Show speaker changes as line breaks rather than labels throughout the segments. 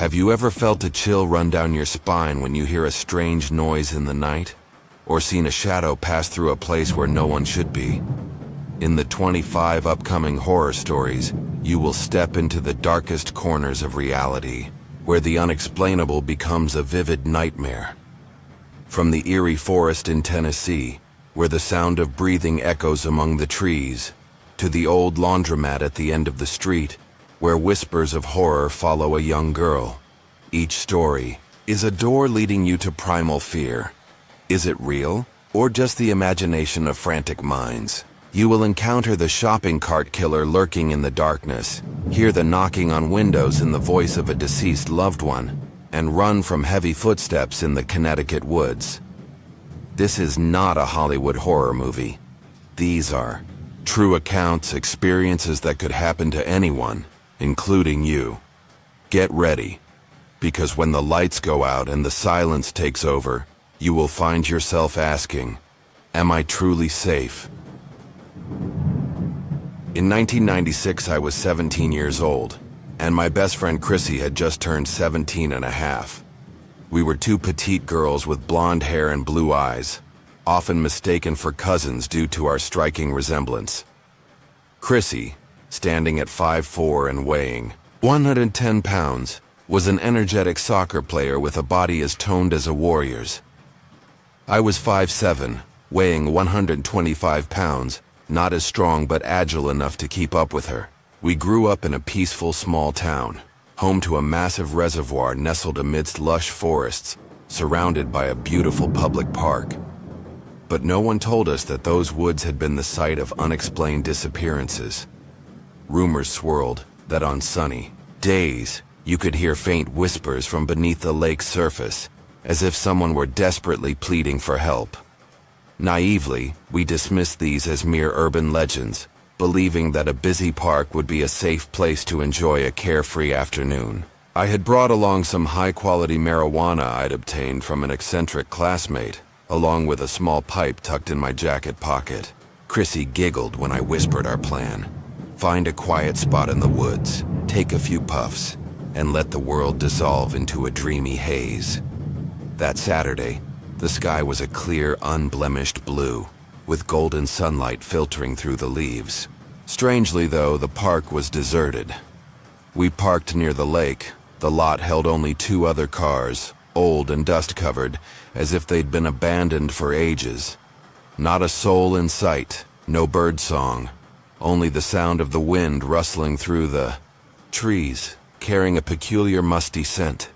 Have you ever felt a chill run down your spine when you hear a strange noise in the night? Or seen a shadow pass through a place where no one should be? In the 25 upcoming horror stories, you will step into the darkest corners of reality, where the unexplainable becomes a vivid nightmare. From the eerie forest in Tennessee, where the sound of breathing echoes among the trees, to the old laundromat at the end of the street, where whispers of horror follow a young girl. Each story is a door leading you to primal fear. Is it real, or just the imagination of frantic minds? You will encounter the shopping cart killer lurking in the darkness, hear the knocking on windows in the voice of a deceased loved one, and run from heavy footsteps in the Connecticut woods. This is not a Hollywood horror movie. These are true accounts, experiences that could happen to anyone, including you. Get ready, because when the lights go out and the silence takes over, you will find yourself asking, am I truly safe? In 1996, I was 17 years old, and my best friend Chrissy had just turned 17 and a half. We were two petite girls with blonde hair and blue eyes, often mistaken for cousins due to our striking resemblance. Chrissy, standing at 5'4" and weighing 110 pounds, was an energetic soccer player with a body as toned as a warrior's. I was 5'7", weighing 125 pounds, not as strong but agile enough to keep up with her. We grew up in a peaceful small town, home to a massive reservoir nestled amidst lush forests, surrounded by a beautiful public park. But no one told us that those woods had been the site of unexplained disappearances. Rumors swirled that on sunny days, you could hear faint whispers from beneath the lake's surface, as if someone were desperately pleading for help. Naively, we dismissed these as mere urban legends, believing that a busy park would be a safe place to enjoy a carefree afternoon. I had brought along some high-quality marijuana I'd obtained from an eccentric classmate, along with a small pipe tucked in my jacket pocket. Chrissy giggled when I whispered our plan. Find a quiet spot in the woods, take a few puffs, and let the world dissolve into a dreamy haze. That Saturday, the sky was a clear, unblemished blue, with golden sunlight filtering through the leaves. Strangely, though, the park was deserted. We parked near the lake. The lot held only 2 other cars, old and dust-covered, as if they'd been abandoned for ages. Not a soul in sight, no bird song, only the sound of the wind rustling through the trees, carrying a peculiar musty scent.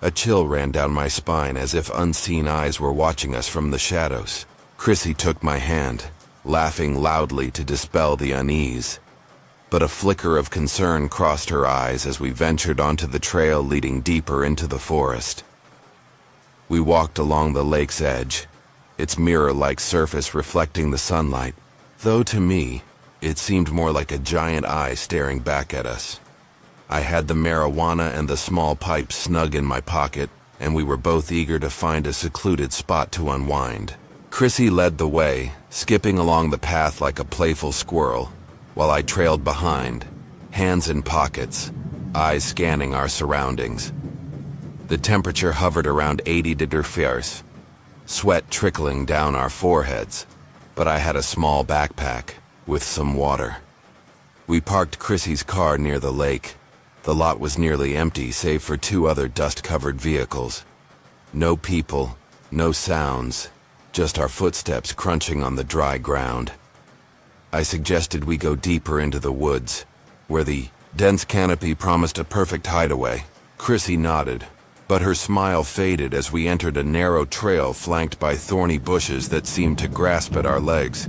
A chill ran down my spine as if unseen eyes were watching us from the shadows. Chrissy took my hand, laughing loudly to dispel the unease. But a flicker of concern crossed her eyes as we ventured onto the trail leading deeper into the forest. We walked along the lake's edge, its mirror-like surface reflecting the sunlight, though to me, it seemed more like a giant eye staring back at us. I had the marijuana and the small pipe snug in my pocket, and we were both eager to find a secluded spot to unwind. Chrissy led the way, skipping along the path like a playful squirrel, while I trailed behind, hands in pockets, eyes scanning our surroundings. The temperature hovered around 80 degrees Celsius, sweat trickling down our foreheads, but I had a small backpack with some water. We parked Chrissy's car near the lake. The lot was nearly empty save for 2 other dust-covered vehicles. No people, no sounds, just our footsteps crunching on the dry ground. I suggested we go deeper into the woods, where the dense canopy promised a perfect hideaway. Chrissy nodded, but her smile faded as we entered a narrow trail flanked by thorny bushes that seemed to grasp at our legs.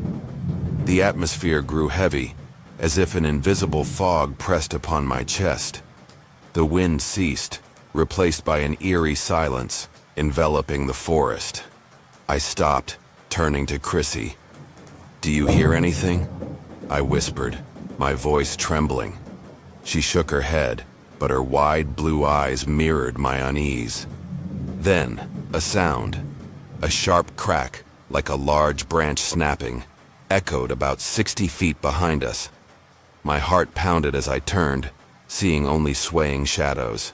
The atmosphere grew heavy, as if an invisible fog pressed upon my chest. The wind ceased, replaced by an eerie silence, enveloping the forest. I stopped, turning to Chrissy. "Do you hear anything?" I whispered, my voice trembling. She shook her head, but her wide blue eyes mirrored my unease. Then, a sound, a sharp crack, like a large branch snapping, echoed about 60 feet behind us. My heart pounded as I turned, seeing only swaying shadows.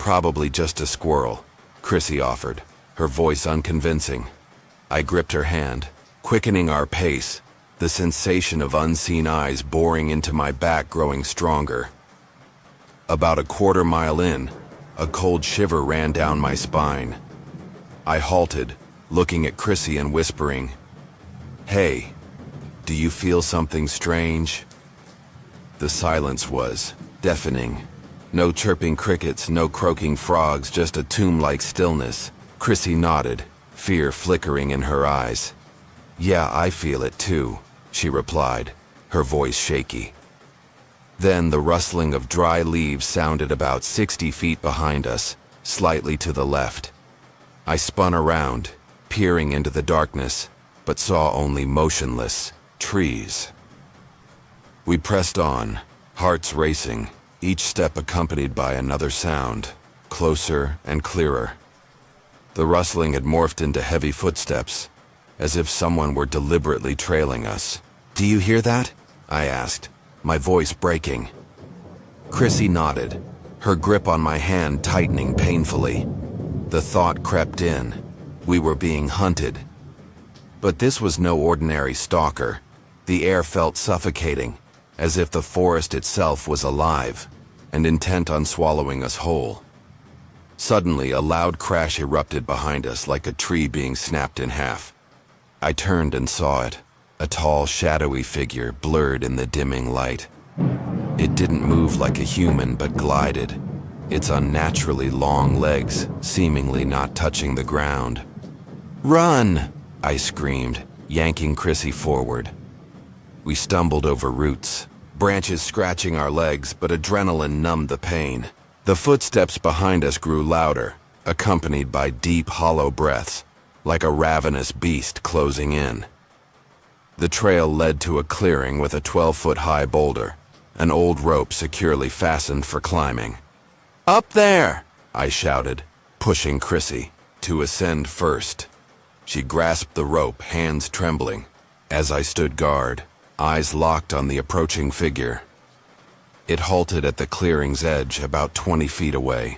Probably just a squirrel, Chrissy offered, her voice unconvincing. I gripped her hand, quickening our pace, the sensation of unseen eyes boring into my back growing stronger. About a quarter mile in, a cold shiver ran down my spine. I halted, looking at Chrissy and whispering, "Hey, do you feel something strange?" The silence was deafening. No chirping crickets, no croaking frogs, just a tomb-like stillness. Chrissy nodded, fear flickering in her eyes. "Yeah, I feel it too," she replied, her voice shaky. Then the rustling of dry leaves sounded about 60 feet behind us, slightly to the left. I spun around, peering into the darkness, but saw only motionless trees. We pressed on, hearts racing, each step accompanied by another sound, closer and clearer. The rustling had morphed into heavy footsteps, as if someone were deliberately trailing us. "Do you hear that?" I asked, my voice breaking. Chrissy nodded, her grip on my hand tightening painfully. The thought crept in. We were being hunted. But this was no ordinary stalker. The air felt suffocating, as if the forest itself was alive and intent on swallowing us whole. Suddenly, a loud crash erupted behind us like a tree being snapped in half. I turned and saw it, a tall, shadowy figure blurred in the dimming light. It didn't move like a human, but glided, its unnaturally long legs seemingly not touching the ground. "Run!" I screamed, yanking Chrissy forward. We stumbled over roots, branches scratching our legs, but adrenaline numbed the pain. The footsteps behind us grew louder, accompanied by deep, hollow breaths, like a ravenous beast closing in. The trail led to a clearing with a 12-foot-high boulder, an old rope securely fastened for climbing. "Up there!" I shouted, pushing Chrissy to ascend first. She grasped the rope, hands trembling. As I stood guard, eyes locked on the approaching figure. It halted at the clearing's edge, about 20 feet away.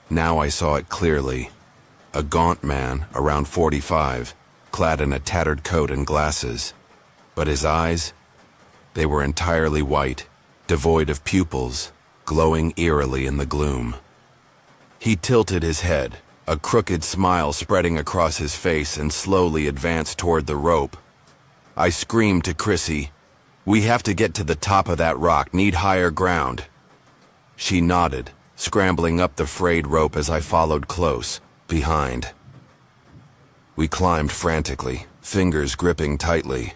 Now I saw it clearly. A gaunt man, around 45, clad in a tattered coat and glasses. But his eyes? They were entirely white, devoid of pupils, glowing eerily in the gloom. He tilted his head, a crooked smile spreading across his face, and slowly advanced toward the rope. I screamed to Chrissy, "We have to get to the top of that rock, need higher ground." She nodded, scrambling up the frayed rope as I followed close, behind. We climbed frantically, fingers gripping tightly,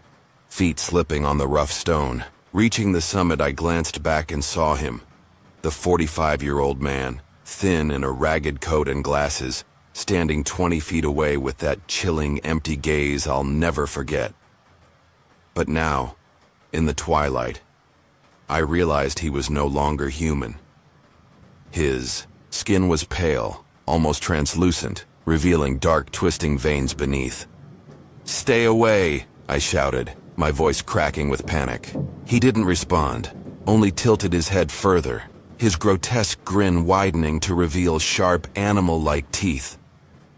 feet slipping on the rough stone. Reaching the summit, I glanced back and saw him, the 45-year-old man, thin in a ragged coat and glasses, standing 20 feet away with that chilling, empty gaze I'll never forget. But now, in the twilight, I realized he was no longer human. His skin was pale, almost translucent, revealing dark, twisting veins beneath. "Stay away!" I shouted, my voice cracking with panic. He didn't respond, only tilted his head further, his grotesque grin widening to reveal sharp, animal-like teeth.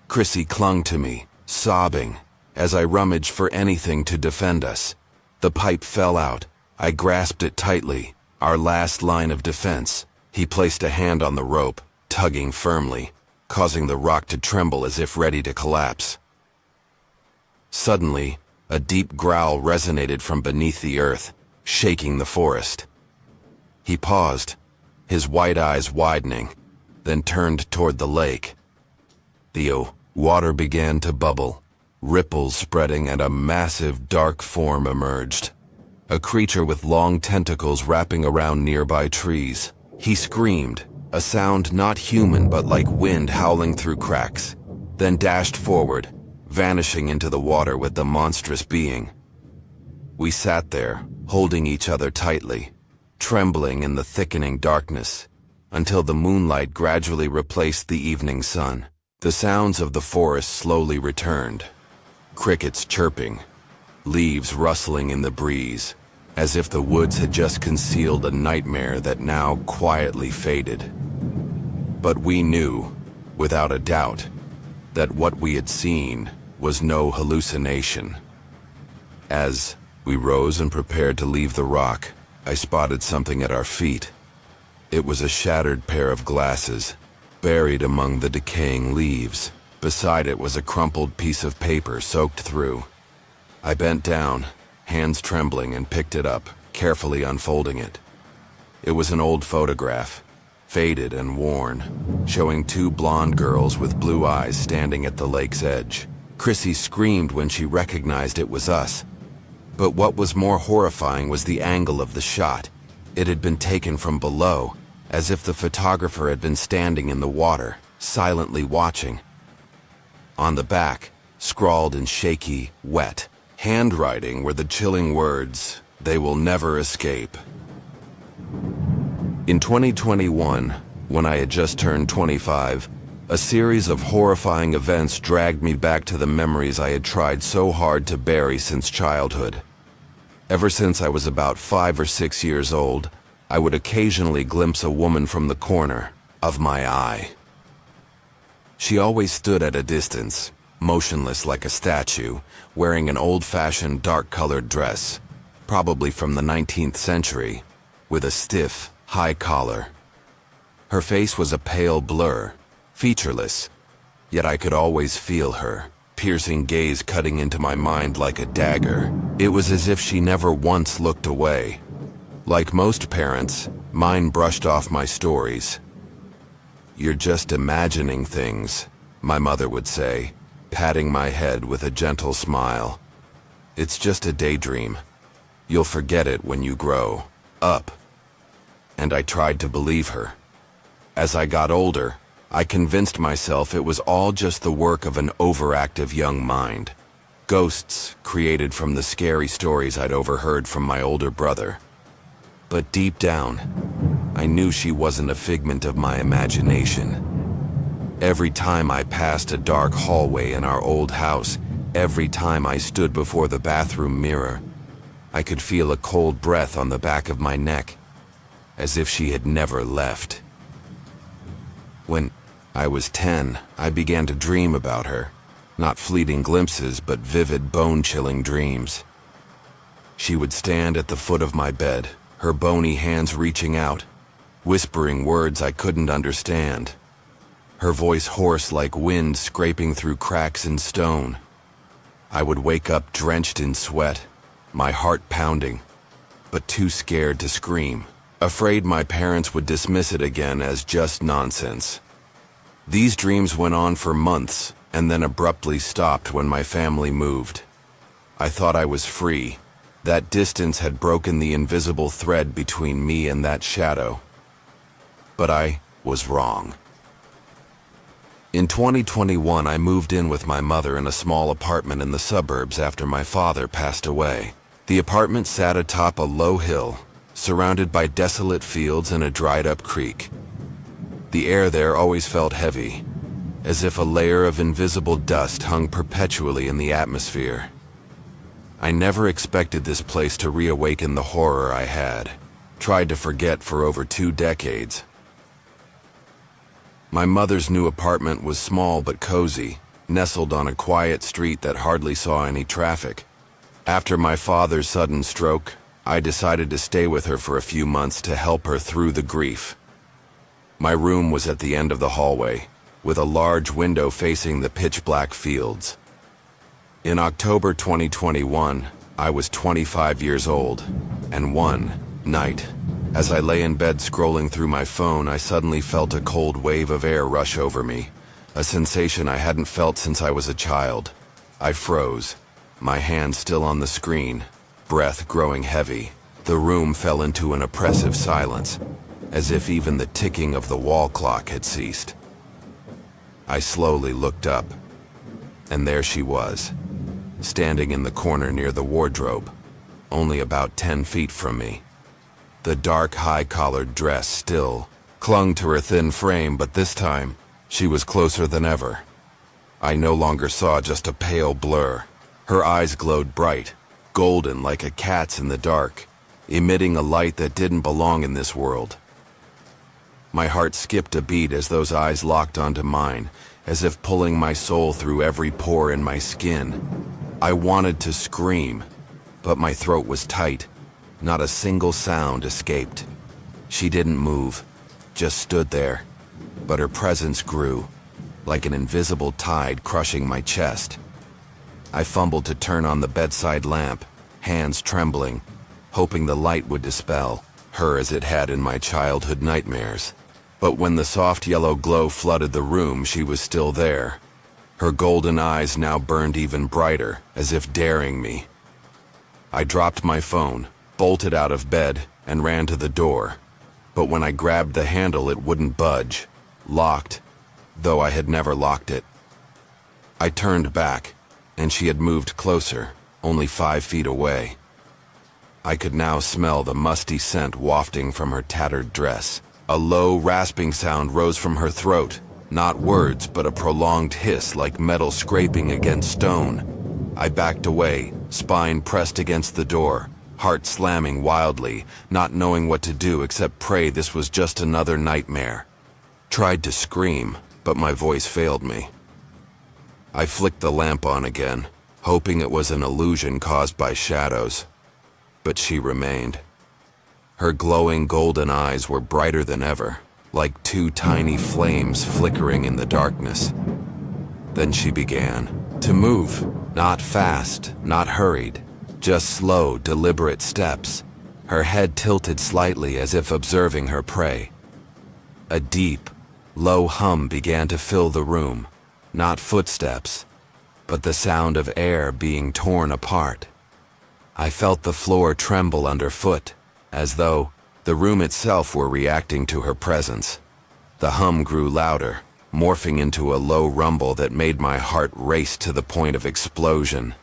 Chrissy clung to me, sobbing, as I rummaged for anything to defend us. The pipe fell out. I grasped it tightly, our last line of defense. He placed a hand on the rope, tugging firmly, causing the rock to tremble as if ready to collapse. Suddenly, a deep growl resonated from beneath the earth, shaking the forest. He paused, his white eyes widening, then turned toward the lake. The water began to bubble, ripples spreading, and a massive dark form emerged. A creature with long tentacles wrapping around nearby trees. He screamed, a sound not human but like wind howling through cracks, then dashed forward, vanishing into the water with the monstrous being. We sat there, holding each other tightly, trembling in the thickening darkness, until the moonlight gradually replaced the evening sun. The sounds of the forest slowly returned. Crickets chirping, leaves rustling in the breeze, as if the woods had just concealed a nightmare that now quietly faded. But we knew, without a doubt, that what we had seen was no hallucination. As we rose and prepared to leave the rock, I spotted something at our feet. It was a shattered pair of glasses, buried among the decaying leaves. Beside it was a crumpled piece of paper soaked through. I bent down, hands trembling, and picked it up, carefully unfolding it. It was an old photograph, faded and worn, showing two blonde girls with blue eyes standing at the lake's edge. Chrissy screamed when she recognized it was us. But what was more horrifying was the angle of the shot. It had been taken from below, as if the photographer had been standing in the water, silently watching. On the back, scrawled in shaky, wet handwriting, were the chilling words, "They will never escape." In 2021, when I had just turned 25, a series of horrifying events dragged me back to the memories I had tried so hard to bury since childhood. Ever since I was about 5 or 6 years old, I would occasionally glimpse a woman from the corner of my eye. She always stood at a distance, motionless like a statue, wearing an old-fashioned dark-colored dress, probably from the 19th century, with a stiff, high collar. Her face was a pale blur, featureless, yet I could always feel her piercing gaze cutting into my mind like a dagger. It was as if she never once looked away. Like most parents, mine brushed off my stories. "You're just imagining things," my mother would say, patting my head with a gentle smile. "It's just a daydream. You'll forget it when you grow up." And I tried to believe her. As I got older, I convinced myself it was all just the work of an overactive young mind. Ghosts created from the scary stories I'd overheard from my older brother. But deep down, I knew she wasn't a figment of my imagination. Every time I passed a dark hallway in our old house, every time I stood before the bathroom mirror, I could feel a cold breath on the back of my neck, as if she had never left. When I was 10, I began to dream about her. Not fleeting glimpses, but vivid, bone-chilling dreams. She would stand at the foot of my bed, her bony hands reaching out, whispering words I couldn't understand. Her voice hoarse like wind scraping through cracks in stone. I would wake up drenched in sweat, my heart pounding, but too scared to scream, afraid my parents would dismiss it again as just nonsense. These dreams went on for months, and then abruptly stopped when my family moved. I thought I was free. That distance had broken the invisible thread between me and that shadow. But I was wrong. In 2021, I moved in with my mother in a small apartment in the suburbs after my father passed away. The apartment sat atop a low hill, surrounded by desolate fields and a dried-up creek. The air there always felt heavy, as if a layer of invisible dust hung perpetually in the atmosphere. I never expected this place to reawaken the horror I had tried to forget for over 2 decades. My mother's new apartment was small but cozy, nestled on a quiet street that hardly saw any traffic. After my father's sudden stroke, I decided to stay with her for a few months to help her through the grief. My room was at the end of the hallway, with a large window facing the pitch-black fields. In October 2021, I was 25 years old, and one night, as I lay in bed scrolling through my phone, I suddenly felt a cold wave of air rush over me, a sensation I hadn't felt since I was a child. I froze, my hand still on the screen, breath growing heavy. The room fell into an oppressive silence, as if even the ticking of the wall clock had ceased. I slowly looked up, and there she was, standing in the corner near the wardrobe, only about 10 feet from me. The dark, high-collared dress still clung to her thin frame, but this time, she was closer than ever. I no longer saw just a pale blur. Her eyes glowed bright, golden like a cat's in the dark, emitting a light that didn't belong in this world. My heart skipped a beat as those eyes locked onto mine, as if pulling my soul through every pore in my skin. I wanted to scream, but my throat was tight. Not a single sound escaped. She didn't move, just stood there, but her presence grew, like an invisible tide crushing my chest. I fumbled to turn on the bedside lamp, hands trembling, hoping the light would dispel her as it had in my childhood nightmares. But when the soft yellow glow flooded the room, she was still there. Her golden eyes now burned even brighter, as if daring me. I dropped my phone, bolted out of bed, and ran to the door. But when I grabbed the handle, it wouldn't budge. Locked, though I had never locked it. I turned back, and she had moved closer, only 5 feet away. I could now smell the musty scent wafting from her tattered dress. A low, rasping sound rose from her throat, not words, but a prolonged hiss like metal scraping against stone. I backed away, spine pressed against the door, heart slamming wildly, not knowing what to do except pray this was just another nightmare. Tried to scream, but my voice failed me. I flicked the lamp on again, hoping it was an illusion caused by shadows. But she remained. Her glowing golden eyes were brighter than ever, like 2 tiny flames flickering in the darkness. Then she began to move, not fast, not hurried, just slow, deliberate steps, her head tilted slightly as if observing her prey. A deep, low hum began to fill the room, not footsteps, but the sound of air being torn apart. I felt the floor tremble underfoot, as though the room itself were reacting to her presence. The hum grew louder, morphing into a low rumble that made my heart race to the point of explosion.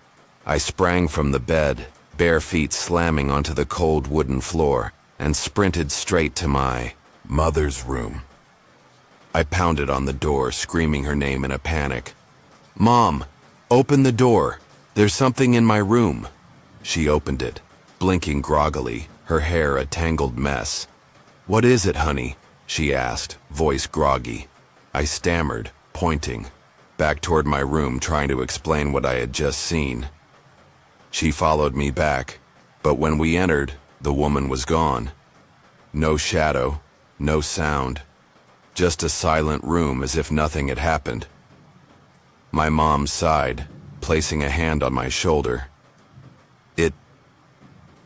I sprang from the bed, bare feet slamming onto the cold wooden floor, and sprinted straight to my mother's room. I pounded on the door, screaming her name in a panic. "Mom, open the door. There's something in my room." She opened it, blinking groggily, her hair a tangled mess. "What is it, honey?" she asked, voice groggy. I stammered, pointing, back toward my room, trying to explain what I had just seen. She followed me back, but when we entered, the woman was gone. No shadow, no sound, just a silent room as if nothing had happened. My mom sighed, placing a hand on my shoulder. "It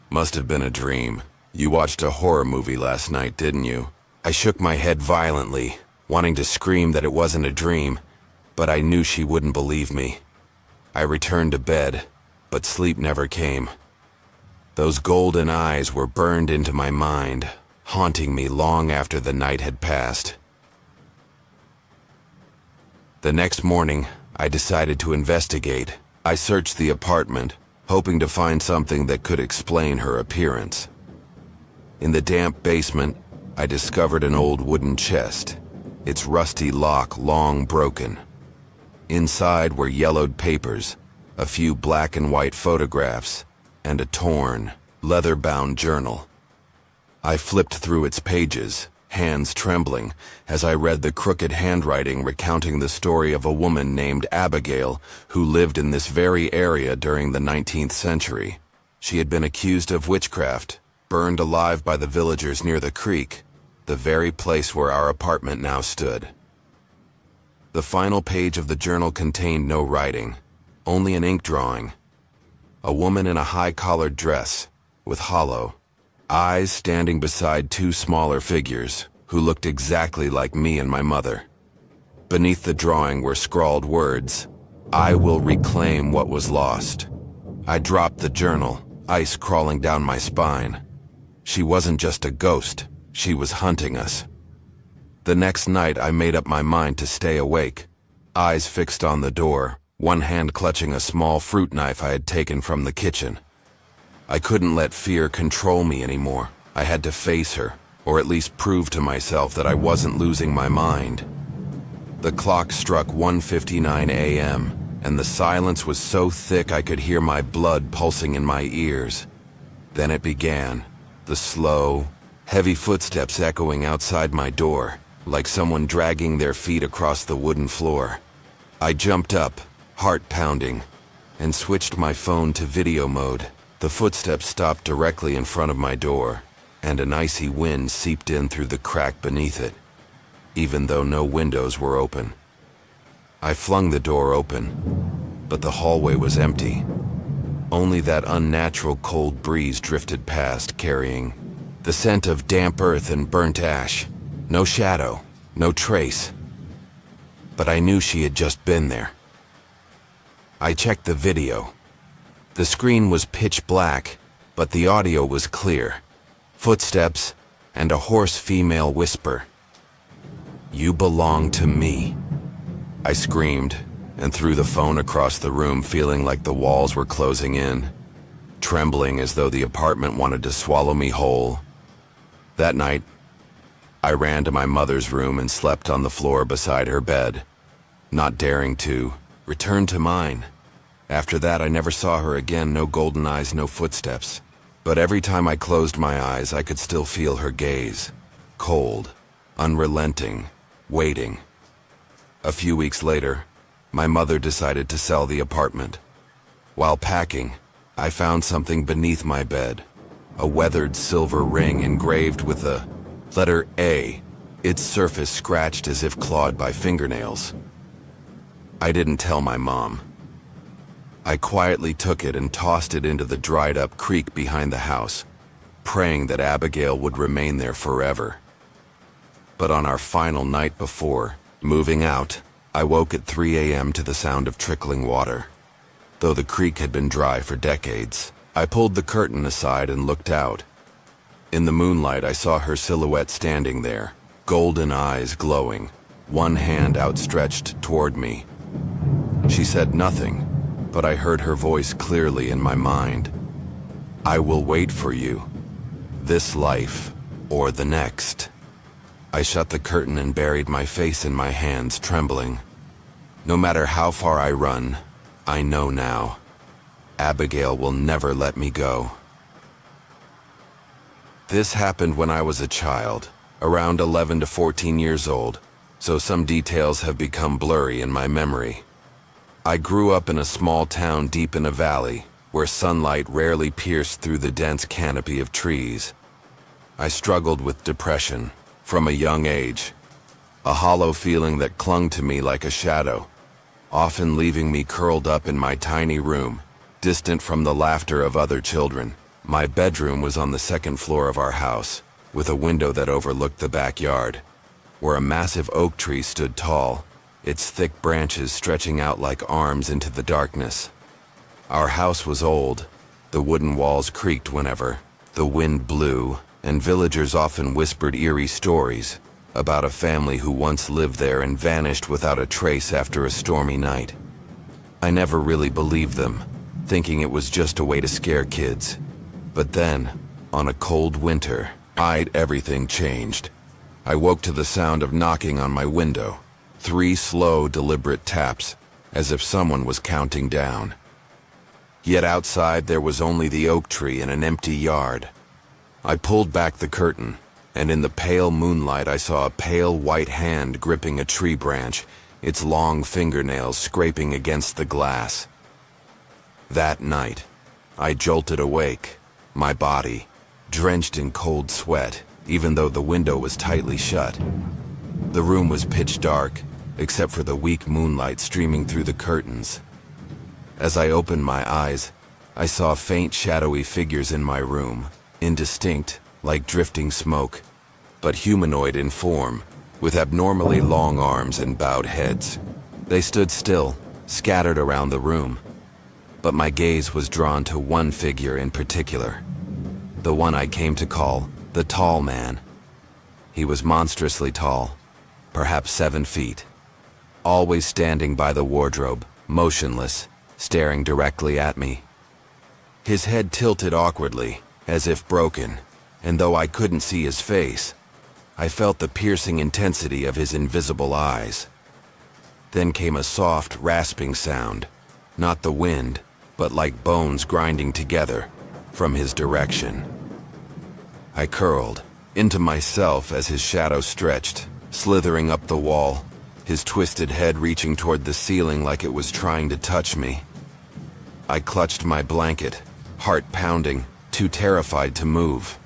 must have been a dream. You watched a horror movie last night, didn't you?" I shook my head violently, wanting to scream that it wasn't a dream, but I knew she wouldn't believe me. I returned to bed, but sleep never came. Those golden eyes were burned into my mind, haunting me long after the night had passed. The next morning, I decided to investigate. I searched the apartment, hoping to find something that could explain her appearance. In the damp basement, I discovered an old wooden chest, its rusty lock long broken. Inside were yellowed papers, a few black and white photographs, and a torn, leather-bound journal. I flipped through its pages, hands trembling, as I read the crooked handwriting recounting the story of a woman named Abigail who lived in this very area during the 19th century. She had been accused of witchcraft, burned alive by the villagers near the creek, the very place where our apartment now stood. The final page of the journal contained no writing, only an ink drawing. A woman in a high-collared dress, with hollow eyes, standing beside 2 smaller figures who looked exactly like me and my mother. Beneath the drawing were scrawled words, "I will reclaim what was lost." I dropped the journal, ice crawling down my spine. She wasn't just a ghost, she was hunting us. The next night I made up my mind to stay awake, eyes fixed on the door, one hand clutching a small fruit knife I had taken from the kitchen. I couldn't let fear control me anymore. I had to face her, or at least prove to myself that I wasn't losing my mind. The clock struck 1:59 a.m., and the silence was so thick I could hear my blood pulsing in my ears. Then it began, the slow, Heavy footsteps echoing outside my door, like someone dragging their feet across the wooden floor. I jumped up, heart pounding, and switched my phone to video mode. The footsteps stopped directly in front of my door, and an icy wind seeped in through the crack beneath it, even though no windows were open. I flung the door open, but the hallway was empty. Only that unnatural cold breeze drifted past, carrying the scent of damp earth and burnt ash. No shadow, no trace. But I knew she had just been there. I checked the video. The screen was pitch black, but the audio was clear. Footsteps and a hoarse female whisper. "You belong to me." I screamed and threw the phone across the room, feeling like the walls were closing in, trembling as though the apartment wanted to swallow me whole. That night, I ran to my mother's room and slept on the floor beside her bed, not daring to return to mine. After that, I never saw her again, no golden eyes, no footsteps. But every time I closed my eyes, I could still feel her gaze, cold, unrelenting, waiting. A few weeks later, my mother decided to sell the apartment. While packing, I found something beneath my bed, a weathered silver ring engraved with the letter A, its surface scratched as if clawed by fingernails. I didn't tell my mom. I quietly took it and tossed it into the dried-up creek behind the house, praying that Abigail would remain there forever. But on our final night before moving out, I woke at 3 a.m. to the sound of trickling water. Though the creek had been dry for decades, I pulled the curtain aside and looked out. In the moonlight, I saw her silhouette standing there, golden eyes glowing, one hand outstretched toward me. She said nothing, but I heard her voice clearly in my mind. "I will wait for you, this life or the next." I shut the curtain and buried my face in my hands, trembling. No matter how far I run, I know now, Abigail will never let me go. This happened when I was a child, around 11 to 14 years old, so some details have become blurry in my memory. I grew up in a small town deep in a valley, where sunlight rarely pierced through the dense canopy of trees. I struggled with depression from a young age, a hollow feeling that clung to me like a shadow, often leaving me curled up in my tiny room, distant from the laughter of other children. My bedroom was on the second floor of our house, with a window that overlooked the backyard, where a massive oak tree stood tall, its thick branches stretching out like arms into the darkness. Our house was old. The wooden walls creaked whenever the wind blew, and villagers often whispered eerie stories about a family who once lived there and vanished without a trace after a stormy night. I never really believed them, thinking it was just a way to scare kids. But then, on a cold winter night, everything changed. I woke to the sound of knocking on my window, 3 slow, deliberate taps, as if someone was counting down. Yet outside there was only the oak tree and an empty yard. I pulled back the curtain, and in the pale moonlight I saw a pale white hand gripping a tree branch, its long fingernails scraping against the glass. That night, I jolted awake, my body drenched in cold sweat, even though the window was tightly shut. The room was pitch dark, except for the weak moonlight streaming through the curtains. As I opened my eyes, I saw faint shadowy figures in my room, indistinct, like drifting smoke, but humanoid in form, with abnormally long arms and bowed heads. They stood still, scattered around the room, but my gaze was drawn to one figure in particular, the one I came to call the tall man. He was monstrously tall, perhaps 7 feet, always standing by the wardrobe, motionless, staring directly at me. His head tilted awkwardly, as if broken, and though I couldn't see his face, I felt the piercing intensity of his invisible eyes. Then came a soft, rasping sound, not the wind, but like bones grinding together, from his direction. I curled, into myself as his shadow stretched, slithering up the wall, his twisted head reaching toward the ceiling like it was trying to touch me. I clutched my blanket, heart pounding, too terrified to move.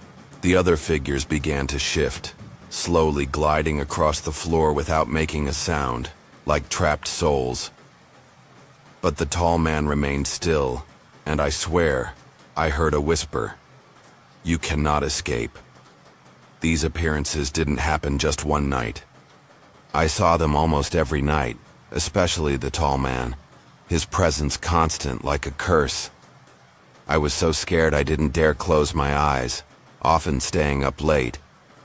The other figures began to shift, slowly gliding across the floor without making a sound, like trapped souls. But the tall man remained still, and I swear, I heard a whisper. "You cannot escape." These appearances didn't happen just one night. I saw them almost every night, especially the tall man, his presence constant like a curse. I was so scared I didn't dare close my eyes, often staying up late,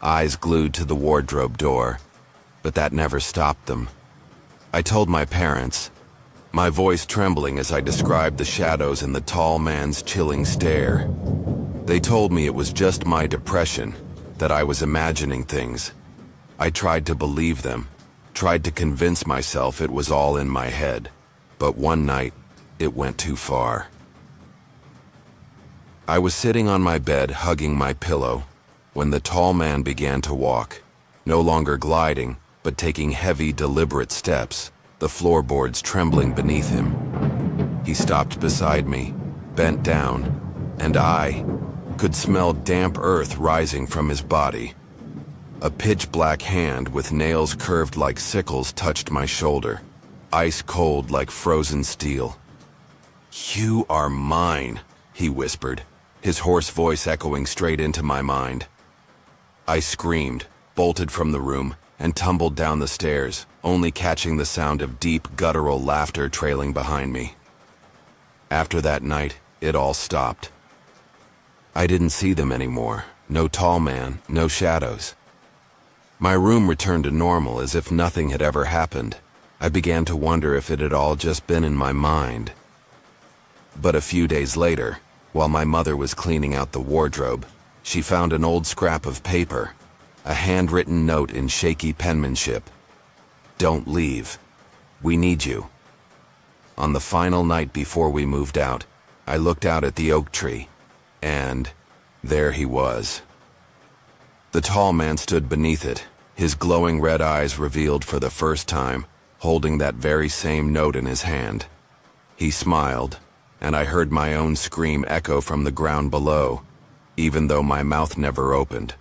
eyes glued to the wardrobe door, but that never stopped them. I told my parents, my voice trembling as I described the shadows and the tall man's chilling stare. They told me it was just my depression, that I was imagining things. I tried to believe them, tried to convince myself it was all in my head, but one night, it went too far. I was sitting on my bed hugging my pillow when the tall man began to walk, no longer gliding, but taking heavy, deliberate steps, the floorboards trembling beneath him. He stopped beside me, bent down, and I could smell damp earth rising from his body. A pitch-black hand with nails curved like sickles touched my shoulder, ice cold like frozen steel. "You are mine," he whispered, his hoarse voice echoing straight into my mind. I screamed, bolted from the room, and tumbled down the stairs, only catching the sound of deep, guttural laughter trailing behind me. After that night, it all stopped. I didn't see them anymore. No tall man, no shadows. My room returned to normal as if nothing had ever happened. I began to wonder if it had all just been in my mind. But a few days later, while my mother was cleaning out the wardrobe, she found an old scrap of paper, a handwritten note in shaky penmanship. "Don't leave. We need you." On the final night before we moved out, I looked out at the oak tree, and there he was. The tall man stood beneath it, his glowing red eyes revealed for the first time, holding that very same note in his hand. He smiled, and I heard my own scream echo from the ground below, even though my mouth never opened.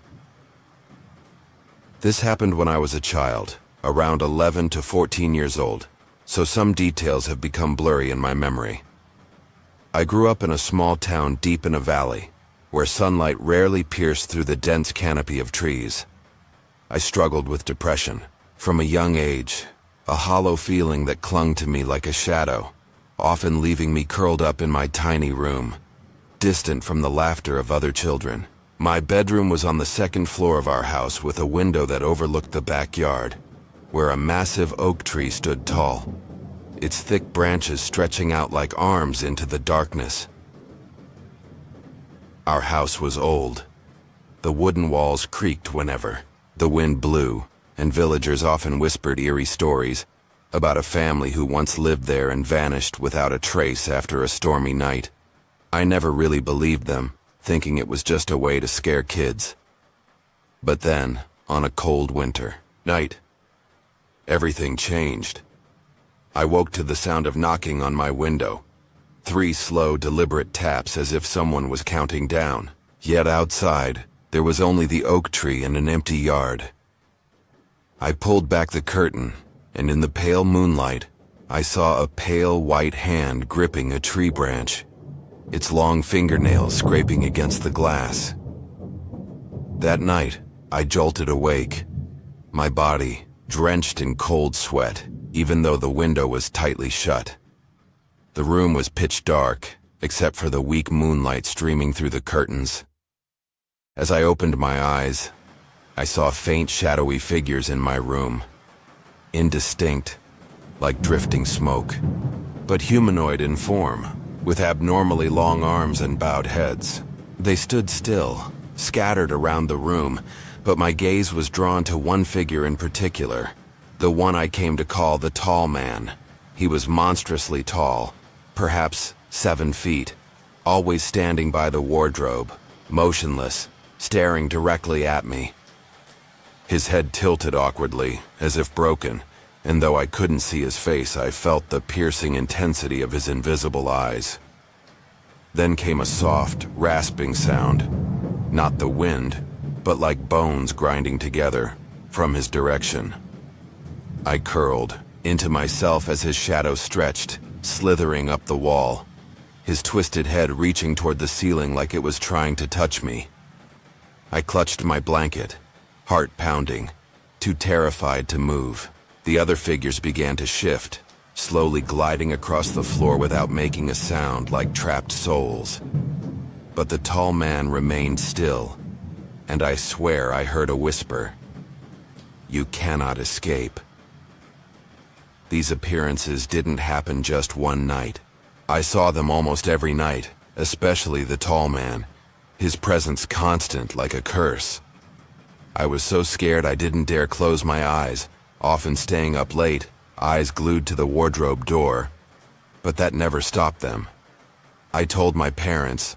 This happened when I was a child, around 11 to 14 years old, so some details have become blurry in my memory. I grew up in a small town deep in a valley, where sunlight rarely pierced through the dense canopy of trees. I struggled with depression. From a young age, a hollow feeling that clung to me like a shadow, often leaving me curled up in my tiny room, distant from the laughter of other children. My bedroom was on the second floor of our house with a window that overlooked the backyard, where a massive oak tree stood tall, its thick branches stretching out like arms into the darkness. Our house was old. The wooden walls creaked whenever the wind blew, and villagers often whispered eerie stories about a family who once lived there and vanished without a trace after a stormy night. I never really believed them, thinking it was just a way to scare kids. But then, on a cold winter night, everything changed. I woke to the sound of knocking on my window. 3 slow, deliberate taps as if someone was counting down. Yet outside, there was only the oak tree and an empty yard. I pulled back the curtain, and in the pale moonlight, I saw a pale white hand gripping a tree branch, its long fingernails scraping against the glass. That night, I jolted awake, my body drenched in cold sweat, even though the window was tightly shut. The room was pitch dark, except for the weak moonlight streaming through the curtains. As I opened my eyes, I saw faint shadowy figures in my room, indistinct, like drifting smoke, but humanoid in form, with abnormally long arms and bowed heads. They stood still, scattered around the room, but my gaze was drawn to one figure in particular, the one I came to call the tall man. He was monstrously tall, perhaps 7 feet, always standing by the wardrobe, motionless, staring directly at me. His head tilted awkwardly, as if broken, and though I couldn't see his face, I felt the piercing intensity of his invisible eyes. Then came a soft, rasping sound, not the wind, but like bones grinding together, from his direction. I curled into myself as his shadow stretched, slithering up the wall, his twisted head reaching toward the ceiling like it was trying to touch me. I clutched my blanket, heart pounding, too terrified to move. The other figures began to shift, slowly gliding across the floor without making a sound, like trapped souls. But the tall man remained still, and I swear I heard a whisper. "You cannot escape." These appearances didn't happen just one night. I saw them almost every night, especially the tall man, his presence constant like a curse. I was so scared I didn't dare close my eyes, often staying up late, eyes glued to the wardrobe door. But that never stopped them. I told my parents,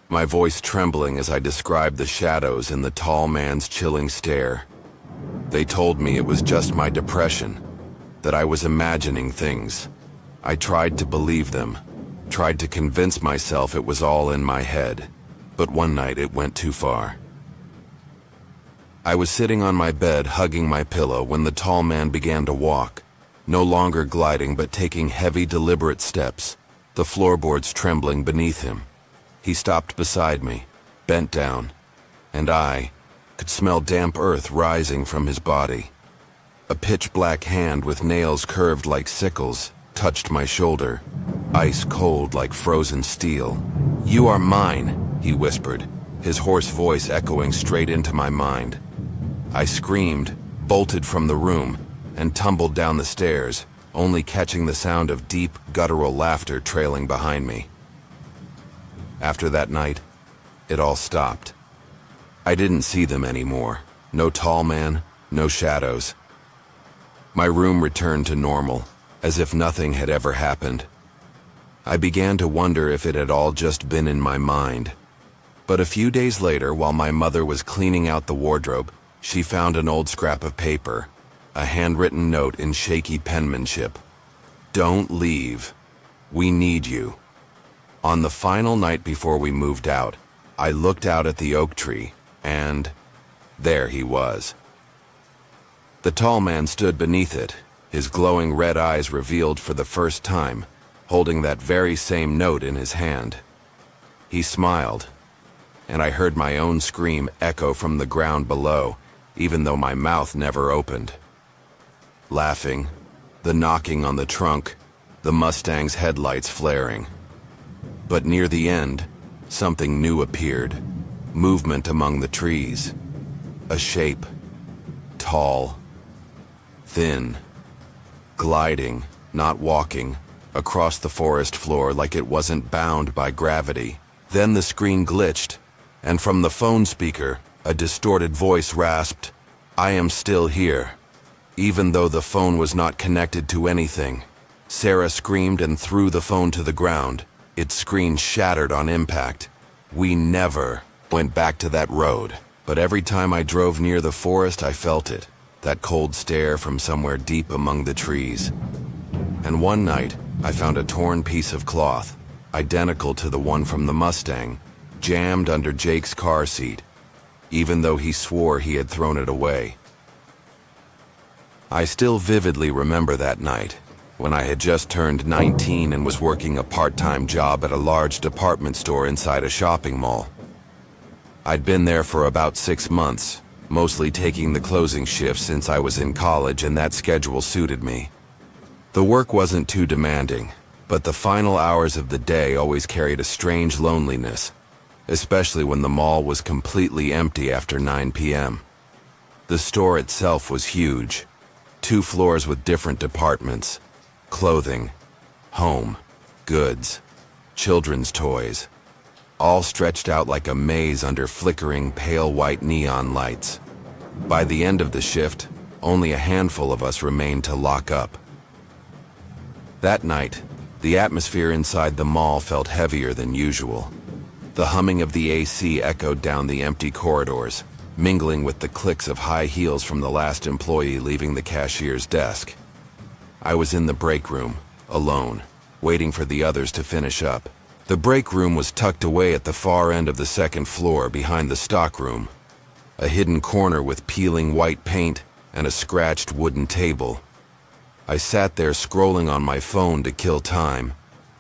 my voice trembling as I described the shadows and the tall man's chilling stare. They told me it was just my depression, that I was imagining things. I tried to believe them, tried to convince myself it was all in my head, but one night it went too far. I was sitting on my bed hugging my pillow when the tall man began to walk, no longer gliding but taking heavy, deliberate steps, the floorboards trembling beneath him. He stopped beside me, bent down, and I could smell damp earth rising from his body. A pitch-black hand with nails curved like sickles touched my shoulder, ice cold like frozen steel. "You are mine," he whispered, his hoarse voice echoing straight into my mind. I screamed, bolted from the room, and tumbled down the stairs, only catching the sound of deep, guttural laughter trailing behind me. After that night, it all stopped. I didn't see them anymore. No tall man, no shadows. My room returned to normal, as if nothing had ever happened. I began to wonder if it had all just been in my mind. But a few days later, while my mother was cleaning out the wardrobe, she found an old scrap of paper, a handwritten note in shaky penmanship. "Don't leave. We need you." On the final night before we moved out, I looked out at the oak tree, and there he was. The tall man stood beneath it, his glowing red eyes revealed for the first time, holding that very same note in his hand. He smiled, and I heard my own scream echo from the ground below, even though my mouth never opened. Laughing, the knocking on the trunk, the Mustang's headlights flaring. But near the end, something new appeared, movement among the trees. A shape, tall, thin, gliding, not walking, across the forest floor like it wasn't bound by gravity. Then the screen glitched, and from the phone speaker, a distorted voice rasped, "I am still here." Even though the phone was not connected to anything, Sarah screamed and threw the phone to the ground. Its screen shattered on impact. We never went back to that road, but every time I drove near the forest, I felt it, that cold stare from somewhere deep among the trees. And one night, I found a torn piece of cloth, identical to the one from the Mustang, jammed under Jake's car seat, even though he swore he had thrown it away. I still vividly remember that night, when I had just turned 19 and was working a part-time job at a large department store inside a shopping mall. I'd been there for about 6 months, mostly taking the closing shift since I was in college and that schedule suited me. The work wasn't too demanding, but the final hours of the day always carried a strange loneliness, especially when the mall was completely empty after 9 p.m. The store itself was huge, 2 floors with different departments: clothing, home, goods, children's toys, all stretched out like a maze under flickering pale white neon lights. By the end of the shift, only a handful of us remained to lock up. That night, the atmosphere inside the mall felt heavier than usual. The humming of the AC echoed down the empty corridors, mingling with the clicks of high heels from the last employee leaving the cashier's desk. I was in the break room, alone, waiting for the others to finish up. The break room was tucked away at the far end of the second floor behind the stockroom, a hidden corner with peeling white paint and a scratched wooden table. I sat there scrolling on my phone to kill time,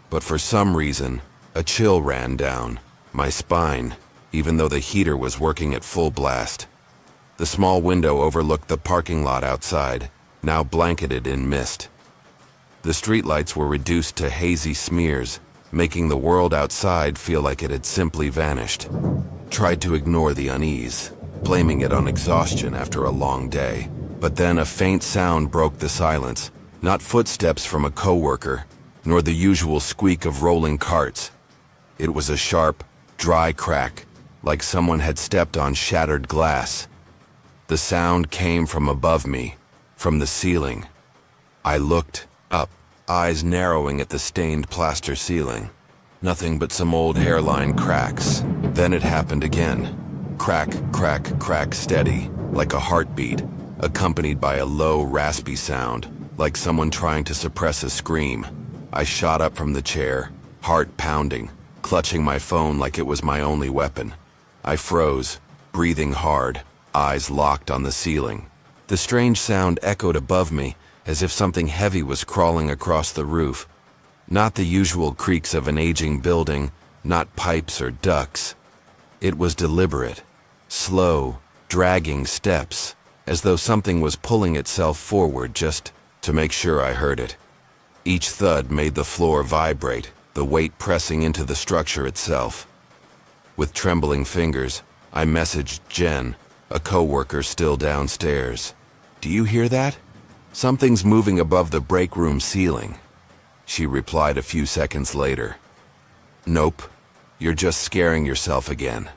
but for some reason, a chill ran down my spine, even though the heater was working at full blast. The small window overlooked the parking lot outside, now blanketed in mist. The streetlights were reduced to hazy smears, making the world outside feel like it had simply vanished. Tried to ignore the unease, blaming it on exhaustion after a long day. But then a faint sound broke the silence, not footsteps from a coworker, nor the usual squeak of rolling carts. It was a sharp, dry crack, like someone had stepped on shattered glass. The sound came from above me, from the ceiling. I looked up, eyes narrowing at the stained plaster ceiling. Nothing but some old hairline cracks. Then it happened again. Crack, crack, crack, steady, like a heartbeat, accompanied by a low, raspy sound, like someone trying to suppress a scream. I shot up from the chair, heart pounding, clutching my phone like it was my only weapon. I froze, breathing hard, eyes locked on the ceiling. The strange sound echoed above me, as if something heavy was crawling across the roof. Not the usual creaks of an aging building, not pipes or ducts. It was deliberate, slow, dragging steps, as though something was pulling itself forward just to make sure I heard it. Each thud made the floor vibrate, the weight pressing into the structure itself. With trembling fingers, I messaged Jen, a coworker still downstairs. "Do you hear that? Something's moving above the break room ceiling." She replied a few seconds later. "Nope, you're just scaring yourself again."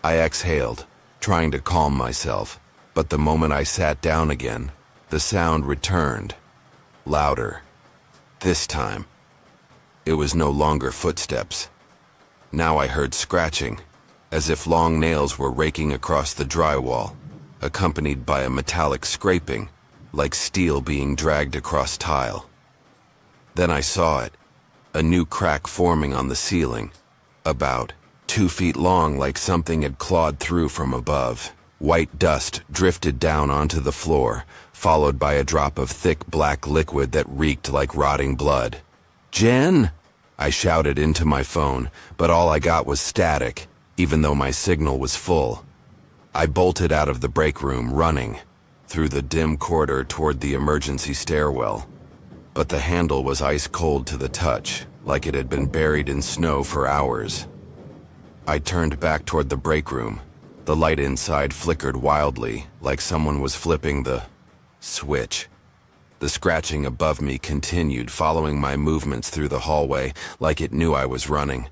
I exhaled, trying to calm myself, but the moment I sat down again, the sound returned, louder. This time, it was no longer footsteps. Now I heard scratching, as if long nails were raking across the drywall, accompanied by a metallic scraping, like steel being dragged across tile. Then I saw it, a new crack forming on the ceiling, about 2 feet long, like something had clawed through from above. White dust drifted down onto the floor, followed by a drop of thick black liquid that reeked like rotting blood. "Jen!" I shouted into my phone, but all I got was static, even though my signal was full. I bolted out of the break room, running through the dim corridor toward the emergency stairwell. But the handle was ice cold to the touch, like it had been buried in snow for hours. I turned back toward the break room. The light inside flickered wildly, like someone was flipping the switch. The scratching above me continued, following my movements through the hallway, like it knew I was running.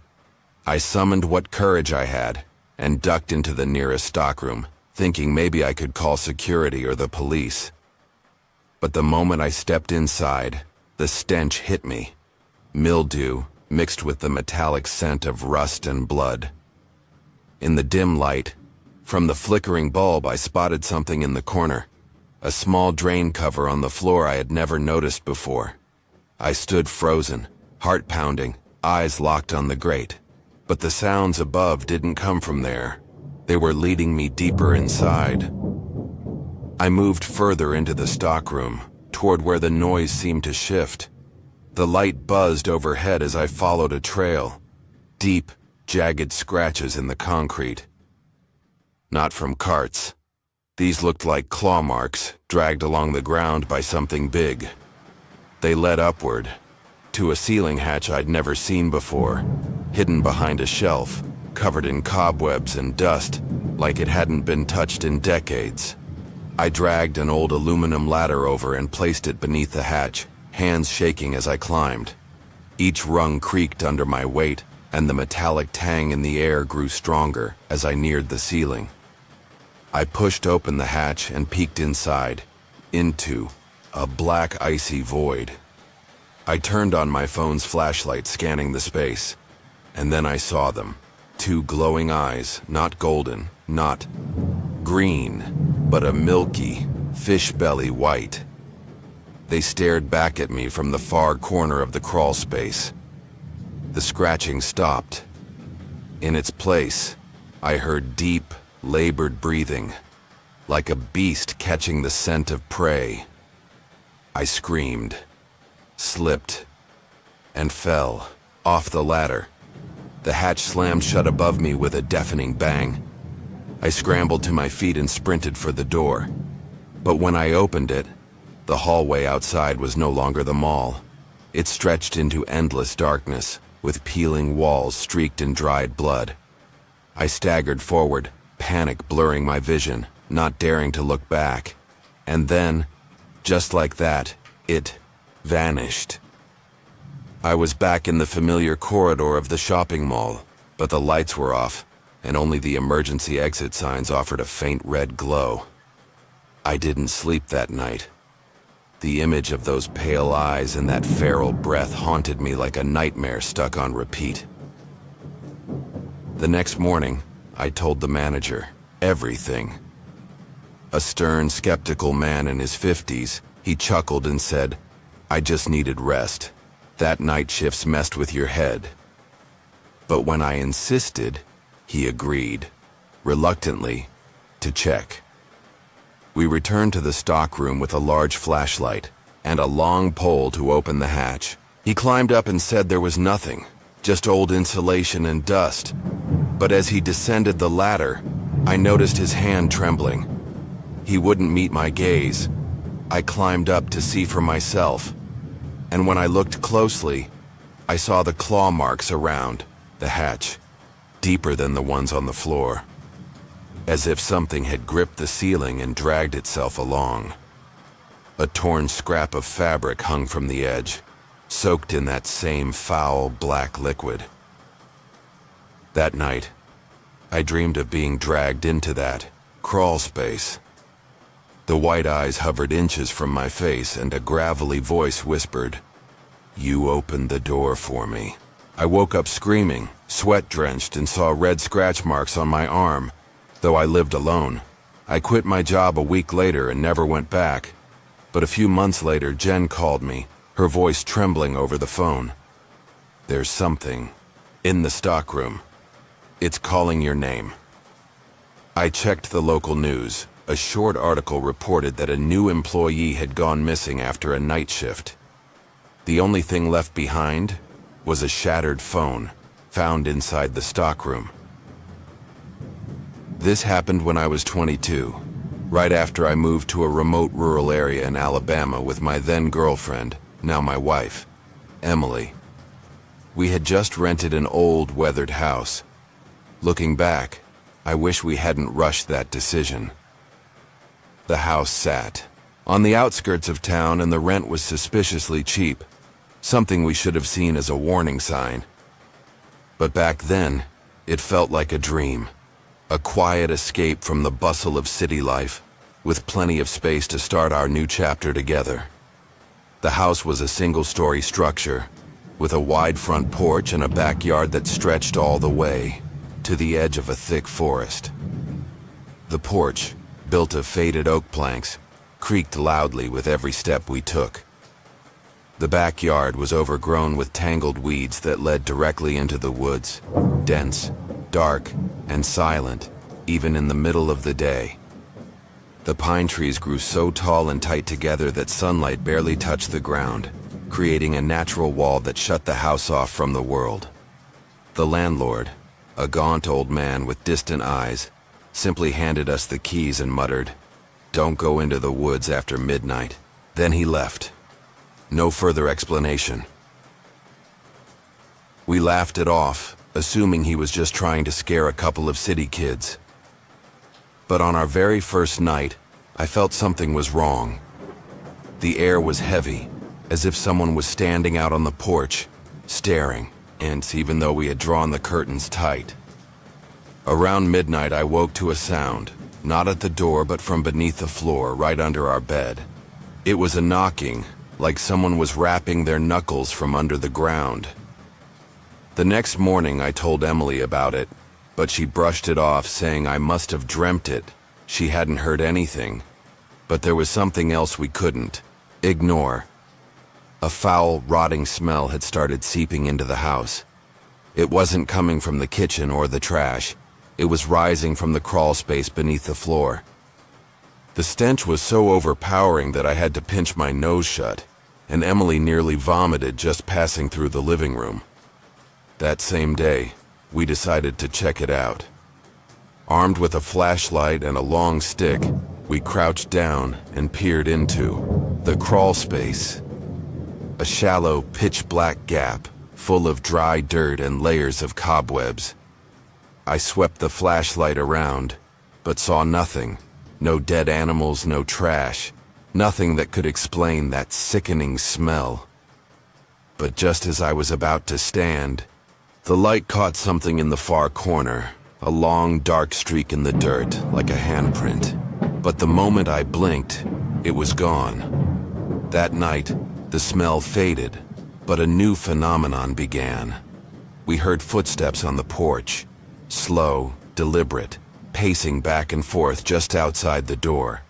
I summoned what courage I had, and ducked into the nearest stockroom, thinking maybe I could call security or the police. But the moment I stepped inside, the stench hit me. Mildew, mixed with the metallic scent of rust and blood. In the dim light, from the flickering bulb, I spotted something in the corner. A small drain cover on the floor I had never noticed before. I stood frozen, heart pounding, eyes locked on the grate. But the sounds above didn't come from there. They were leading me deeper inside. I moved further into the stockroom, toward where the noise seemed to shift. The light buzzed overhead as I followed a trail. Deep, jagged scratches in the concrete. Not from carts. These looked like claw marks, dragged along the ground by something big. They led upward, to a ceiling hatch I'd never seen before, hidden behind a shelf, covered in cobwebs and dust, like it hadn't been touched in decades. I dragged an old aluminum ladder over and placed it beneath the hatch, hands shaking as I climbed. Each rung creaked under my weight, and the metallic tang in the air grew stronger as I neared the ceiling. I pushed open the hatch and peeked inside, into a black icy void. I turned on my phone's flashlight, scanning the space, and then I saw them. Two glowing eyes, not golden, not green, but a milky, fish belly white. They stared back at me from the far corner of the crawl space. The scratching stopped. In its place, I heard deep, labored breathing, like a beast catching the scent of prey. I screamed, slipped, and fell off the ladder. The hatch slammed shut above me with a deafening bang. I scrambled to my feet and sprinted for the door. But when I opened it, the hallway outside was no longer the mall. It stretched into endless darkness, with peeling walls streaked in dried blood. I staggered forward, panic blurring my vision, not daring to look back. And then, just like that, it vanished. I was back in the familiar corridor of the shopping mall, but the lights were off, and only the emergency exit signs offered a faint red glow. I didn't sleep that night. The image of those pale eyes and that feral breath haunted me like a nightmare stuck on repeat. The next morning, I told the manager everything. A stern, skeptical man in his 50s, he chuckled and said, "I just needed rest. That night shifts messed with your head." But when I insisted, he agreed, reluctantly, to check. We returned to the stockroom with a large flashlight and a long pole to open the hatch. He climbed up and said there was nothing, just old insulation and dust. But as he descended the ladder, I noticed his hand trembling. He wouldn't meet my gaze. I climbed up to see for myself, and when I looked closely, I saw the claw marks around the hatch, deeper than the ones on the floor, as if something had gripped the ceiling and dragged itself along. A torn scrap of fabric hung from the edge, soaked in that same foul black liquid. That night, I dreamed of being dragged into that crawl space. The white eyes hovered inches from my face, and a gravelly voice whispered, "You opened the door for me." I woke up screaming, sweat-drenched, and saw red scratch marks on my arm, though I lived alone. I quit my job a week later and never went back. But a few months later, Jen called me, her voice trembling over the phone. "There's something in the stockroom. It's calling your name." I checked the local news. A short article reported that a new employee had gone missing after a night shift. The only thing left behind was a shattered phone found inside the stockroom. This happened when I was 22, right after I moved to a remote rural area in Alabama with my then girlfriend, now my wife, Emily. We had just rented an old, weathered house. Looking back, I wish we hadn't rushed that decision. The house sat on the outskirts of town, and the rent was suspiciously cheap, something we should have seen as a warning sign. But back then, it felt like a dream, a quiet escape from the bustle of city life, with plenty of space to start our new chapter together. The house was a single-story structure, with a wide front porch and a backyard that stretched all the way to the edge of a thick forest. The porch, built of faded oak planks, creaked loudly with every step we took. The backyard was overgrown with tangled weeds that led directly into the woods, dense, dark, and silent, even in the middle of the day. The pine trees grew so tall and tight together that sunlight barely touched the ground, creating a natural wall that shut the house off from the world. The landlord, a gaunt old man with distant eyes, simply handed us the keys and muttered, "Don't go into the woods after midnight." Then he left. No further explanation. We laughed it off, assuming he was just trying to scare a couple of city kids. But on our very first night, I felt something was wrong. The air was heavy, as if someone was standing out on the porch, staring, and even though we had drawn the curtains tight. Around midnight, I woke to a sound, not at the door but from beneath the floor, right under our bed. It was a knocking, like someone was rapping their knuckles from under the ground. The next morning, I told Emily about it, but she brushed it off, saying I must have dreamt it. She hadn't heard anything. But there was something else we couldn't ignore. A foul, rotting smell had started seeping into the house. It wasn't coming from the kitchen or the trash. It was rising from the crawl space beneath the floor. The stench was so overpowering that I had to pinch my nose shut, and Emily nearly vomited just passing through the living room. That same day, we decided to check it out. Armed with a flashlight and a long stick, we crouched down and peered into the crawl space. A shallow, pitch-black gap, full of dry dirt and layers of cobwebs. I swept the flashlight around, but saw nothing. No dead animals, no trash. Nothing that could explain that sickening smell. But just as I was about to stand, the light caught something in the far corner, a long, dark streak in the dirt, like a handprint. But the moment I blinked, it was gone. That night, the smell faded, but a new phenomenon began. We heard footsteps on the porch, slow, deliberate, pacing back and forth just outside the door.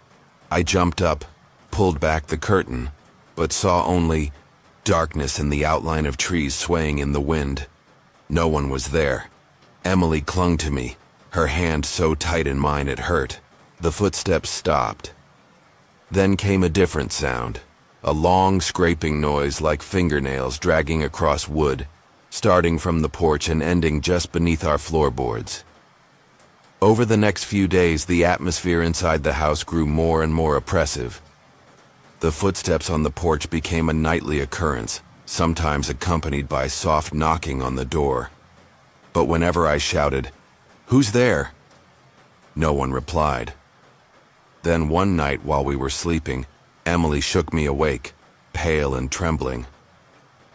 I jumped up, pulled back the curtain, but saw only darkness and the outline of trees swaying in the wind. No one was there. Emily clung to me, her hand so tight in mine it hurt. The footsteps stopped. Then came a different sound, a long scraping noise like fingernails dragging across wood, starting from the porch and ending just beneath our floorboards. Over the next few days, the atmosphere inside the house grew more and more oppressive. The footsteps on the porch became a nightly occurrence, sometimes accompanied by soft knocking on the door. But whenever I shouted, "Who's there?" no one replied. Then one night while we were sleeping, Emily shook me awake, pale and trembling.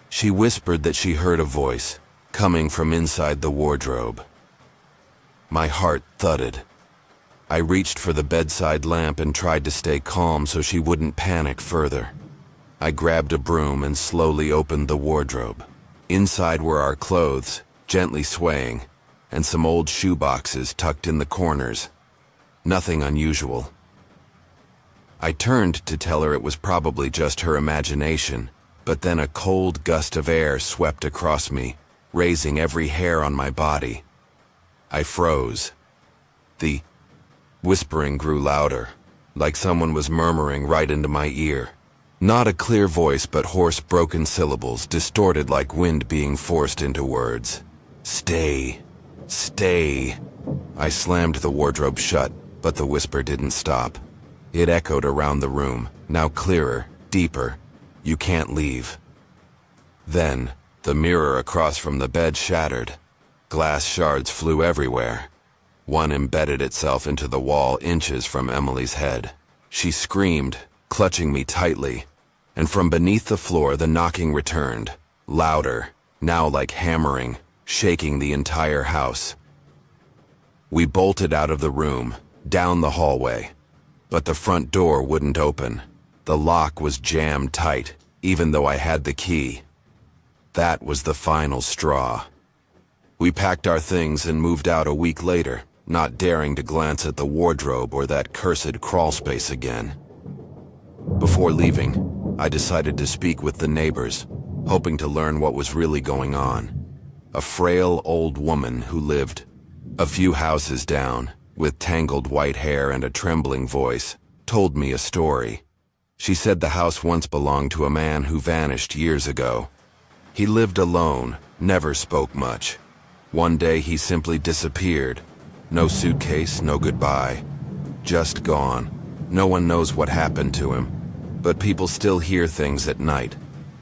She whispered that she heard a voice coming from inside the wardrobe. My heart thudded. I reached for the bedside lamp and tried to stay calm so she wouldn't panic further. I grabbed a broom and slowly opened the wardrobe. Inside were our clothes, gently swaying, and some old shoe boxes tucked in the corners. Nothing unusual. I turned to tell her it was probably just her imagination, but then a cold gust of air swept across me, raising every hair on my body. I froze. The whispering grew louder, like someone was murmuring right into my ear. Not a clear voice, but hoarse, broken syllables, distorted like wind being forced into words. "Stay. Stay." I slammed the wardrobe shut, but the whisper didn't stop. It echoed around the room, now clearer, deeper. "You can't leave." Then, the mirror across from the bed shattered. Glass shards flew everywhere. One embedded itself into the wall inches from Emily's head. She screamed, clutching me tightly, and from beneath the floor the knocking returned, louder, now like hammering, shaking the entire house. We bolted out of the room, down the hallway, but the front door wouldn't open. The lock was jammed tight, even though I had the key. That was the final straw. We packed our things and moved out a week later, not daring to glance at the wardrobe or that cursed crawl space again. Before leaving, I decided to speak with the neighbors, hoping to learn what was really going on. A frail old woman who lived a few houses down, with tangled white hair and a trembling voice, told me a story. She said the house once belonged to a man who vanished years ago. He lived alone, never spoke much. One day he simply disappeared. No suitcase, no goodbye. Just gone. No one knows what happened to him. But people still hear things at night.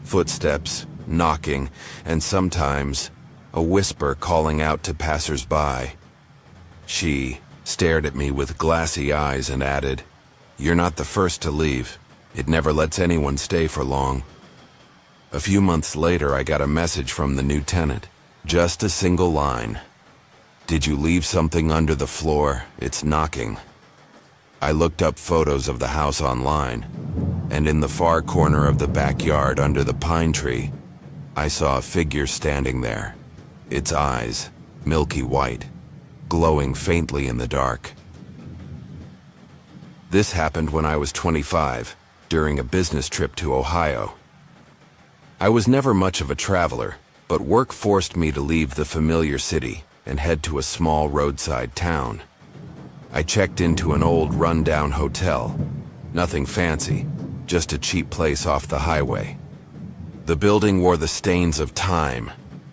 Footsteps, knocking, and sometimes a whisper calling out to passers-by. She stared at me with glassy eyes and added, "You're not the first to leave. It never lets anyone stay for long." A few months later, I got a message from the new tenant. Just a single line. "Did you leave something under the floor? It's knocking." I looked up photos of the house online, and in the far corner of the backyard under the pine tree, I saw a figure standing there. Its eyes, milky white, glowing faintly in the dark. This happened when I was 25, during a business trip to Ohio. I was never much of a traveler, but work forced me to leave the familiar city and head to a small roadside town. I checked into an old run-down hotel. Nothing fancy, just a cheap place off the highway. The building wore the stains of time.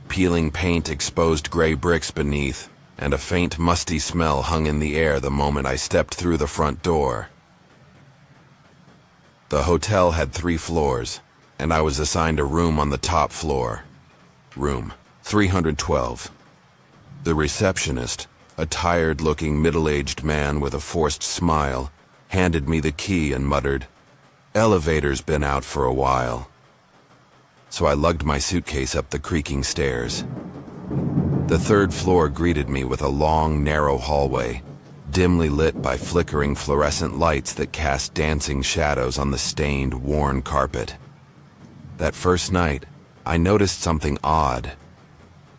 Peeling paint exposed gray bricks beneath, and a faint musty smell hung in the air the moment I stepped through the front door. The hotel had 3 floors, and I was assigned a room on the top floor. Room 312. The receptionist, a tired-looking middle-aged man with a forced smile, handed me the key and muttered, "Elevator's been out for a while." So I lugged my suitcase up the creaking stairs. The 3rd floor greeted me with a long, narrow hallway, dimly lit by flickering fluorescent lights that cast dancing shadows on the stained, worn carpet. That first night, I noticed something odd.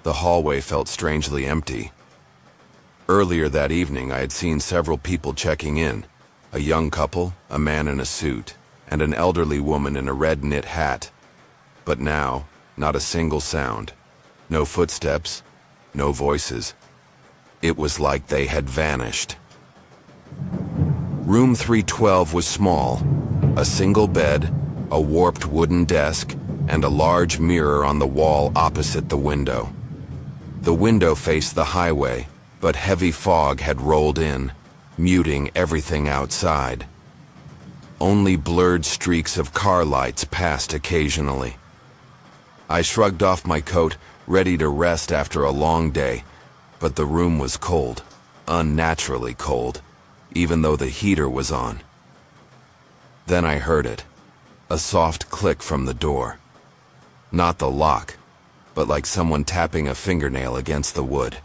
The hallway felt strangely empty. Earlier that evening, I had seen several people checking in: a young couple, a man in a suit, and an elderly woman in a red knit hat. But now, not a single sound. No footsteps, no voices. It was like they had vanished. Room 312 was small. A single bed, a warped wooden desk, and a large mirror on the wall opposite the window. The window faced the highway, but heavy fog had rolled in, muting everything outside. Only blurred streaks of car lights passed occasionally. I shrugged off my coat, ready to rest after a long day, but the room was cold, unnaturally cold, even though the heater was on. Then I heard it, a soft click from the door. Not the lock, but like someone tapping a fingernail against the wood.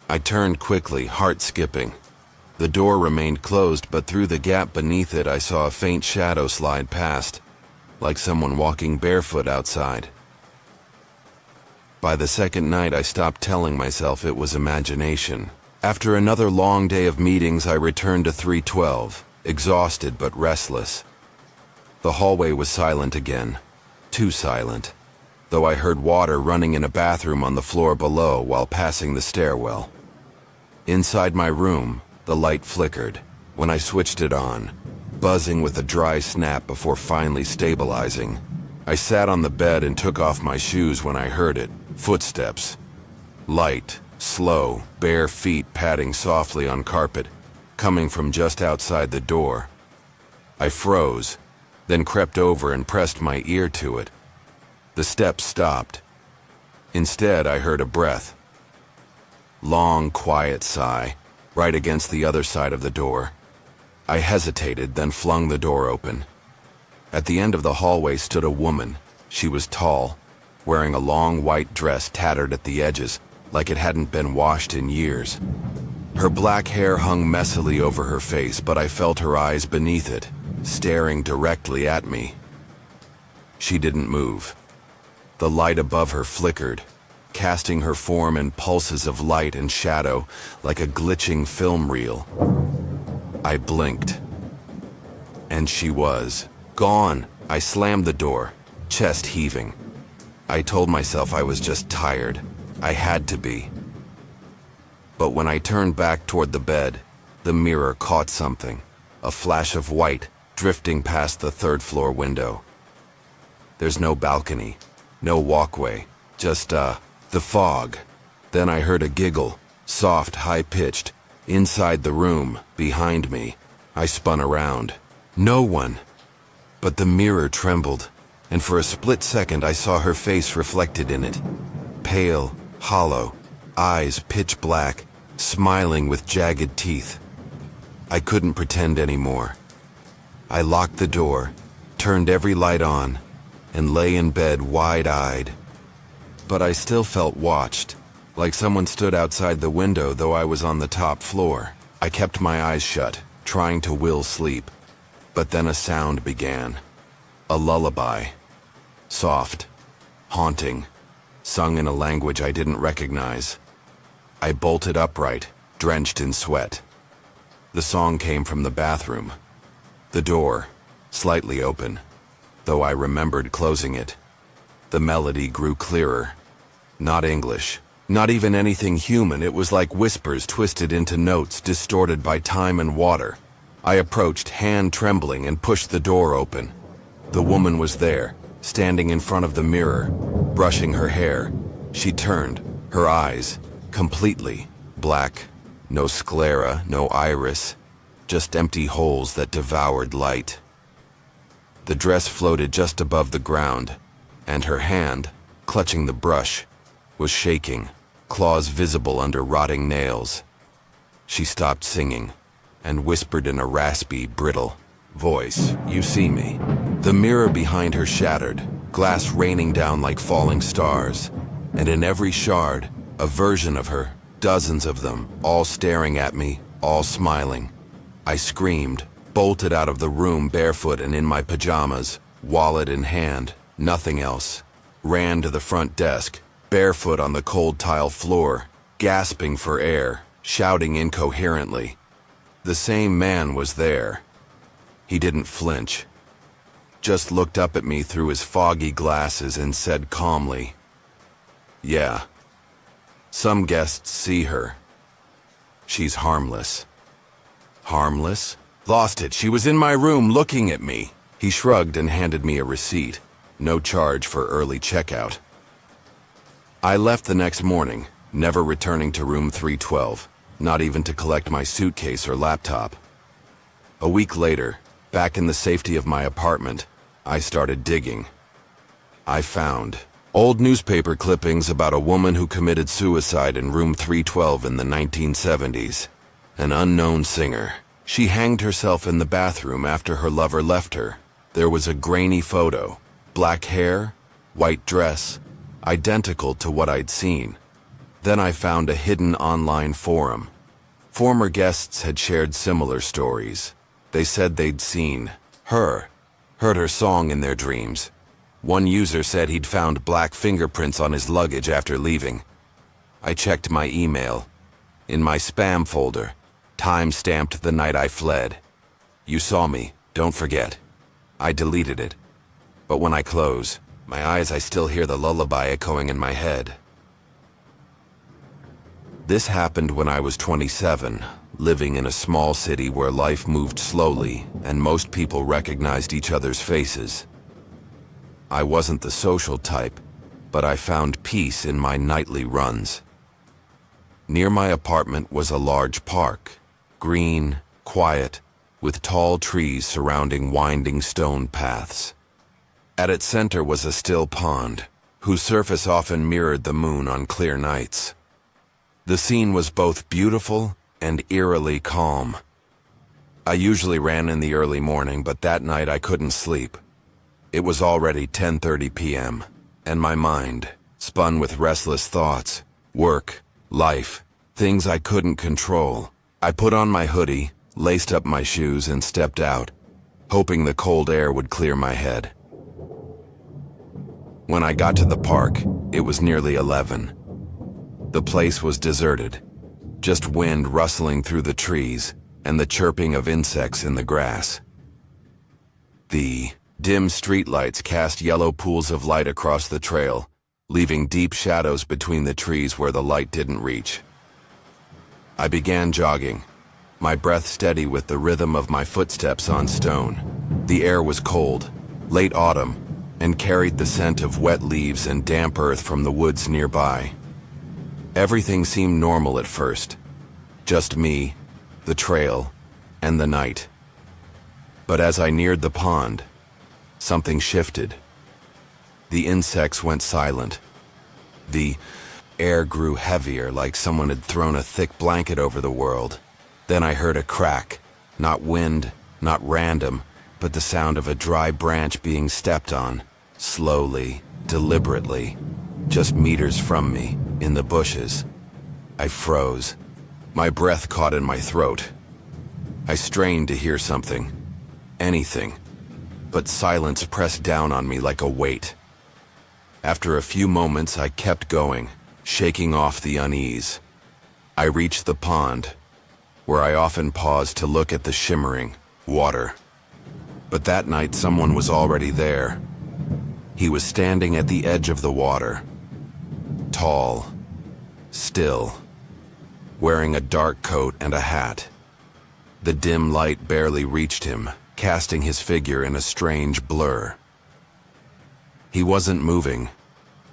I turned quickly, heart skipping. The door remained closed, but through the gap beneath it I saw a faint shadow slide past, like someone walking barefoot outside. By the second night, I stopped telling myself it was imagination. After another long day of meetings, I returned to 312, exhausted but restless. The hallway was silent again, too silent, though I heard water running in a bathroom on the floor below while passing the stairwell. Inside my room, the light flickered when I switched it on, buzzing with a dry snap before finally stabilizing. I sat on the bed and took off my shoes when I heard it. Footsteps. Light, slow, bare feet padding softly on carpet, coming from just outside the door. I froze, then crept over and pressed my ear to it. The steps stopped. Instead, I heard a breath. Long, quiet sigh, right against the other side of the door. I hesitated, then flung the door open. At the end of the hallway stood a woman. She was tall, wearing a long white dress tattered at the edges, like it hadn't been washed in years. Her black hair hung messily over her face, but I felt her eyes beneath it, staring directly at me. She didn't move. The light above her flickered, casting her form in pulses of light and shadow like a glitching film reel. I blinked. And she was gone. I slammed the door, chest heaving. I told myself I was just tired. I had to be. But when I turned back toward the bed, the mirror caught something, a flash of white drifting past the 3rd floor window. There's no balcony, no walkway, just, the fog. Then I heard a giggle, soft, high-pitched, inside the room, behind me. I spun around. No one. But the mirror trembled, and for a split second I saw her face reflected in it. Pale, hollow, eyes pitch black, smiling with jagged teeth. I couldn't pretend anymore. I locked the door, turned every light on, and lay in bed wide-eyed. But I still felt watched, like someone stood outside the window though I was on the top floor. I kept my eyes shut, trying to will sleep. But then a sound began. A lullaby. Soft, haunting, sung in a language I didn't recognize. I bolted upright, drenched in sweat. The song came from the bathroom. The door, slightly open, though I remembered closing it. The melody grew clearer. Not English, not even anything human. It was like whispers twisted into notes distorted by time and water. I approached, hand trembling, and pushed the door open. The woman was there, standing in front of the mirror, brushing her hair. She turned, her eyes, completely black. No sclera, no iris, just empty holes that devoured light. The dress floated just above the ground, and her hand, clutching the brush, was shaking, claws visible under rotting nails. She stopped singing and whispered in a raspy, brittle voice, "You see me." The mirror behind her shattered, glass raining down like falling stars, and in every shard, a version of her, dozens of them, all staring at me, all smiling. I screamed, bolted out of the room barefoot and in my pajamas, wallet in hand, nothing else. Ran to the front desk, barefoot on the cold tile floor, gasping for air, shouting incoherently. The same man was there. He didn't flinch, just looked up at me through his foggy glasses and said calmly, "Yeah, some guests see her. She's harmless." Harmless? Lost it. She was in my room looking at me. He shrugged and handed me a receipt. No charge for early checkout. I left the next morning, never returning to room 312, not even to collect my suitcase or laptop. A week later, back in the safety of my apartment, I started digging. I found old newspaper clippings about a woman who committed suicide in room 312 in the 1970s. An unknown singer. She hanged herself in the bathroom after her lover left her. There was a grainy photo. Black hair, white dress, identical to what I'd seen. Then I found a hidden online forum. Former guests had shared similar stories. They said they'd seen her, heard her song in their dreams. One user said he'd found black fingerprints on his luggage after leaving. I checked my email. In my spam folder, time-stamped the night I fled. "You saw me, don't forget." I deleted it. But when I close my eyes, I still hear the lullaby echoing in my head. This happened when I was 27, living in a small city where life moved slowly and most people recognized each other's faces. I wasn't the social type, but I found peace in my nightly runs. Near my apartment was a large park, green, quiet, with tall trees surrounding winding stone paths. At its center was a still pond, whose surface often mirrored the moon on clear nights. The scene was both beautiful and eerily calm. I usually ran in the early morning, but that night I couldn't sleep. It was already 10:30 p.m., and my mind, spun with restless thoughts, work, life, things I couldn't control. I put on my hoodie, laced up my shoes, and stepped out, hoping the cold air would clear my head. When I got to the park, it was nearly 11. The place was deserted, just wind rustling through the trees and the chirping of insects in the grass. The dim streetlights cast yellow pools of light across the trail, leaving deep shadows between the trees where the light didn't reach. I began jogging, my breath steady with the rhythm of my footsteps on stone. The air was cold, late autumn, and carried the scent of wet leaves and damp earth from the woods nearby. Everything seemed normal at first. Just me, the trail, and the night. But as I neared the pond, something shifted. The insects went silent. The air grew heavier, like someone had thrown a thick blanket over the world. Then I heard a crack, not wind, not random, but the sound of a dry branch being stepped on, slowly, deliberately, just meters from me, in the bushes. I froze. My breath caught in my throat. I strained to hear something, anything, but silence pressed down on me like a weight. After a few moments, I kept going, shaking off the unease. I reached the pond, where I often paused to look at the shimmering water. But that night someone was already there. He was standing at the edge of the water, tall, still, wearing a dark coat and a hat. The dim light barely reached him, casting his figure in a strange blur. He wasn't moving,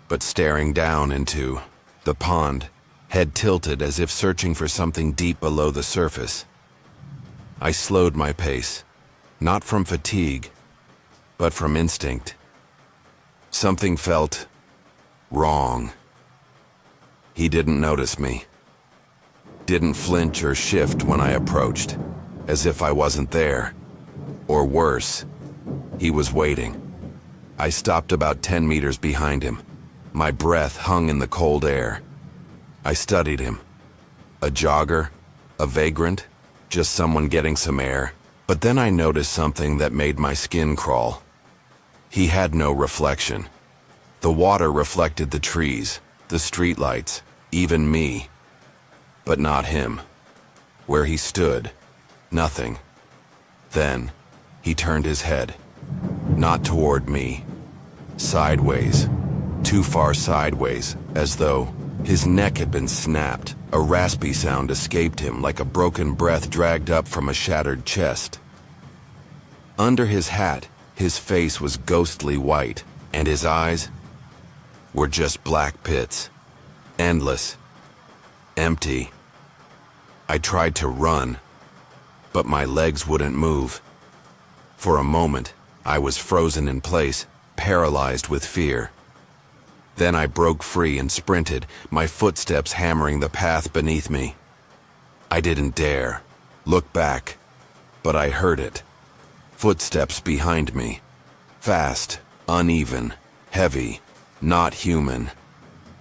but staring down into the pond, head tilted as if searching for something deep below the surface. I slowed my pace, not from fatigue, but from instinct. Something felt wrong. He didn't notice me, didn't flinch or shift when I approached, as if I wasn't there. Or worse, he was waiting. I stopped about 10 meters behind him. My breath hung in the cold air. I studied him. A jogger? A vagrant? Just someone getting some air? But then I noticed something that made my skin crawl. He had no reflection. The water reflected the trees, the streetlights, even me. But not him. Where he stood, nothing. Then, he turned his head. Not toward me. Sideways. Too far sideways, as though his neck had been snapped. A raspy sound escaped him like a broken breath dragged up from a shattered chest. Under his hat, his face was ghostly white, and his eyes were just black pits. Endless. Empty. I tried to run, but my legs wouldn't move. For a moment, I was frozen in place, paralyzed with fear. Then I broke free and sprinted, my footsteps hammering the path beneath me. I didn't dare look back, but I heard it. Footsteps behind me. Fast, uneven, heavy, not human.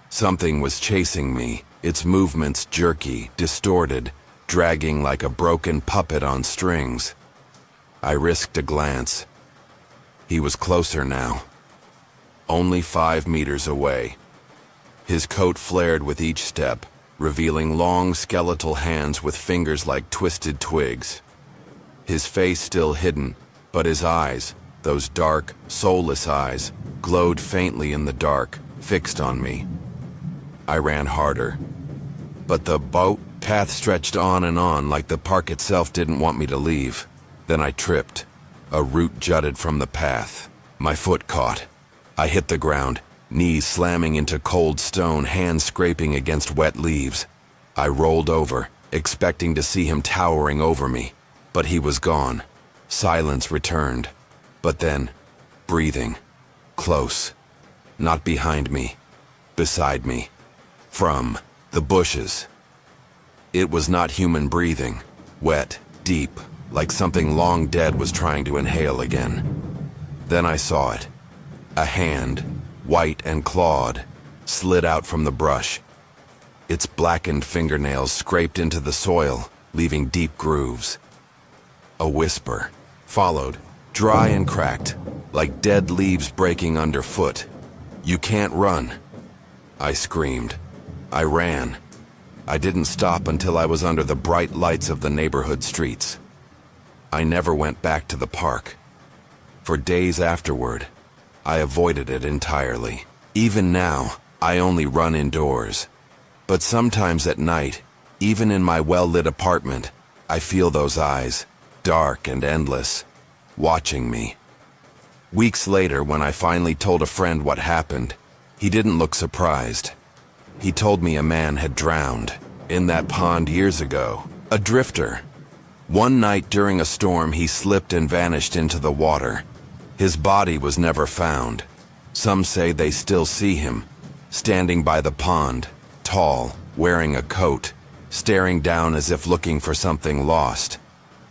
Something was chasing me, its movements jerky, distorted, dragging like a broken puppet on strings. I risked a glance. He was closer now. Only 5 meters away. His coat flared with each step, revealing long skeletal hands with fingers like twisted twigs. His face still hidden, but his eyes, those dark, soulless eyes, glowed faintly in the dark, fixed on me. I ran harder. But the boat path stretched on and on like the park itself didn't want me to leave. Then I tripped. A root jutted from the path. My foot caught. I hit the ground, knees slamming into cold stone, hands scraping against wet leaves. I rolled over, expecting to see him towering over me. But he was gone. Silence returned. But then, breathing. Close. Not behind me. Beside me. From the bushes. It was not human breathing. Wet, deep, like something long dead was trying to inhale again. Then I saw it. A hand, white and clawed, slid out from the brush. Its blackened fingernails scraped into the soil, leaving deep grooves. A whisper followed, dry and cracked, like dead leaves breaking underfoot. "You can't run." I screamed. I ran. I didn't stop until I was under the bright lights of the neighborhood streets. I never went back to the park. For days afterward, I avoided it entirely. Even now, I only run indoors. But sometimes at night, even in my well-lit apartment, I feel those eyes, dark and endless, watching me. Weeks later, when I finally told a friend what happened, he didn't look surprised. He told me a man had drowned in that pond years ago, a drifter. One night during a storm, he slipped and vanished into the water. His body was never found. Some say they still see him, standing by the pond, tall, wearing a coat, staring down as if looking for something lost.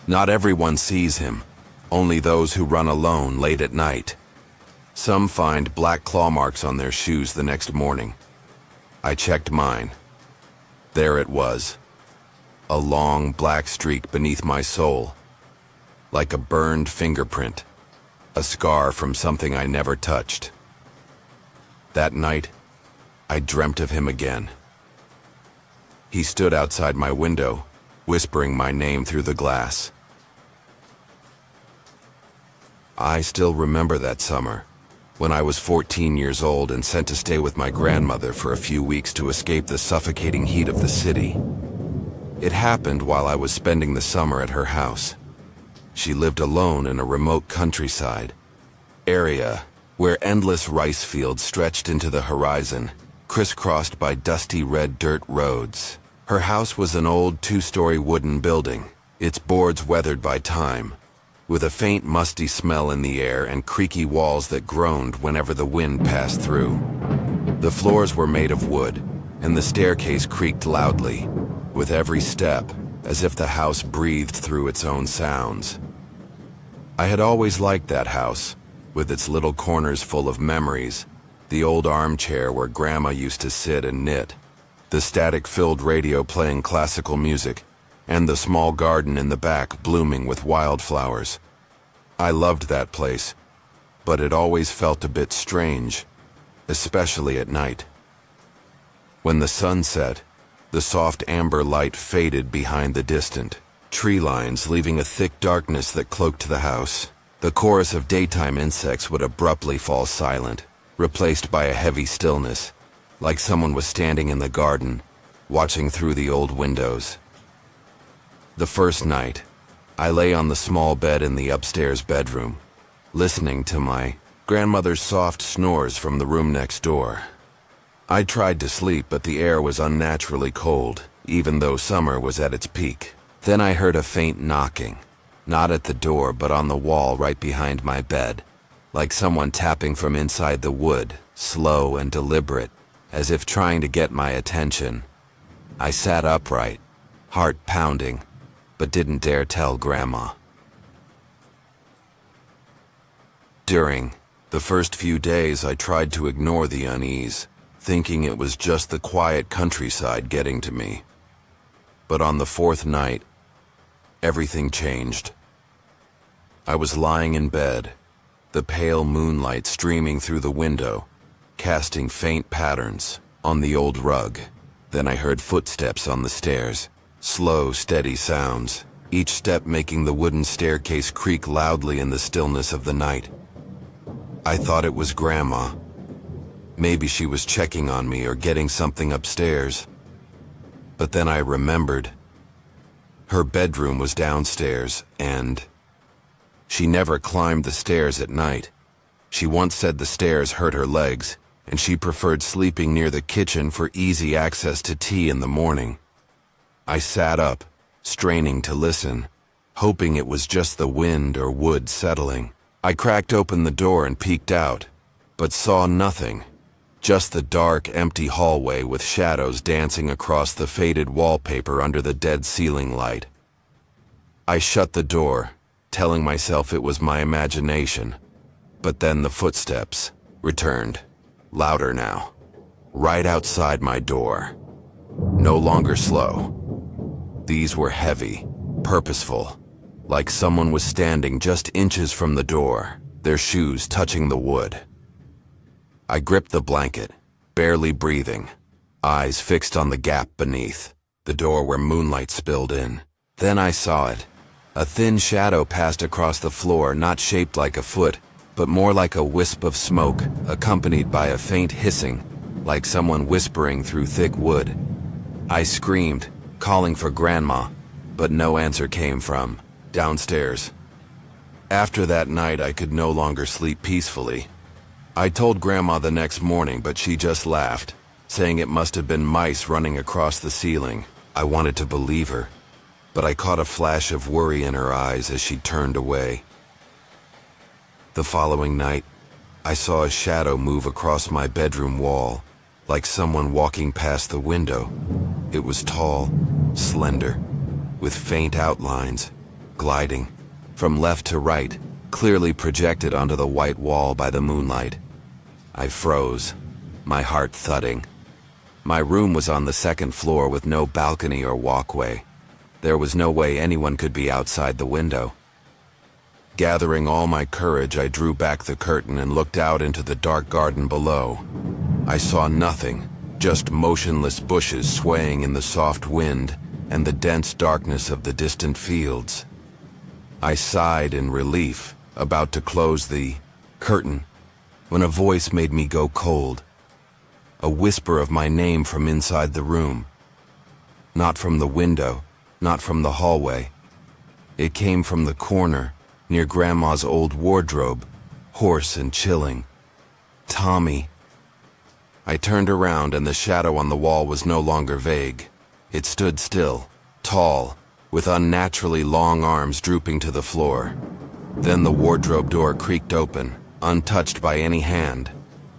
Not everyone sees him, only those who run alone late at night. Some find black claw marks on their shoes the next morning. I checked mine. There it was. A long black streak beneath my sole, like a burned fingerprint, a scar from something I never touched. That night, I dreamt of him again. He stood outside my window, whispering my name through the glass. I still remember that summer, when I was 14 years old and sent to stay with my grandmother for a few weeks to escape the suffocating heat of the city. It happened while I was spending the summer at her house. She lived alone in a remote countryside area where endless rice fields stretched into the horizon, crisscrossed by dusty red dirt roads. Her house was an old two-story wooden building, its boards weathered by time, with a faint musty smell in the air and creaky walls that groaned whenever the wind passed through. The floors were made of wood, and the staircase creaked loudly, with every step, as if the house breathed through its own sounds. I had always liked that house, with its little corners full of memories, the old armchair where Grandma used to sit and knit, the static-filled radio playing classical music, and the small garden in the back blooming with wildflowers. I loved that place, but it always felt a bit strange, especially at night. When the sun set, the soft amber light faded behind the distant tree lines, leaving a thick darkness that cloaked the house. The chorus of daytime insects would abruptly fall silent, replaced by a heavy stillness, like someone was standing in the garden, watching through the old windows. The first night, I lay on the small bed in the upstairs bedroom, listening to my grandmother's soft snores from the room next door. I tried to sleep, but the air was unnaturally cold, even though summer was at its peak. Then I heard a faint knocking, not at the door but on the wall right behind my bed, like someone tapping from inside the wood, slow and deliberate, as if trying to get my attention. I sat upright, heart pounding, but didn't dare tell Grandma. During the first few days, I tried to ignore the unease, thinking it was just the quiet countryside getting to me. But on the fourth night, everything changed. I was lying in bed, the pale moonlight streaming through the window, casting faint patterns on the old rug. Then I heard footsteps on the stairs, slow, steady sounds, each step making the wooden staircase creak loudly in the stillness of the night. I thought it was Grandma. Maybe she was checking on me or getting something upstairs. But then I remembered. Her bedroom was downstairs, and she never climbed the stairs at night. She once said the stairs hurt her legs, and she preferred sleeping near the kitchen for easy access to tea in the morning. I sat up, straining to listen, hoping it was just the wind or wood settling. I cracked open the door and peeked out, but saw nothing. Just the dark, empty hallway with shadows dancing across the faded wallpaper under the dead ceiling light. I shut the door, telling myself it was my imagination. But then the footsteps returned, louder now, right outside my door. No longer slow. These were heavy, purposeful, like someone was standing just inches from the door, their shoes touching the wood. I gripped the blanket, barely breathing, eyes fixed on the gap beneath, the door where moonlight spilled in. Then I saw it. A thin shadow passed across the floor, not shaped like a foot, but more like a wisp of smoke, accompanied by a faint hissing, like someone whispering through thick wood. I screamed, calling for Grandma, but no answer came from downstairs. After that night, I could no longer sleep peacefully. I told Grandma the next morning, but she just laughed, saying it must have been mice running across the ceiling. I wanted to believe her, but I caught a flash of worry in her eyes as she turned away. The following night, I saw a shadow move across my bedroom wall, like someone walking past the window. It was tall, slender, with faint outlines, gliding from left to right, clearly projected onto the white wall by the moonlight. I froze, my heart thudding. My room was on the second floor with no balcony or walkway. There was no way anyone could be outside the window. Gathering all my courage, I drew back the curtain and looked out into the dark garden below. I saw nothing, just motionless bushes swaying in the soft wind and the dense darkness of the distant fields. I sighed in relief, about to close the curtain, when a voice made me go cold. A whisper of my name from inside the room. Not from the window, not from the hallway. It came from the corner, near Grandma's old wardrobe, hoarse and chilling. Tommy. I turned around and the shadow on the wall was no longer vague. It stood still, tall, with unnaturally long arms drooping to the floor. Then the wardrobe door creaked open, untouched by any hand,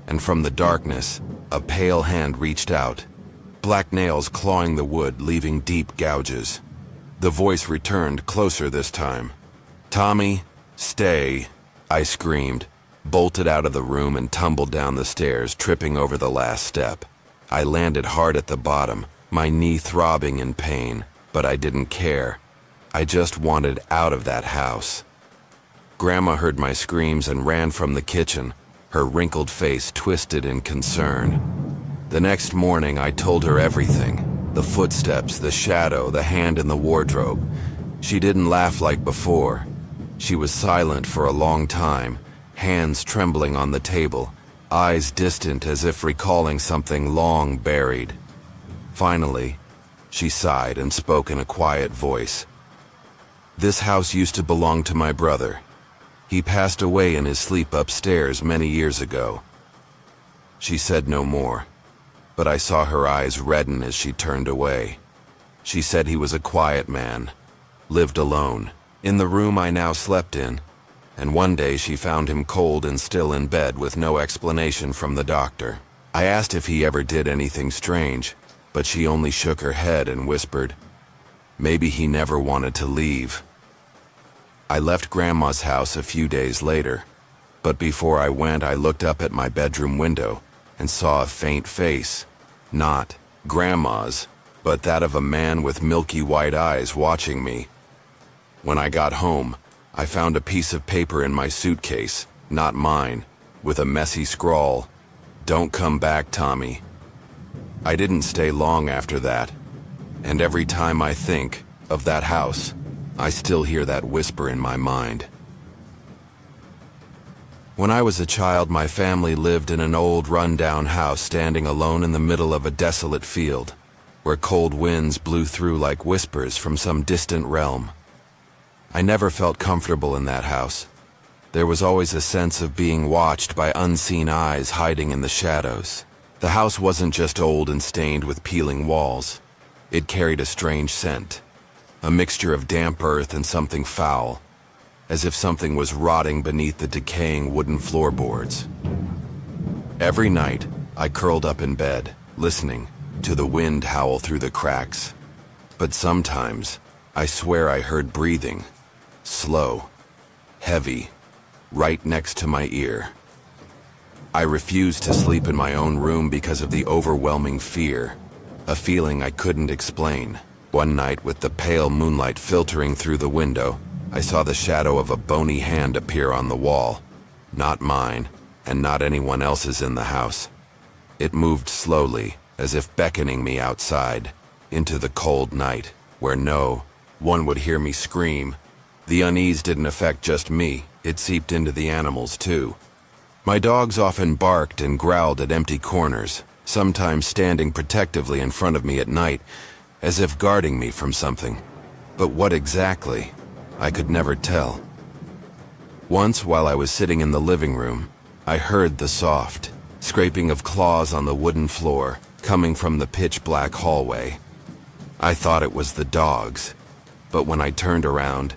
and from the darkness, a pale hand reached out, black nails clawing the wood, leaving deep gouges. The voice returned, closer this time. "Tommy, stay," I screamed, bolted out of the room and tumbled down the stairs, tripping over the last step. I landed hard at the bottom, my knee throbbing in pain, but I didn't care. I just wanted out of that house. Grandma heard my screams and ran from the kitchen, her wrinkled face twisted in concern. The next morning I told her everything, the footsteps, the shadow, the hand in the wardrobe. She didn't laugh like before. She was silent for a long time, hands trembling on the table, eyes distant as if recalling something long buried. Finally, she sighed and spoke in a quiet voice. "This house used to belong to my brother. He passed away in his sleep upstairs many years ago." She said no more, but I saw her eyes redden as she turned away. She said he was a quiet man, lived alone, in the room I now slept in, and one day she found him cold and still in bed with no explanation from the doctor. I asked if he ever did anything strange, but she only shook her head and whispered, "Maybe he never wanted to leave." I left Grandma's house a few days later, but before I went I looked up at my bedroom window and saw a faint face, not Grandma's, but that of a man with milky white eyes watching me. When I got home, I found a piece of paper in my suitcase, not mine, with a messy scrawl, "Don't come back, Tommy." I didn't stay long after that, and every time I think of that house, I still hear that whisper in my mind. When I was a child, my family lived in an old run-down house standing alone in the middle of a desolate field, where cold winds blew through like whispers from some distant realm. I never felt comfortable in that house. There was always a sense of being watched by unseen eyes hiding in the shadows. The house wasn't just old and stained with peeling walls. It carried a strange scent, a mixture of damp earth and something foul, as if something was rotting beneath the decaying wooden floorboards. Every night, I curled up in bed, listening to the wind howl through the cracks. But sometimes, I swear I heard breathing, slow, heavy, right next to my ear. I refused to sleep in my own room because of the overwhelming fear, a feeling I couldn't explain. One night, with the pale moonlight filtering through the window, I saw the shadow of a bony hand appear on the wall. Not mine, and not anyone else's in the house. It moved slowly, as if beckoning me outside, into the cold night, where no one would hear me scream. The unease didn't affect just me, it seeped into the animals too. My dogs often barked and growled at empty corners, sometimes standing protectively in front of me at night, as if guarding me from something. But what exactly? I could never tell. Once, while I was sitting in the living room, I heard the soft scraping of claws on the wooden floor coming from the pitch-black hallway. I thought it was the dogs, but when I turned around,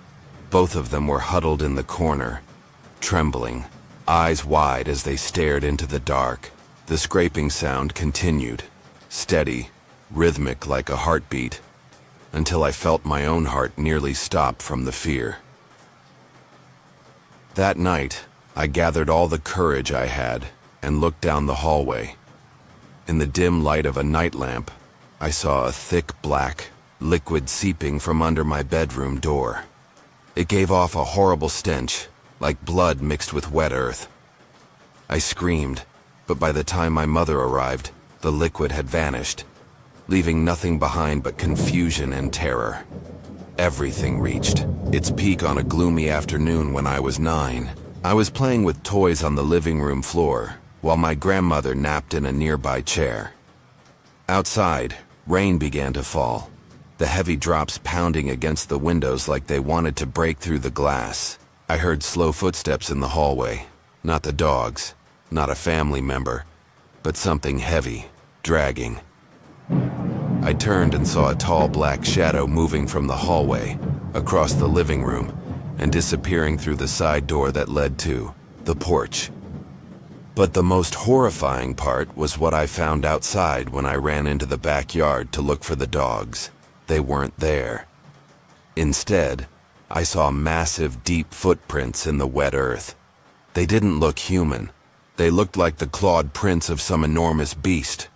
both of them were huddled in the corner, trembling, eyes wide as they stared into the dark. The scraping sound continued, steady, rhythmic like a heartbeat, until I felt my own heart nearly stop from the fear. That night, I gathered all the courage I had and looked down the hallway. In the dim light of a night lamp, I saw a thick black liquid seeping from under my bedroom door. It gave off a horrible stench, like blood mixed with wet earth. I screamed, but by the time my mother arrived, The liquid had vanished, leaving nothing behind but confusion and terror. Everything reached its peak on a gloomy afternoon when I was 9. I was playing with toys on the living room floor, while my grandmother napped in a nearby chair. Outside, rain began to fall, the heavy drops pounding against the windows like they wanted to break through the glass. I heard slow footsteps in the hallway, not the dogs, not a family member, but something heavy, dragging. I turned and saw a tall black shadow moving from the hallway, across the living room, and disappearing through the side door that led to the porch. But the most horrifying part was what I found outside when I ran into the backyard to look for the dogs. They weren't there. Instead, I saw massive, deep footprints in the wet earth. They didn't look human. They looked like the clawed prints of some enormous beast.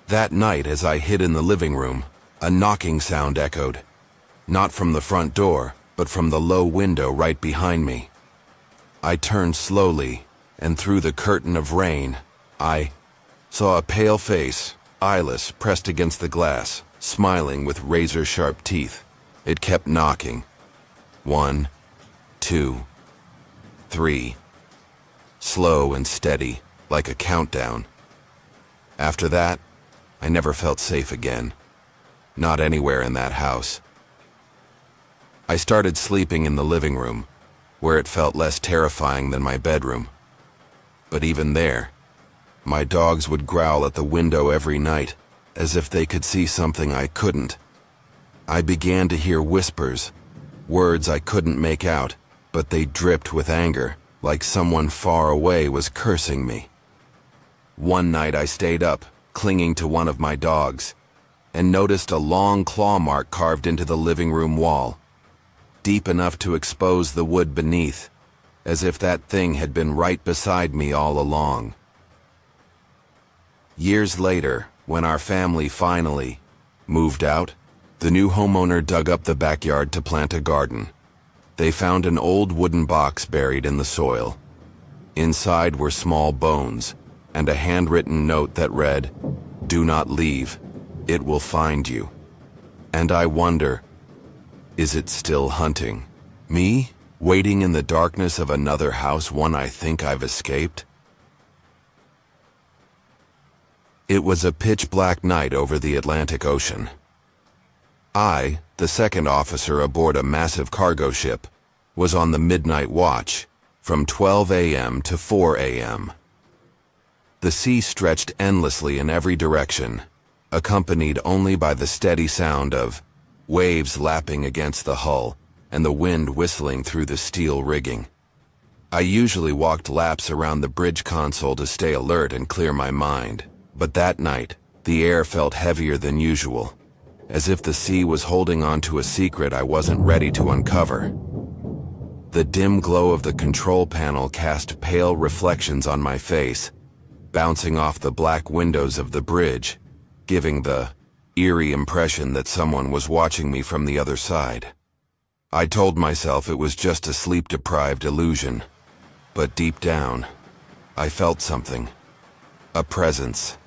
That night, as I hid in the living room, a knocking sound echoed. Not from the front door, but from the low window right behind me. I turned slowly, and through the curtain of rain, I saw a pale face, eyeless, pressed against the glass, smiling with razor-sharp teeth. It kept knocking. 1, 2, 3. Slow and steady, like a countdown. After that, I never felt safe again. Not anywhere in that house. I started sleeping in the living room, where it felt less terrifying than my bedroom. But even there, my dogs would growl at the window every night, as if they could see something I couldn't. I began to hear whispers, words I couldn't make out, but they dripped with anger, like someone far away was cursing me. One night I stayed up, clinging to one of my dogs, and noticed a long claw mark carved into the living room wall, deep enough to expose the wood beneath, as if that thing had been right beside me all along. Years later, when our family finally moved out, the new homeowner dug up the backyard to plant a garden. They found an old wooden box buried in the soil. Inside were small bones, and a handwritten note that read, "Do not leave, it will find you." And I wonder, is it still hunting? Me, waiting in the darkness of another house, one I think I've escaped? It was a pitch-black night over the Atlantic Ocean. I, the second officer aboard a massive cargo ship, was on the midnight watch, from 12 a.m. to 4 a.m. The sea stretched endlessly in every direction, accompanied only by the steady sound of waves lapping against the hull and the wind whistling through the steel rigging. I usually walked laps around the bridge console to stay alert and clear my mind, but that night, the air felt heavier than usual, as if the sea was holding on to a secret I wasn't ready to uncover. The dim glow of the control panel cast pale reflections on my face, bouncing off the black windows of the bridge, giving the eerie impression that someone was watching me from the other side. I told myself it was just a sleep-deprived illusion, but deep down, I felt something. A presence.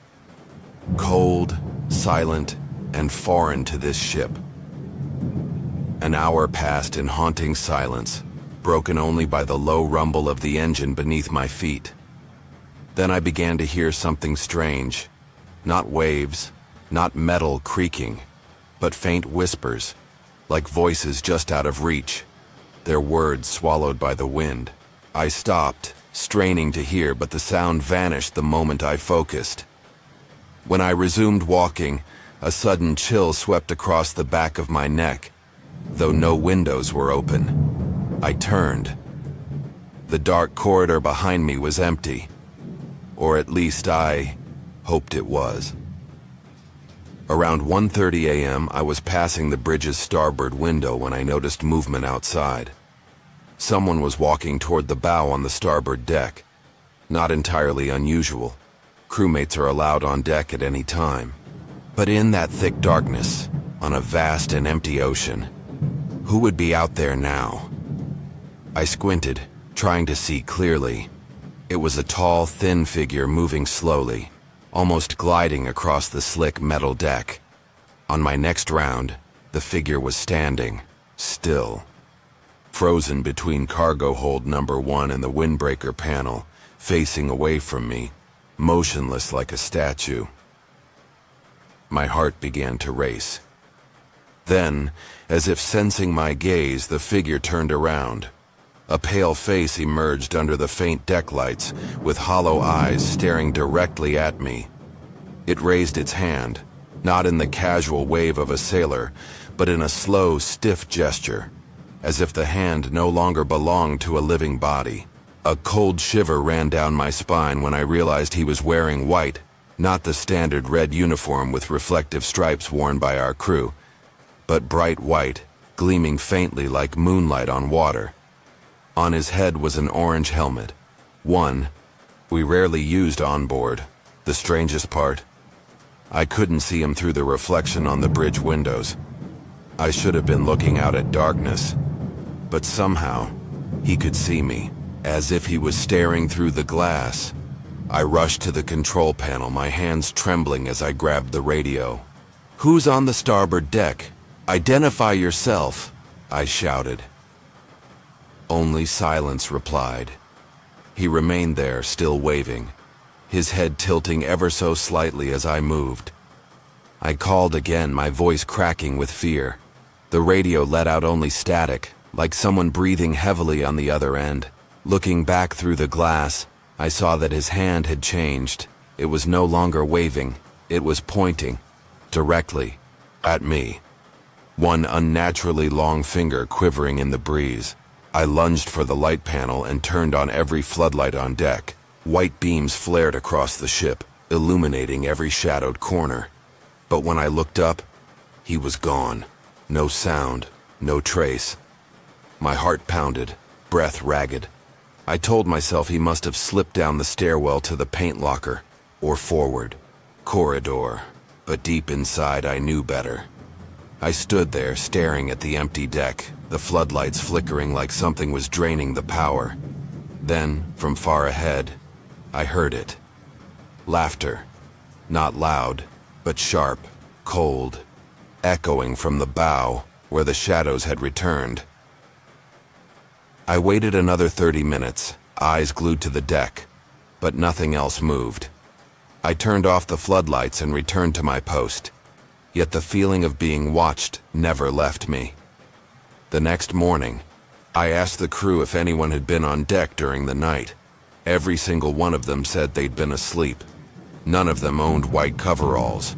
Cold, silent, and foreign to this ship. An hour passed in haunting silence, broken only by the low rumble of the engine beneath my feet. Then I began to hear something strange. Not waves, not metal creaking, but faint whispers, like voices just out of reach, their words swallowed by the wind. I stopped, straining to hear, but the sound vanished the moment I focused. When I resumed walking, a sudden chill swept across the back of my neck, though no windows were open. I turned. The dark corridor behind me was empty, or at least I hoped it was. Around 1:30 a.m., I was passing the bridge's starboard window when I noticed movement outside. Someone was walking toward the bow on the starboard deck. Not entirely unusual. Crewmates are allowed on deck at any time. But in that thick darkness, on a vast and empty ocean, who would be out there now? I squinted, trying to see clearly. It was a tall, thin figure moving slowly, almost gliding across the slick metal deck. On my next round, the figure was standing, still, frozen between cargo hold number 1 and the windbreaker panel, facing away from me, motionless like a statue. My heart began to race. Then, as if sensing my gaze, the figure turned around. A pale face emerged under the faint deck lights, with hollow eyes staring directly at me. It raised its hand, not in the casual wave of a sailor, but in a slow, stiff gesture, as if the hand no longer belonged to a living body. A cold shiver ran down my spine when I realized he was wearing white, not the standard red uniform with reflective stripes worn by our crew, but bright white, gleaming faintly like moonlight on water. On his head was an orange helmet, one we rarely used on board. The strangest part, I couldn't see him through the reflection on the bridge windows. I should have been looking out at darkness, but somehow he could see me, as if he was staring through the glass. I rushed to the control panel, my hands trembling as I grabbed the radio. "Who's on the starboard deck? Identify yourself," I shouted. Only silence replied. He remained there, still waving, his head tilting ever so slightly as I moved. I called again, my voice cracking with fear. The radio let out only static, like someone breathing heavily on the other end. Looking back through the glass, I saw that his hand had changed. It was no longer waving, it was pointing, directly, at me. One unnaturally long finger quivering in the breeze. I lunged for the light panel and turned on every floodlight on deck. White beams flared across the ship, illuminating every shadowed corner. But when I looked up, he was gone. No sound, no trace. My heart pounded, breath ragged. I told myself he must have slipped down the stairwell to the paint locker, or forward, corridor. But deep inside I knew better. I stood there staring at the empty deck, the floodlights flickering like something was draining the power. Then, from far ahead, I heard it. Laughter. Not loud, but sharp, cold, echoing from the bow where the shadows had returned. I waited another 30 minutes, eyes glued to the deck, but nothing else moved. I turned off the floodlights and returned to my post. Yet the feeling of being watched never left me. The next morning, I asked the crew if anyone had been on deck during the night. Every single one of them said they'd been asleep. None of them owned white coveralls.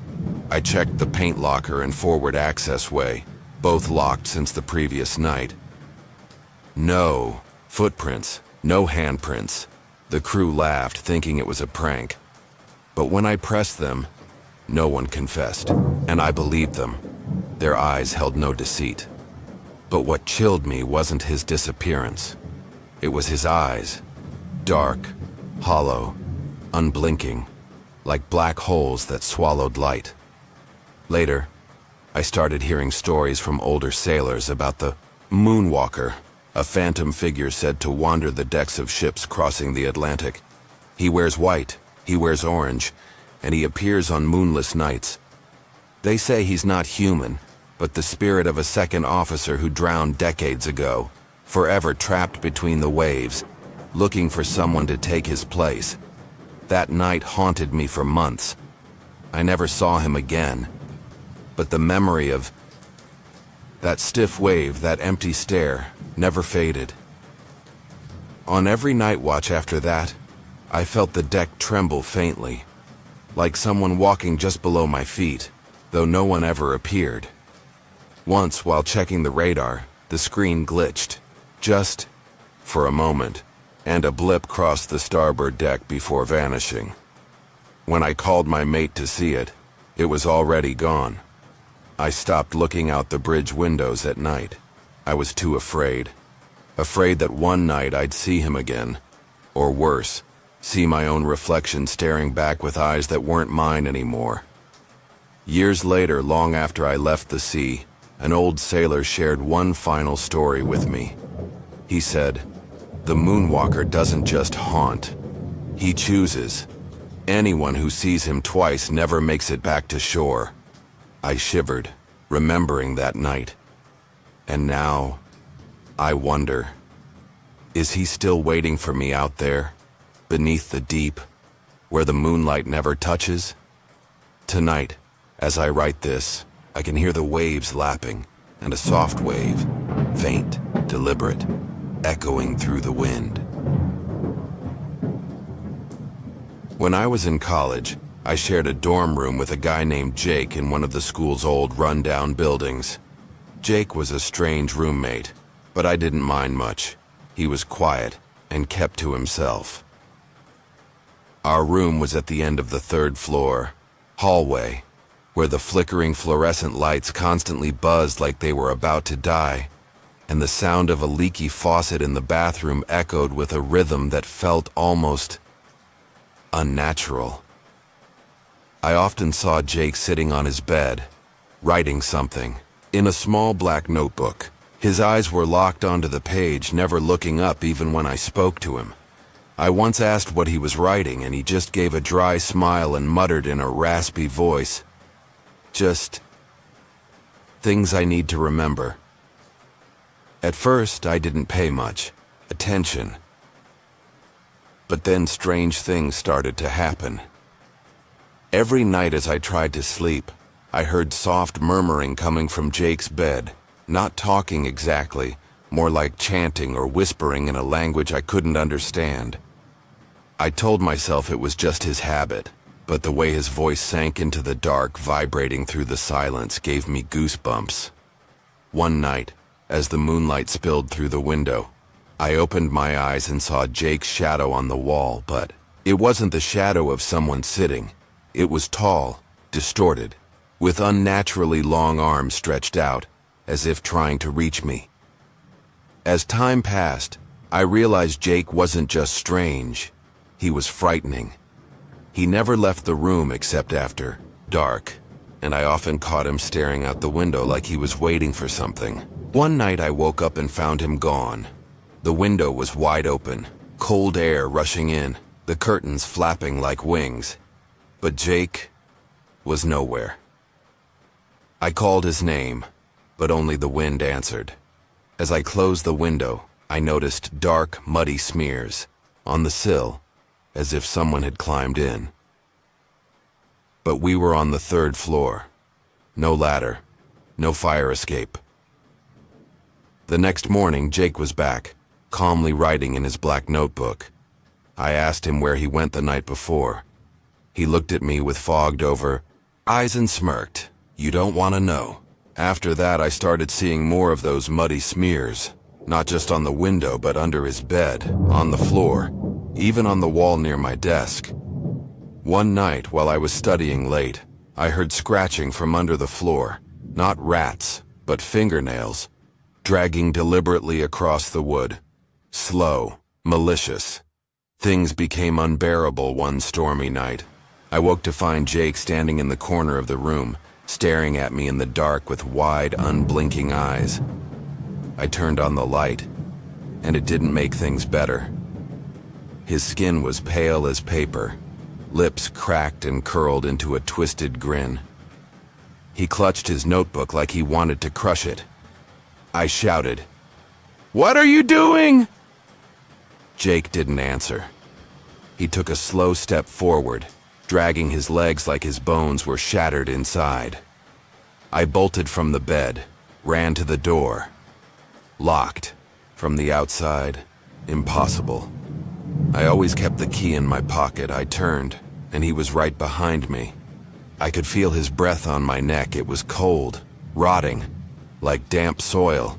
I checked the paint locker and forward access way, both locked since the previous night. No footprints, no handprints. The crew laughed, thinking it was a prank. But when I pressed them, no one confessed, and I believed them. Their eyes held no deceit. But what chilled me wasn't his disappearance. It was his eyes. Dark, hollow, unblinking, like black holes that swallowed light. Later, I started hearing stories from older sailors about the Moonwalker, a phantom figure said to wander the decks of ships crossing the Atlantic. He wears white, he wears orange, and he appears on moonless nights. They say he's not human, but the spirit of a second officer who drowned decades ago, forever trapped between the waves, looking for someone to take his place. That night haunted me for months. I never saw him again, but the memory of that stiff wave, that empty stare, never faded. On every night watch after that, I felt the deck tremble faintly, like someone walking just below my feet, though no one ever appeared. Once, while checking the radar, the screen glitched, just for a moment, and a blip crossed the starboard deck before vanishing. When I called my mate to see it, it was already gone. I stopped looking out the bridge windows at night. I was too afraid. Afraid that one night I'd see him again, or worse, see my own reflection staring back with eyes that weren't mine anymore. Years later, long after I left the sea, an old sailor shared one final story with me. He said, "The Moonwalker doesn't just haunt. He chooses. Anyone who sees him twice never makes it back to shore. I shivered, remembering that night. And now, I wonder, is he still waiting for me out there, beneath the deep, where the moonlight never touches? Tonight, as I write this, I can hear the waves lapping, and a soft wave, faint, deliberate, echoing through the wind. When I was in college, I shared a dorm room with a guy named Jake in one of the school's old rundown buildings. Jake was a strange roommate, but I didn't mind much. He was quiet and kept to himself. Our room was at the end of the third floor, hallway, where the flickering fluorescent lights constantly buzzed like they were about to die, and the sound of a leaky faucet in the bathroom echoed with a rhythm that felt almost unnatural. I often saw Jake sitting on his bed, writing something, in a small black notebook. His eyes were locked onto the page, never looking up even when I spoke to him. I once asked what he was writing, and he just gave a dry smile and muttered in a raspy voice, "Just things I need to remember." At first, I didn't pay much attention. But then strange things started to happen. Every night as I tried to sleep, I heard soft murmuring coming from Jake's bed, not talking exactly, more like chanting or whispering in a language I couldn't understand. I told myself it was just his habit, but the way his voice sank into the dark, vibrating through the silence, gave me goosebumps. One night, as the moonlight spilled through the window, I opened my eyes and saw Jake's shadow on the wall, but it wasn't the shadow of someone sitting. It was tall, distorted, with unnaturally long arms stretched out, as if trying to reach me. As time passed, I realized Jake wasn't just strange, he was frightening. He never left the room except after dark, and I often caught him staring out the window like he was waiting for something. One night I woke up and found him gone. The window was wide open, cold air rushing in, the curtains flapping like wings. But Jake was nowhere. I called his name, but only the wind answered. As I closed the window, I noticed dark, muddy smears on the sill, as if someone had climbed in. But we were on the third floor. No ladder, no fire escape. The next morning, Jake was back, calmly writing in his black notebook. I asked him where he went the night before. He looked at me with fogged-over eyes and smirked. "You don't want to know." After that, I started seeing more of those muddy smears, not just on the window, but under his bed, on the floor, even on the wall near my desk. One night, while I was studying late, I heard scratching from under the floor, not rats, but fingernails, dragging deliberately across the wood. Slow, malicious. Things became unbearable one stormy night. I woke to find Jake standing in the corner of the room, staring at me in the dark with wide, unblinking eyes. I turned on the light, and it didn't make things better. His skin was pale as paper, lips cracked and curled into a twisted grin. He clutched his notebook like he wanted to crush it. I shouted, "What are you doing?" Jake didn't answer. He took a slow step forward, dragging his legs like his bones were shattered inside. I bolted from the bed, ran to the door. Locked. From the outside, impossible. I always kept the key in my pocket. I turned, and he was right behind me. I could feel his breath on my neck. It was cold, rotting, like damp soil.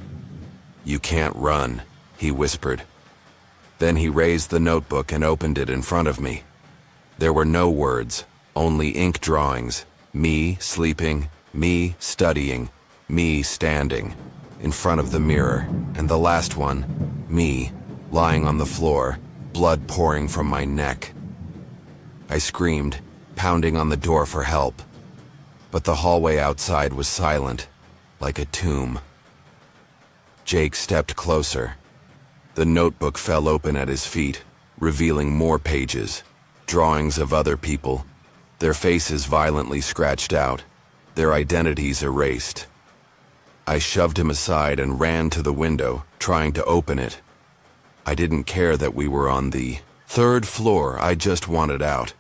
"You can't run," he whispered. Then he raised the notebook and opened it in front of me. There were no words, only ink drawings. Me sleeping, me studying, me standing in front of the mirror, and the last one, me lying on the floor, blood pouring from my neck. I screamed, pounding on the door for help. But the hallway outside was silent, like a tomb. Jake stepped closer. The notebook fell open at his feet, revealing more pages. drawings of other people, their faces violently scratched out, their identities erased. I shoved him aside and ran to the window, trying to open it. I didn't care that we were on the third floor, I just wanted out.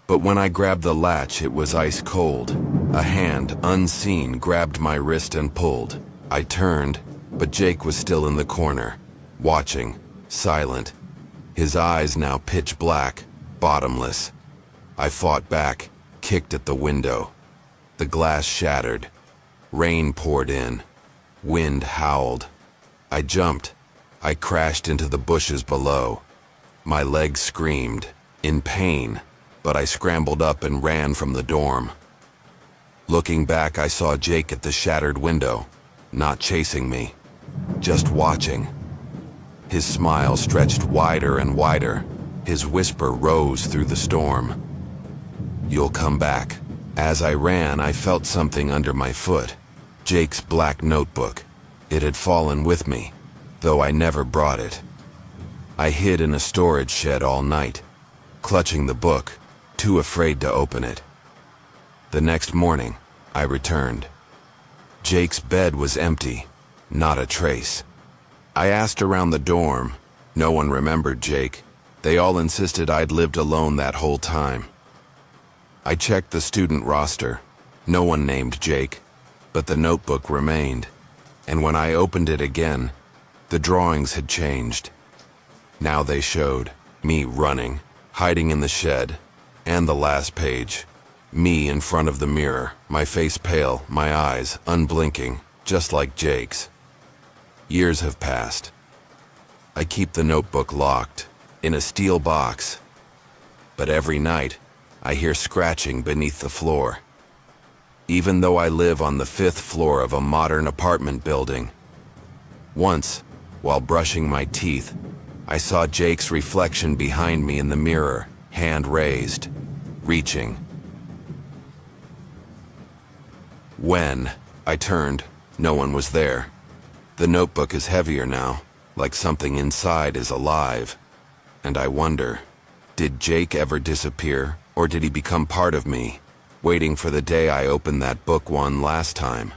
But when I grabbed the latch, it was ice cold. A hand, unseen, grabbed my wrist and pulled. I turned, but Jake was still in the corner, watching, silent. His eyes now pitch black, bottomless. I fought back, kicked at the window. The glass shattered. Rain poured in. Wind howled. I jumped. I crashed into the bushes below. My legs screamed, in pain, but I scrambled up and ran from the dorm. Looking back, I saw Jake at the shattered window, not chasing me, just watching. His smile stretched wider and wider. His whisper rose through the storm. "You'll come back." As I ran, I felt something under my foot. Jake's black notebook. It had fallen with me, though I never brought it. I hid in a storage shed all night, clutching the book, too afraid to open it. The next morning, I returned. Jake's bed was empty, not a trace. I asked around the dorm. No one remembered Jake. They all insisted I'd lived alone that whole time. I checked the student roster. No one named Jake, but the notebook remained. And when I opened it again, the drawings had changed. Now they showed me running, hiding in the shed, and the last page. Me in front of the mirror, my face pale, my eyes unblinking, just like Jake's. Years have passed. I keep the notebook locked, in a steel box. But every night, I hear scratching beneath the floor. Even though I live on the 5th floor of a modern apartment building. Once, while brushing my teeth, I saw Jake's reflection behind me in the mirror, hand raised, reaching. When I turned, no one was there. The notebook is heavier now, like something inside is alive. And I wonder, did Jake ever disappear, or did he become part of me, waiting for the day I opened that book one last time?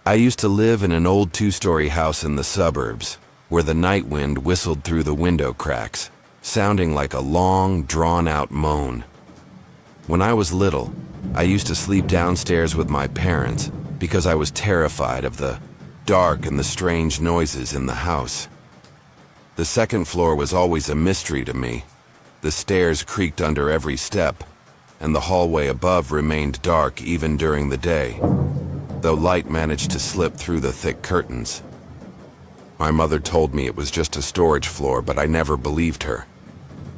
I used to live in an old 2-story house in the suburbs, where the night wind whistled through the window cracks, sounding like a long, drawn-out moan. When I was little, I used to sleep downstairs with my parents because I was terrified of the dark and the strange noises in the house. The 2nd floor was always a mystery to me. The stairs creaked under every step, and the hallway above remained dark even during the day, though light managed to slip through the thick curtains. My mother told me it was just a storage floor, but I never believed her.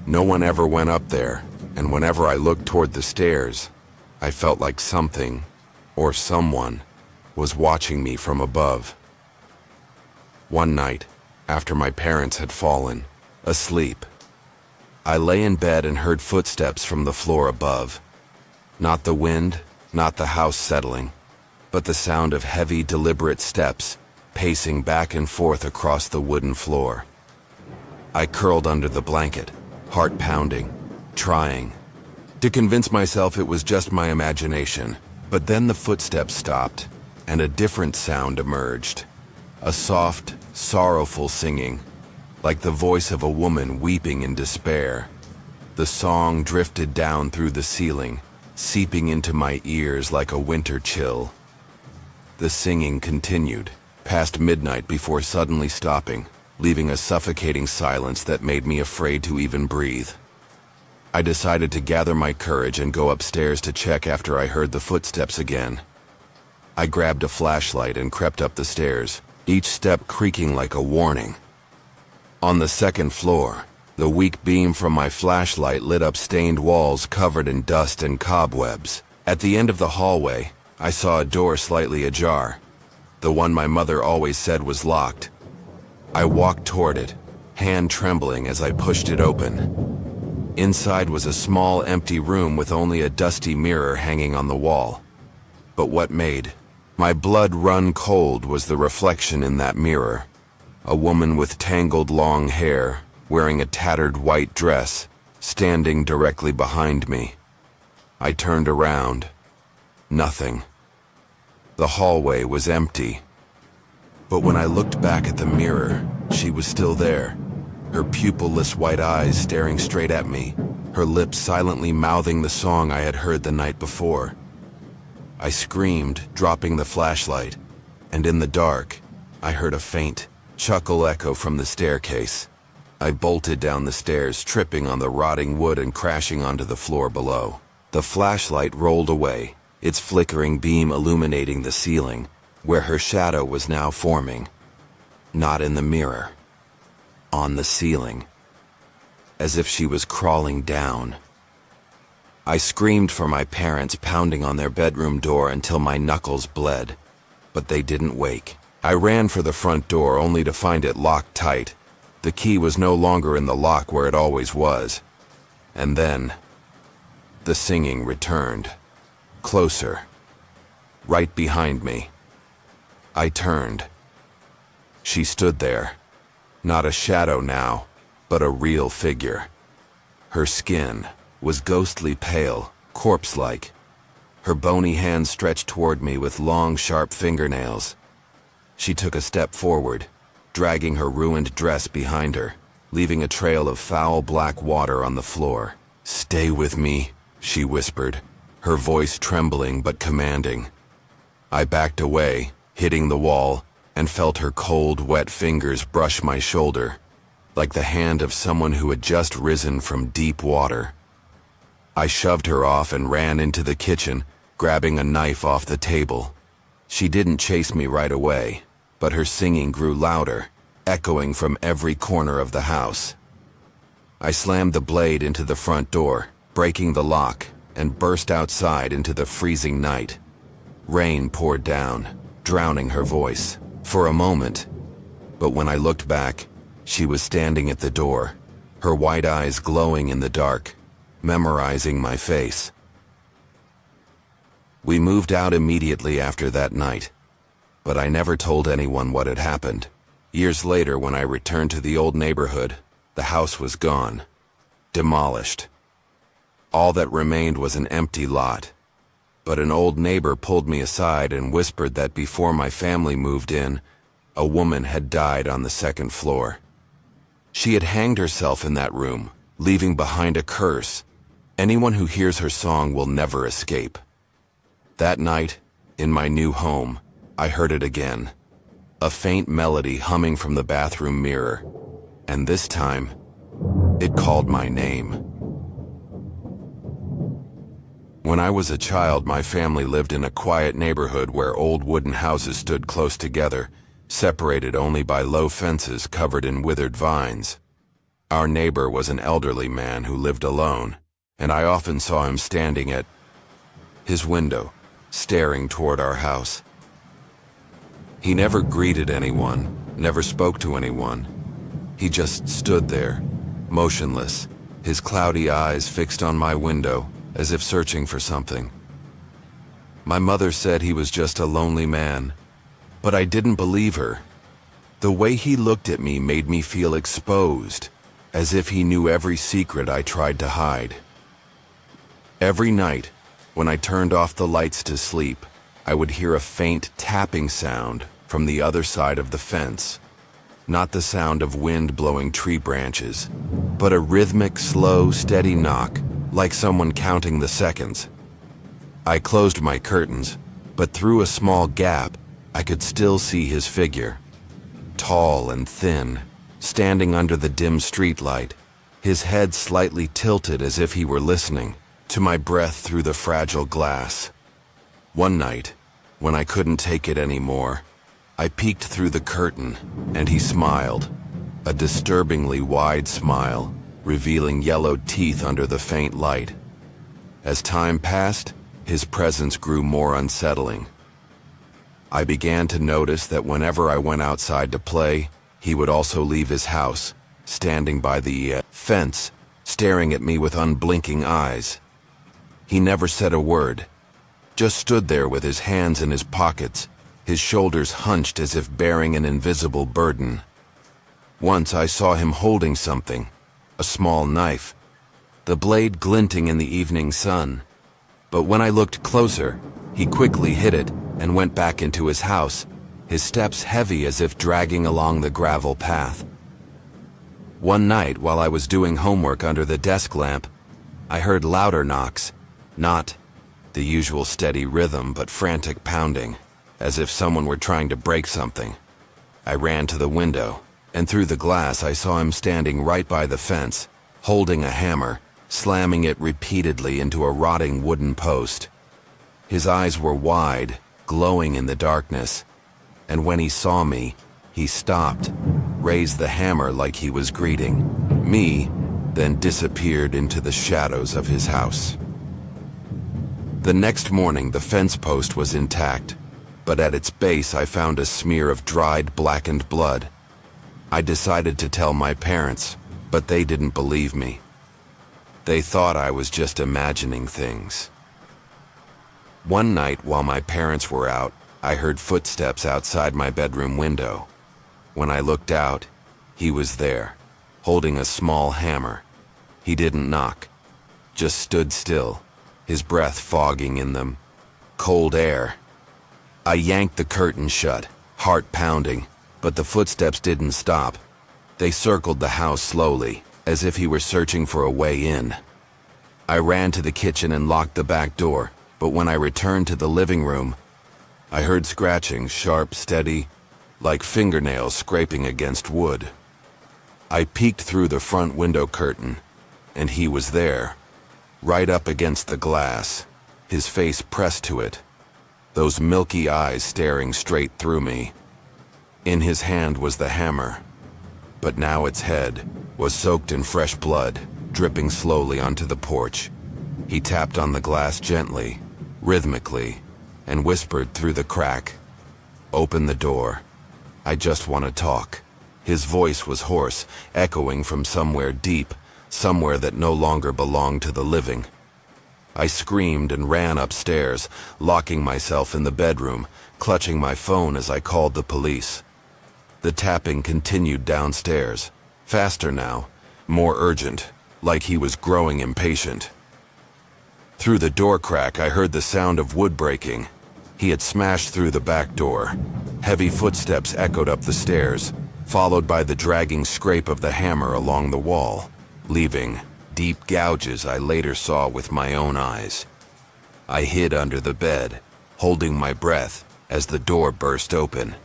No one ever went up there, and whenever I looked toward the stairs, I felt like something, or someone, was watching me from above. One night, after my parents had fallen, asleep, I lay in bed and heard footsteps from the floor above. Not the wind, not the house settling, but the sound of heavy, deliberate steps pacing back and forth across the wooden floor. I curled under the blanket, heart pounding, trying to convince myself it was just my imagination. But then the footsteps stopped, and a different sound emerged. A soft, sorrowful singing, like the voice of a woman weeping in despair. The song drifted down through the ceiling, seeping into my ears like a winter chill. The singing continued, past midnight before suddenly stopping, leaving a suffocating silence that made me afraid to even breathe. I decided to gather my courage and go upstairs to check after I heard the footsteps again. I grabbed a flashlight and crept up the stairs, each step creaking like a warning. On the 2nd floor, the weak beam from my flashlight lit up stained walls covered in dust and cobwebs. At the end of the hallway, I saw a door slightly ajar, the one my mother always said was locked. I walked toward it, hand trembling as I pushed it open. Inside was a small, empty room with only a dusty mirror hanging on the wall. But what made my blood run cold was the reflection in that mirror. A woman with tangled long hair, wearing a tattered white dress, standing directly behind me. I turned around. Nothing. The hallway was empty. But when I looked back at the mirror, she was still there, her pupilless white eyes staring straight at me, her lips silently mouthing the song I had heard the night before. I screamed, dropping the flashlight, and in the dark, I heard a faint chuckle echo from the staircase. I bolted down the stairs, tripping on the rotting wood and crashing onto the floor below. The flashlight rolled away, its flickering beam illuminating the ceiling, where her shadow was now forming. Not in the mirror. On the ceiling. As if she was crawling down. I screamed for my parents, pounding on their bedroom door until my knuckles bled. But they didn't wake. I ran for the front door only to find it locked tight. The key was no longer in the lock where it always was. And then, the singing returned. Closer. Right behind me. I turned. She stood there. Not a shadow now, but a real figure. Her skin was ghostly pale, corpse-like. Her bony hands stretched toward me with long, sharp fingernails. She took a step forward, dragging her ruined dress behind her, leaving a trail of foul black water on the floor. "Stay with me," she whispered, her voice trembling but commanding. I backed away, hitting the wall, and felt her cold, wet fingers brush my shoulder, like the hand of someone who had just risen from deep water. I shoved her off and ran into the kitchen, grabbing a knife off the table. She didn't chase me right away, but her singing grew louder, echoing from every corner of the house. I slammed the blade into the front door, breaking the lock, and burst outside into the freezing night. Rain poured down, drowning her voice, for a moment. But when I looked back, she was standing at the door, her white eyes glowing in the dark, memorizing my face. We moved out immediately after that night, but I never told anyone what had happened. Years later, when I returned to the old neighborhood, the house was gone, demolished. All that remained was an empty lot. But an old neighbor pulled me aside and whispered that before my family moved in, a woman had died on the second floor. She had hanged herself in that room, leaving behind a curse. Anyone who hears her song will never escape. That night, in my new home, I heard it again. A faint melody humming from the bathroom mirror. And this time, it called my name. When I was a child, my family lived in a quiet neighborhood where old wooden houses stood close together, separated only by low fences covered in withered vines. Our neighbor was an elderly man who lived alone, and I often saw him standing at his window, staring toward our house. He never greeted anyone, never spoke to anyone. He just stood there, motionless, his cloudy eyes fixed on my window, as if searching for something. My mother said he was just a lonely man, but I didn't believe her. The way he looked at me made me feel exposed, as if he knew every secret I tried to hide. Every night, when I turned off the lights to sleep, I would hear a faint tapping sound from the other side of the fence. Not the sound of wind blowing tree branches, but a rhythmic, slow, steady knock, like someone counting the seconds. I closed my curtains, but through a small gap, I could still see his figure. Tall and thin, standing under the dim streetlight, his head slightly tilted as if he were listening to my breath through the fragile glass. One night, when I couldn't take it anymore, I peeked through the curtain, and he smiled, a disturbingly wide smile, revealing yellowed teeth under the faint light. As time passed, his presence grew more unsettling. I began to notice that whenever I went outside to play, he would also leave his house, standing by the fence, staring at me with unblinking eyes. He never said a word, just stood there with his hands in his pockets, his shoulders hunched as if bearing an invisible burden. Once I saw him holding something, a small knife, the blade glinting in the evening sun. But when I looked closer, he quickly hid it and went back into his house, his steps heavy as if dragging along the gravel path. One night, while I was doing homework under the desk lamp, I heard louder knocks, not the usual steady rhythm, but frantic pounding, as if someone were trying to break something. I ran to the window, and through the glass I saw him standing right by the fence, holding a hammer, slamming it repeatedly into a rotting wooden post. His eyes were wide, glowing in the darkness, and when he saw me, he stopped, raised the hammer like he was greeting me, then disappeared into the shadows of his house. The next morning, the fence post was intact, but at its base I found a smear of dried, blackened blood. I decided to tell my parents, but they didn't believe me. They thought I was just imagining things. One night, while my parents were out, I heard footsteps outside my bedroom window. When I looked out, he was there, holding a small hammer. He didn't knock, just stood still, his breath fogging in the cold air. I yanked the curtain shut, heart pounding, but the footsteps didn't stop. They circled the house slowly, as if he were searching for a way in. I ran to the kitchen and locked the back door, but when I returned to the living room, I heard scratching, sharp, steady, like fingernails scraping against wood. I peeked through the front window curtain, and he was there, right up against the glass, his face pressed to it, those milky eyes staring straight through me. In his hand was the hammer, but now its head was soaked in fresh blood, dripping slowly onto the porch. He tapped on the glass gently, rhythmically, and whispered through the crack, "Open the door. I just want to talk." His voice was hoarse, echoing from somewhere deep, somewhere that no longer belonged to the living. I screamed and ran upstairs, locking myself in the bedroom, clutching my phone as I called the police. The tapping continued downstairs, faster now, more urgent, like he was growing impatient. Through the door crack, I heard the sound of wood breaking. He had smashed through the back door. Heavy footsteps echoed up the stairs, followed by the dragging scrape of the hammer along the wall, leaving deep gouges I later saw with my own eyes. I hid under the bed, holding my breath as the door burst open.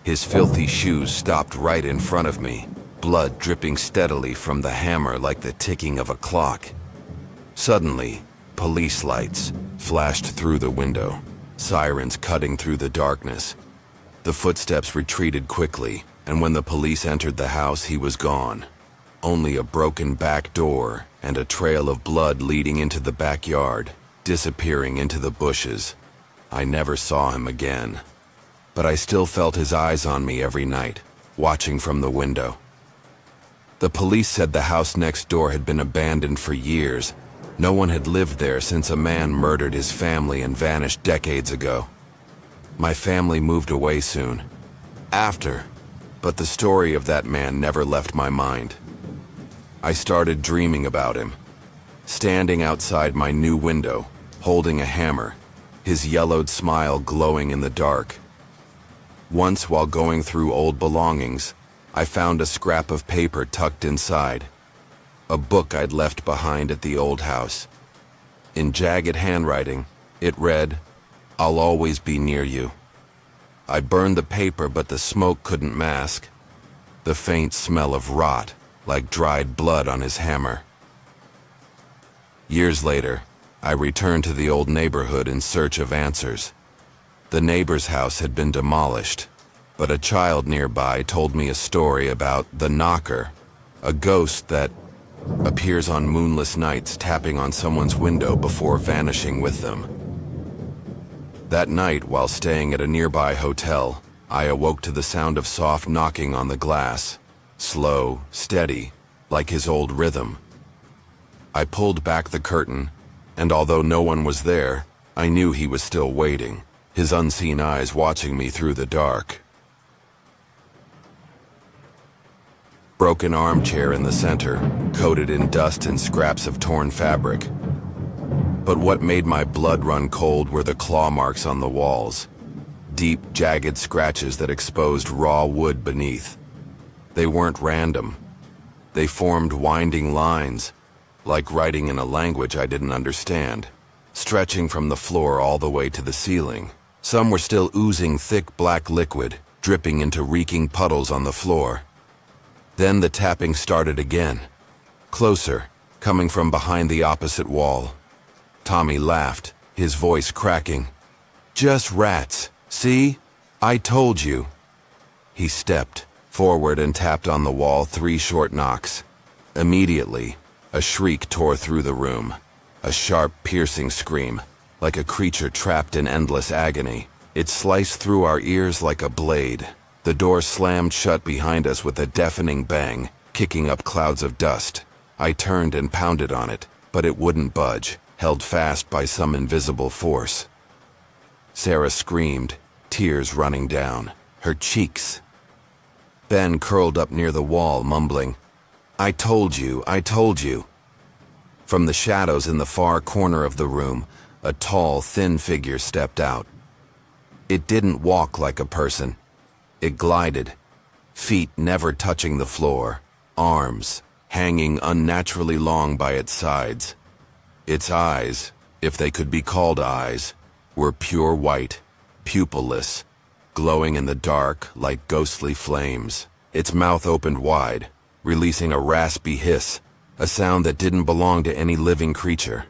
His filthy shoes stopped right in front of me, blood dripping steadily from the hammer like the ticking of a clock. Suddenly, police lights flashed through the window, sirens cutting through the darkness. The footsteps retreated quickly, and when the police entered the house, he was gone. Only a broken back door and a trail of blood leading into the backyard, disappearing into the bushes. I never saw him again, but I still felt his eyes on me every night, watching from the window. The police said the house next door had been abandoned for years. No one had lived there since a man murdered his family and vanished decades ago. My family moved away soon after, but the story of that man never left my mind. I started dreaming about him, standing outside my new window, holding a hammer, his yellowed smile glowing in the dark. Once, while going through old belongings, I found a scrap of paper tucked inside, a book I'd left behind at the old house. In jagged handwriting, it read, "I'll always be near you." I burned the paper, but the smoke couldn't mask the faint smell of rot, like dried blood on his hammer. Years later, I returned to the old neighborhood in search of answers. The neighbor's house had been demolished, but a child nearby told me a story about the knocker, a ghost that appears on moonless nights tapping on someone's window before vanishing with them. That night, while staying at a nearby hotel, I awoke to the sound of soft knocking on the glass, slow, steady, like his old rhythm. I pulled back the curtain, and although no one was there, I knew he was still waiting, his unseen eyes watching me through the dark. Broken armchair in the center, coated in dust and scraps of torn fabric. But what made my blood run cold were the claw marks on the walls. Deep, jagged scratches that exposed raw wood beneath. They weren't random. They formed winding lines, like writing in a language I didn't understand, stretching from the floor all the way to the ceiling. Some were still oozing thick black liquid, dripping into reeking puddles on the floor. Then the tapping started again, closer, coming from behind the opposite wall. Tommy laughed, his voice cracking. "Just rats, see? I told you." He stepped forward and tapped on the wall 3 short knocks. Immediately, a shriek tore through the room, a sharp, piercing scream, like a creature trapped in endless agony. It sliced through our ears like a blade. The door slammed shut behind us with a deafening bang, kicking up clouds of dust. I turned and pounded on it, but it wouldn't budge, held fast by some invisible force. Sarah screamed, tears running down her cheeks. Ben curled up near the wall, mumbling, I told you, I told you." From the shadows in the far corner of the room, a tall, thin figure stepped out. It didn't walk like a person. It glided, feet never touching the floor, arms hanging unnaturally long by its sides. Its eyes, if they could be called eyes, were pure white, pupilless, glowing in the dark like ghostly flames. Its mouth opened wide, releasing a raspy hiss, a sound that didn't belong to any living creature,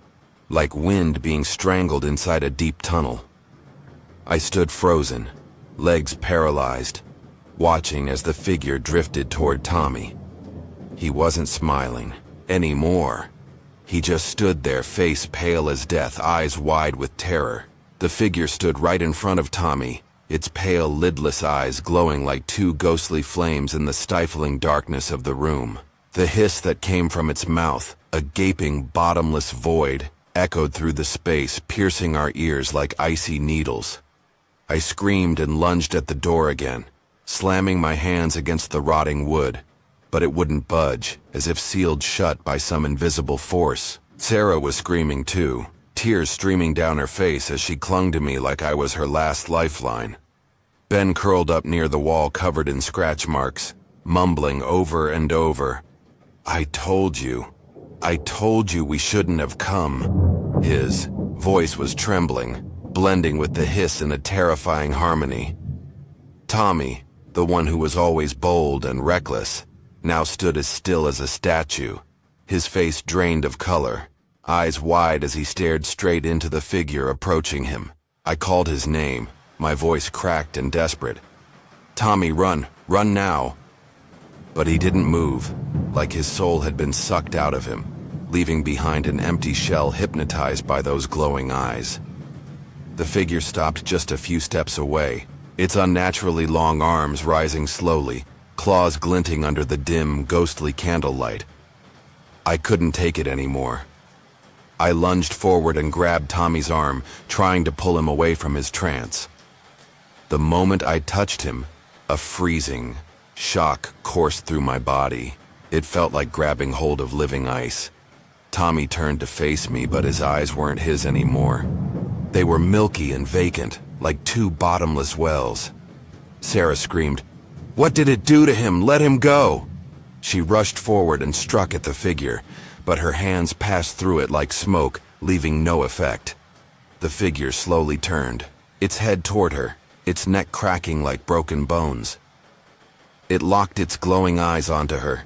like wind being strangled inside a deep tunnel. I stood frozen, legs paralyzed, watching as the figure drifted toward Tommy. He wasn't smiling anymore. He just stood there, face pale as death, eyes wide with terror. The figure stood right in front of Tommy, its pale, lidless eyes glowing like 2 ghostly flames in the stifling darkness of the room. The hiss that came from its mouth, a gaping, bottomless void, echoed through the space, piercing our ears like icy needles. I screamed and lunged at the door again, slamming my hands against the rotting wood, but it wouldn't budge, as if sealed shut by some invisible force. Sarah was screaming too, tears streaming down her face as she clung to me like I was her last lifeline. Ben curled up near the wall covered in scratch marks, mumbling over and over, I told you we shouldn't have come." His voice was trembling, blending with the hiss in a terrifying harmony. Tommy, the one who was always bold and reckless, now stood as still as a statue, his face drained of color, eyes wide as he stared straight into the figure approaching him. I called his name, my voice cracked and desperate. "Tommy, run now." But he didn't move, like his soul had been sucked out of him, leaving behind an empty shell hypnotized by those glowing eyes. The figure stopped just a few steps away, its unnaturally long arms rising slowly, claws glinting under the dim, ghostly candlelight. I couldn't take it anymore. I lunged forward and grabbed Tommy's arm, trying to pull him away from his trance. The moment I touched him, a freezing shock coursed through my body. It felt like grabbing hold of living ice. Tommy turned to face me, but his eyes weren't his anymore. They were milky and vacant, like 2 bottomless wells. Sarah screamed, "What did it do to him? Let him go!" She rushed forward and struck at the figure, but her hands passed through it like smoke, leaving no effect. The figure slowly turned, its head toward her, its neck cracking like broken bones. It locked its glowing eyes onto her,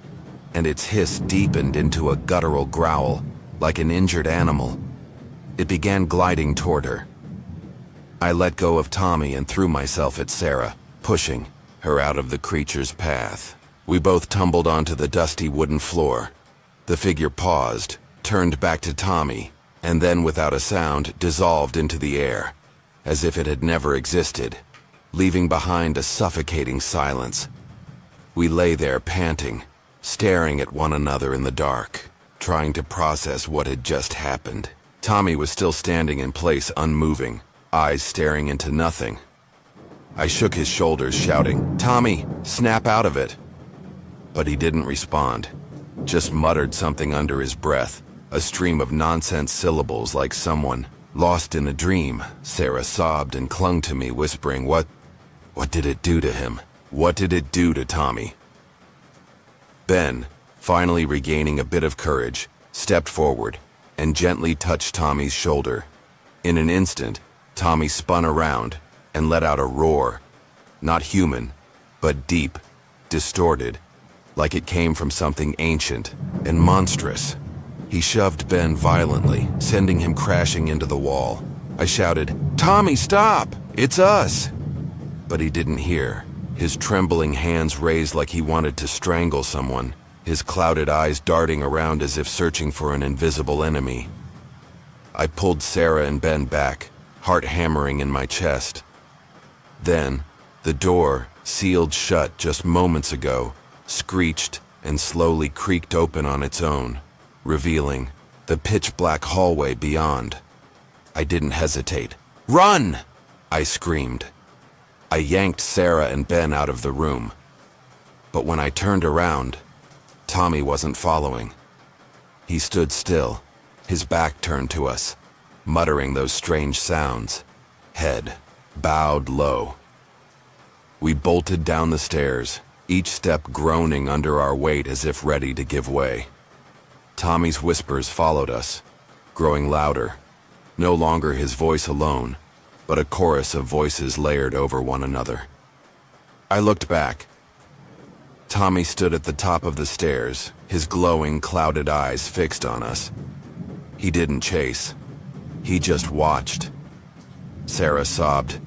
and its hiss deepened into a guttural growl, like an injured animal. It began gliding toward her. I let go of Tommy and threw myself at Sarah, pushing her out of the creature's path. We both tumbled onto the dusty wooden floor. The figure paused, turned back to Tommy, and then without a sound dissolved into the air, as if it had never existed, leaving behind a suffocating silence. We lay there panting, staring at one another in the dark, trying to process what had just happened. Tommy was still standing in place, unmoving, eyes staring into nothing. I shook his shoulders, shouting, "Tommy, snap out of it!" but he didn't respond. Just muttered something under his breath, a stream of nonsense syllables like someone lost in a dream. Sarah sobbed and clung to me, whispering, What did it do to him? What did it do to Tommy?" Ben, finally regaining a bit of courage, stepped forward and gently touched Tommy's shoulder. In an instant, Tommy spun around and let out a roar. Not human, but deep, distorted, like it came from something ancient and monstrous. He shoved Ben violently, sending him crashing into the wall. I shouted, "Tommy, stop! It's us!" But he didn't hear. His trembling hands raised like he wanted to strangle someone, his clouded eyes darting around as if searching for an invisible enemy. I pulled Sarah and Ben back, heart hammering in my chest. Then, the door, sealed shut just moments ago, screeched and slowly creaked open on its own, revealing the pitch-black hallway beyond. I didn't hesitate. "Run!" I screamed. I yanked Sarah and Ben out of the room. But when I turned around, Tommy wasn't following. He stood still, his back turned to us, muttering those strange sounds, head bowed low. We bolted down the stairs, each step groaning under our weight as if ready to give way. Tommy's whispers followed us, growing louder, no longer his voice alone, but a chorus of voices layered over one another. I looked back. Tommy stood at the top of the stairs, his glowing, clouded eyes fixed on us. He didn't chase. He just watched. Sarah sobbed,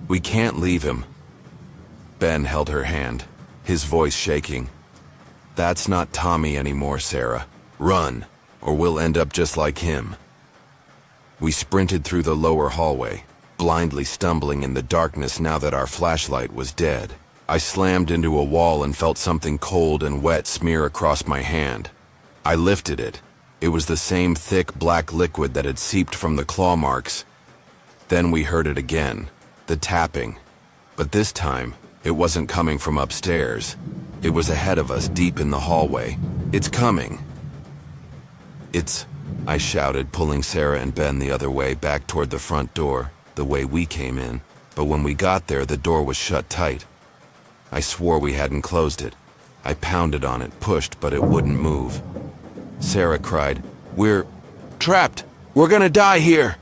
"We can't leave him." Ben held her hand, his voice shaking. "That's not Tommy anymore, Sarah. Run, or we'll end up just like him." We sprinted through the lower hallway, blindly stumbling in the darkness now that our flashlight was dead. I slammed into a wall and felt something cold and wet smear across my hand. I lifted it. It was the same thick black liquid that had seeped from the claw marks. Then we heard it again, the tapping. But this time, it wasn't coming from upstairs. It was ahead of us, deep in the hallway. "It's coming." I shouted, pulling Sarah and Ben the other way, back toward the front door, the way we came in. But when we got there, the door was shut tight. I swore we hadn't closed it. I pounded on it, pushed, but it wouldn't move. Sarah cried, "We're trapped! We're gonna die here!"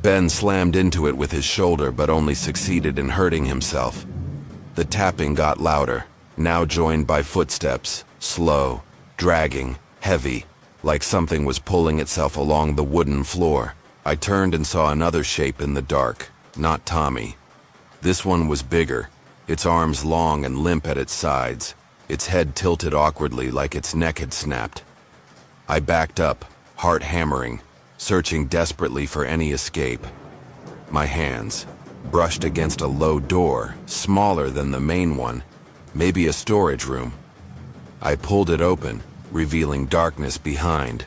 Ben slammed into it with his shoulder, but only succeeded in hurting himself. The tapping got louder, now joined by footsteps, slow, dragging, heavy, like something was pulling itself along the wooden floor. I turned and saw another shape in the dark, not Tommy. This one was bigger, its arms long and limp at its sides, its head tilted awkwardly like its neck had snapped. I backed up, heart hammering, searching desperately for any escape. My hands brushed against a low door, smaller than the main one, maybe a storage room. I pulled it open, revealing darkness behind.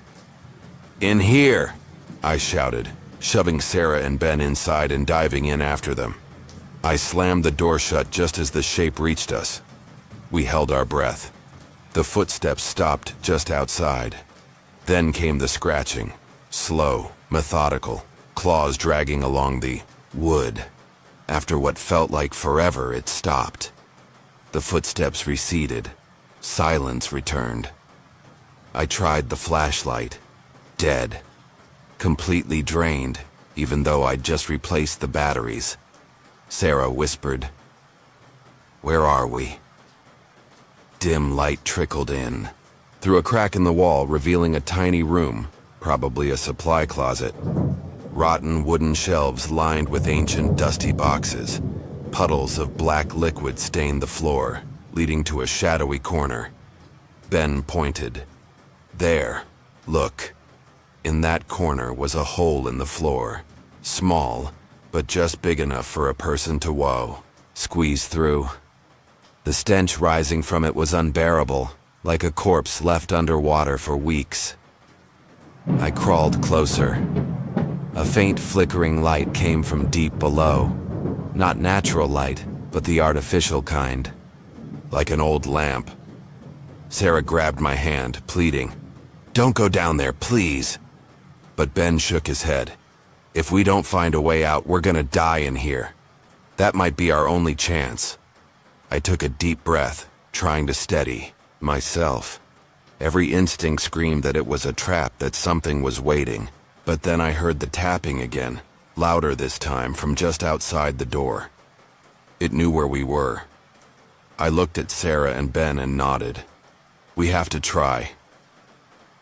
"In here!" I shouted, shoving Sarah and Ben inside and diving in after them. I slammed the door shut just as the shape reached us. We held our breath. The footsteps stopped just outside. Then came the scratching, slow, methodical, claws dragging along the wood. After what felt like forever, it stopped. The footsteps receded. Silence returned. I tried the flashlight. Dead. Completely drained, even though I'd just replaced the batteries. Sarah whispered, "Where are we?" Dim light trickled in, through a crack in the wall, revealing a tiny room, probably a supply closet. Rotten wooden shelves lined with ancient dusty boxes. Puddles of black liquid stained the floor, leading to a shadowy corner. Ben pointed. "There, look." In that corner was a hole in the floor, small, but just big enough for a person to squeeze through. The stench rising from it was unbearable, like a corpse left underwater for weeks. I crawled closer. A faint flickering light came from deep below. Not natural light, but the artificial kind. Like an old lamp. Sarah grabbed my hand, pleading, "Don't go down there, please." But Ben shook his head. "If we don't find a way out, we're gonna die in here. That might be our only chance." I took a deep breath, trying to steady myself. Every instinct screamed that it was a trap, that something was waiting. But then I heard the tapping again, louder this time, from just outside the door. It knew where we were. I looked at Sarah and Ben and nodded. "We have to try."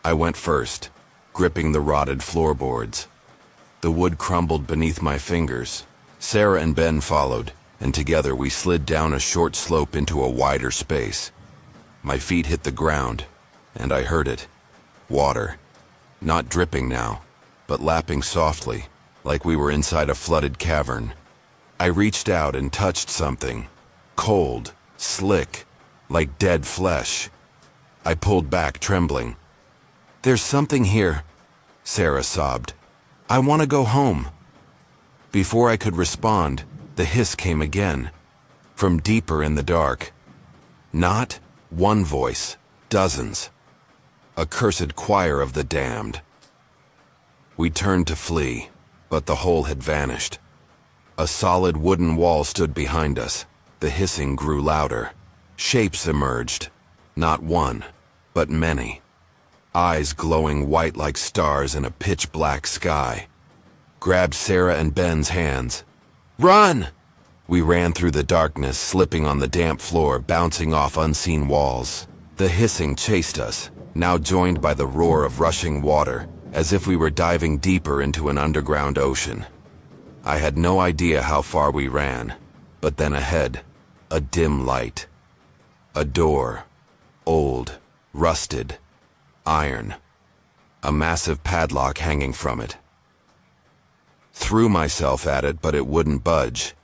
I went first, gripping the rotted floorboards. The wood crumbled beneath my fingers. Sarah and Ben followed, and together we slid down a short slope into a wider space. My feet hit the ground, and I heard it. Water. Not dripping now, but lapping softly, like we were inside a flooded cavern. I reached out and touched something. Cold, slick, like dead flesh. I pulled back, trembling. "There's something here," Sarah sobbed. "I want to go home." Before I could respond, the hiss came again, from deeper in the dark. Not one voice, dozens. A cursed choir of the damned. We turned to flee, but the hole had vanished. A solid wooden wall stood behind us. The hissing grew louder. Shapes emerged. Not one, but many. Eyes glowing white like stars in a pitch-black sky. Grabbed Sarah and Ben's hands. "Run!" We ran through the darkness, slipping on the damp floor, bouncing off unseen walls. The hissing chased us, now joined by the roar of rushing water, as if we were diving deeper into an underground ocean. I had no idea how far we ran, but then ahead, a dim light. A door, old, rusted, iron. A massive padlock hanging from it. Threw myself at it, but it wouldn't budge.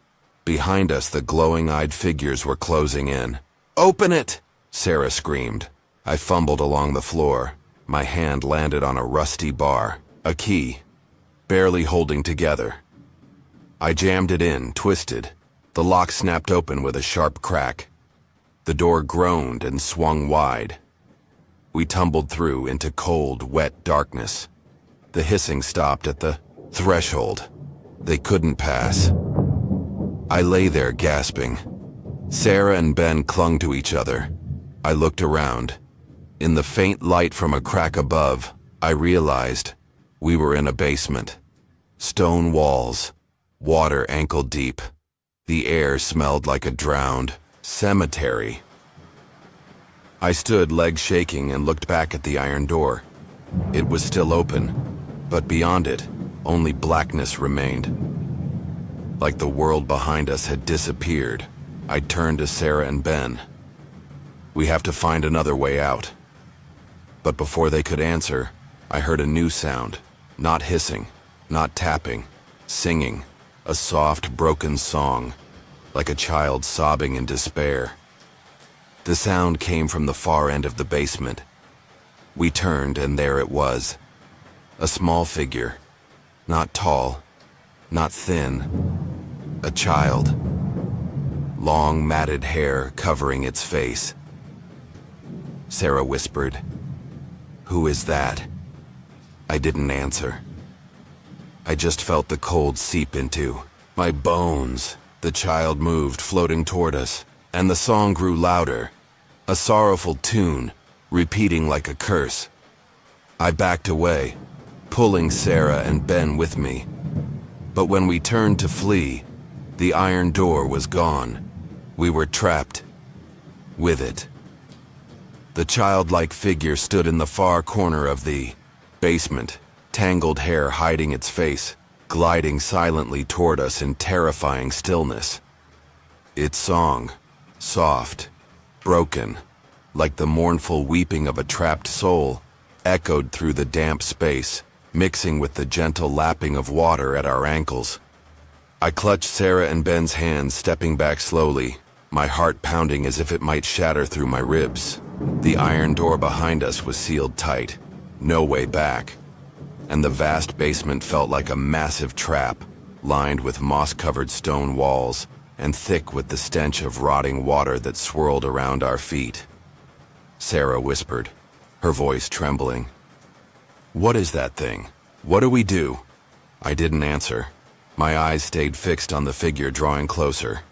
Behind us, the glowing-eyed figures were closing in. "Open it!" Sarah screamed. I fumbled along the floor. My hand landed on a rusty bar, a key, barely holding together. I jammed it in, twisted. The lock snapped open with a sharp crack. The door groaned and swung wide. We tumbled through into cold, wet darkness. The hissing stopped at the threshold. They couldn't pass. I lay there gasping. Sarah and Ben clung to each other. I looked around. In the faint light from a crack above, I realized we were in a basement. Stone walls, water ankle deep. The air smelled like a drowned cemetery. I stood, legs shaking, and looked back at the iron door. It was still open, but beyond it, only blackness remained. Like the world behind us had disappeared, I turned to Sarah and Ben. "We have to find another way out." But before they could answer, I heard a new sound. Not hissing, not tapping, singing. A soft, broken song, like a child sobbing in despair. The sound came from the far end of the basement. We turned, and there it was. A small figure. Not tall, not thin. A child. Long, matted hair covering its face. Sarah whispered, "Who is that?" I didn't answer. I just felt the cold seep into my bones. The child moved, floating toward us, and the song grew louder. A sorrowful tune, repeating like a curse. I backed away, pulling Sarah and Ben with me. But when we turned to flee, the iron door was gone. We were trapped with it. The childlike figure stood in the far corner of the basement, tangled hair hiding its face, gliding silently toward us in terrifying stillness. Its song, soft, broken, like the mournful weeping of a trapped soul, echoed through the damp space, mixing with the gentle lapping of water at our ankles. I clutched Sarah and Ben's hands, stepping back slowly, my heart pounding as if it might shatter through my ribs. The iron door behind us was sealed tight, no way back, and the vast basement felt like a massive trap, lined with moss-covered stone walls and thick with the stench of rotting water that swirled around our feet. Sarah whispered, her voice trembling. "What is that thing? What do we do?" I didn't answer. My eyes stayed fixed on the figure drawing closer.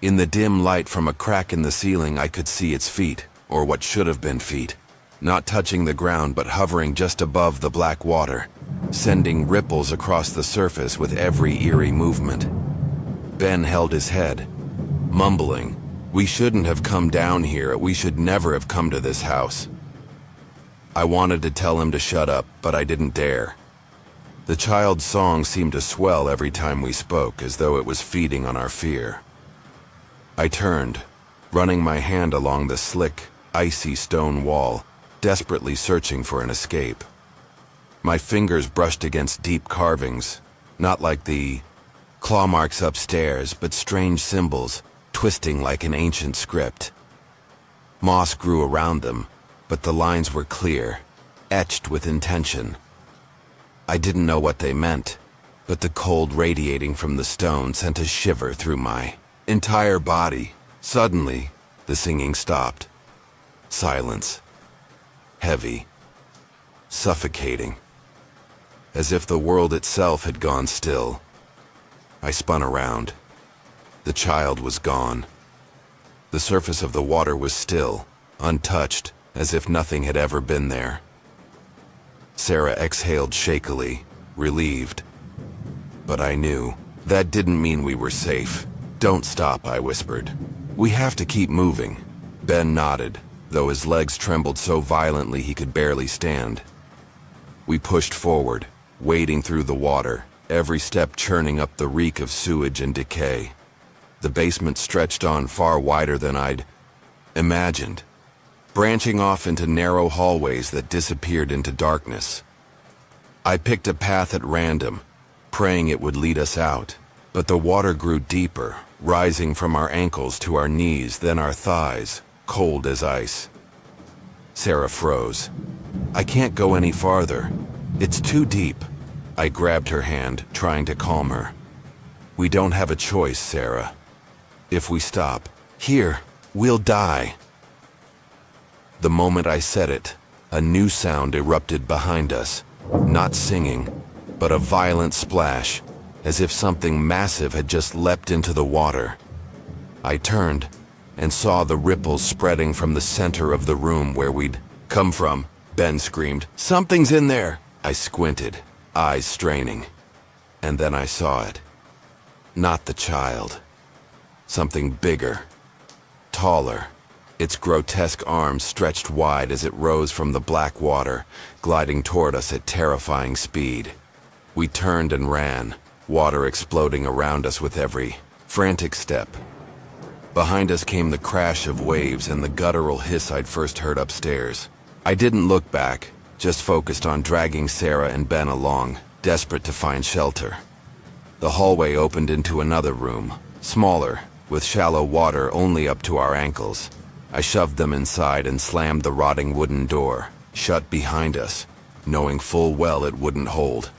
In the dim light from a crack in the ceiling, I could see its feet, or what should have been feet, not touching the ground but hovering just above the black water, sending ripples across the surface with every eerie movement. Ben held his head, mumbling, "We shouldn't have come down here. We should never have come to this house." I wanted to tell him to shut up, but I didn't dare. The child's song seemed to swell every time we spoke, as though it was feeding on our fear. I turned, running my hand along the slick, icy stone wall, desperately searching for an escape. My fingers brushed against deep carvings, not like the claw marks upstairs, but strange symbols, twisting like an ancient script. Moss grew around them, but the lines were clear, etched with intention. I didn't know what they meant, but the cold radiating from the stone sent a shiver through my entire body. Suddenly, the singing stopped. Silence. Heavy. Suffocating. As if the world itself had gone still. I spun around. The child was gone. The surface of the water was still, untouched, as if nothing had ever been there. Sarah exhaled shakily, relieved. But I knew that didn't mean we were safe. "Don't stop," I whispered. "We have to keep moving." Ben nodded, though his legs trembled so violently he could barely stand. We pushed forward, wading through the water, every step churning up the reek of sewage and decay. The basement stretched on far wider than I'd imagined, branching off into narrow hallways that disappeared into darkness. I picked a path at random, praying it would lead us out, but the water grew deeper, rising from our ankles to our knees, then our thighs, cold as ice. Sarah froze. "I can't go any farther. It's too deep." I grabbed her hand, trying to calm her. "We don't have a choice, Sarah. If we stop here, we'll die." The moment I said it, a new sound erupted behind us, not singing, but a violent splash, as if something massive had just leapt into the water. I turned and saw the ripples spreading from the center of the room where we'd come from. Ben screamed, "Something's in there!" I squinted, eyes straining, and then I saw it. Not the child. Something bigger, taller. Its grotesque arms stretched wide as it rose from the black water, gliding toward us at terrifying speed. We turned and ran, water exploding around us with every frantic step. Behind us came the crash of waves and the guttural hiss I'd first heard upstairs. I didn't look back, just focused on dragging Sarah and Ben along, desperate to find shelter. The hallway opened into another room, smaller, with shallow water only up to our ankles. I shoved them inside and slammed the rotting wooden door, shut behind us, knowing full well it wouldn't hold.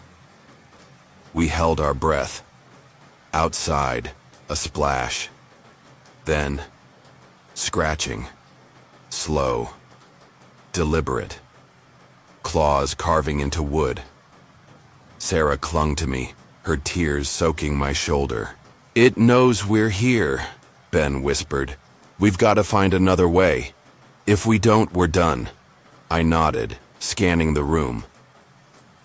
We held our breath. Outside, a splash. Then, scratching. Slow. Deliberate. Claws carving into wood. Sarah clung to me, her tears soaking my shoulder. "It knows we're here," Ben whispered. "We've got to find another way. If we don't, we're done." I nodded, scanning the room.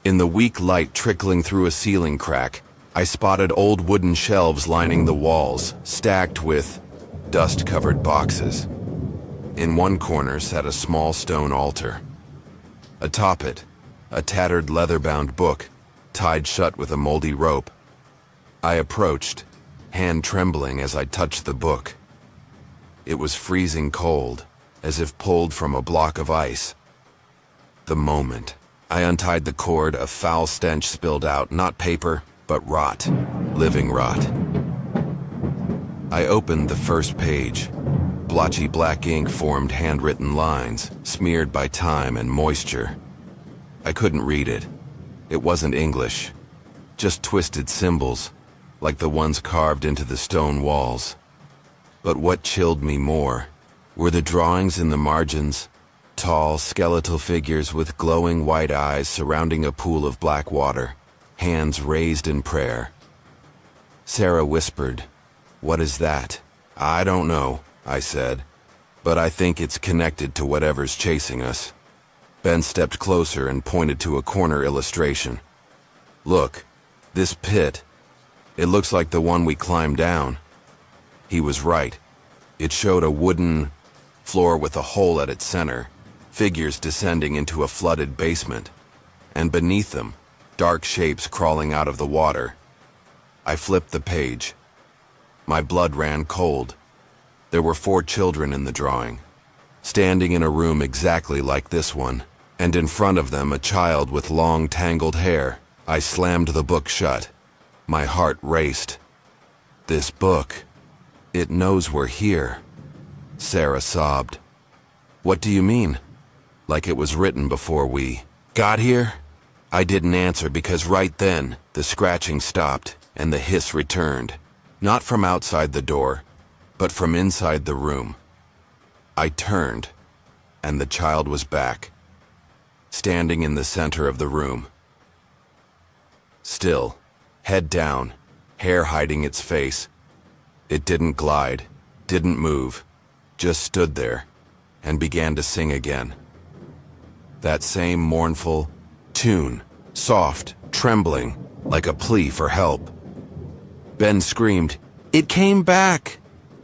In the weak light trickling through a ceiling crack, I spotted old wooden shelves lining the walls, stacked with dust-covered boxes. In one corner sat a small stone altar. Atop it, a tattered leather-bound book, tied shut with a moldy rope. I approached, hand trembling as I touched the book. It was freezing cold, as if pulled from a block of ice. The moment I untied the cord, a foul stench spilled out, not paper, but rot, living rot. I opened the first page. Blotchy black ink formed handwritten lines, smeared by time and moisture. I couldn't read it. It wasn't English, just twisted symbols, like the ones carved into the stone walls. But what chilled me more Were the drawings in the margins? Tall, skeletal figures with glowing white eyes surrounding a pool of black water, hands raised in prayer. Sarah whispered, "What is that?" "I don't know," I said, "but I think it's connected to whatever's chasing us." Ben stepped closer and pointed to a corner illustration. "Look, this pit. It looks like the one we climbed down." He was right. It showed a wooden floor with a hole at its center, figures descending into a flooded basement, and beneath them, dark shapes crawling out of the water. I flipped the page. My blood ran cold. There were 4 children in the drawing, standing in a room exactly like this one, and in front of them a child with long tangled hair. I slammed the book shut. My heart raced. "This book, it knows we're here." Sarah sobbed. "What do you mean? Like it was written before we got here?" I didn't answer because right then the scratching stopped and the hiss returned, not from outside the door, but from inside the room. I turned, and the child was back, standing in the center of the room. Still, head down, hair hiding its face. It didn't glide, didn't move, just stood there, and began to sing again. That same mournful tune, soft, trembling, like a plea for help. Ben screamed, "It came back!"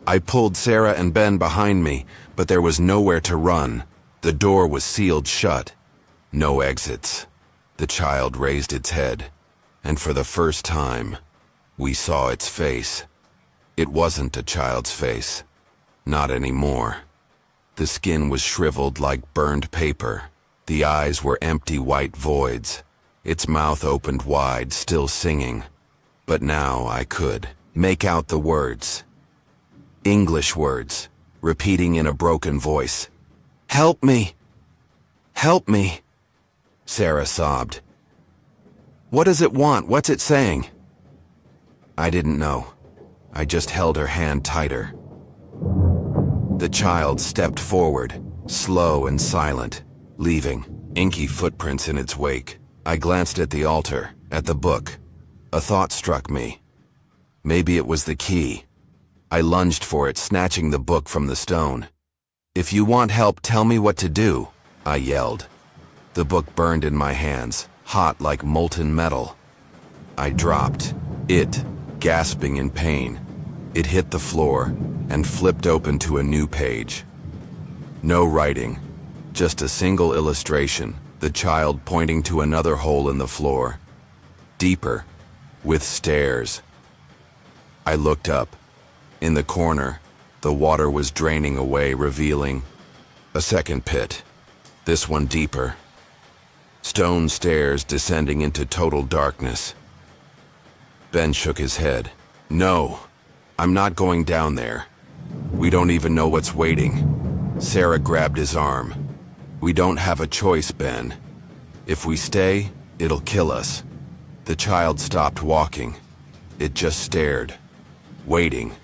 I pulled Sarah and Ben behind me, but there was nowhere to run. The door was sealed shut. No exits. The child raised its head, and for the first time, we saw its face. It wasn't a child's face. Not anymore. The skin was shriveled like burned paper. The eyes were empty white voids. Its mouth opened wide, still singing. But now I could make out the words. English words, repeating in a broken voice. "Help me! Help me!" Sarah sobbed. "What does it want? What's it saying?" I didn't know. I just held her hand tighter. The child stepped forward, slow and silent, leaving inky footprints in its wake. I glanced at the altar, at the book. A thought struck me. Maybe it was the key. I lunged for it, snatching the book from the stone. "If you want help, tell me what to do," I yelled. The book burned in my hands, hot like molten metal. I dropped it, gasping in pain. It hit the floor and flipped open to a new page. No writing, just a single illustration, the child pointing to another hole in the floor. Deeper, with stairs. I looked up. In the corner, the water was draining away, revealing a second pit. This one deeper. Stone stairs descending into total darkness. Ben shook his head. "No, I'm not going down there. We don't even know what's waiting." Sarah grabbed his arm. "We don't have a choice, Ben. If we stay, it'll kill us." The child stopped walking. It just stared, waiting,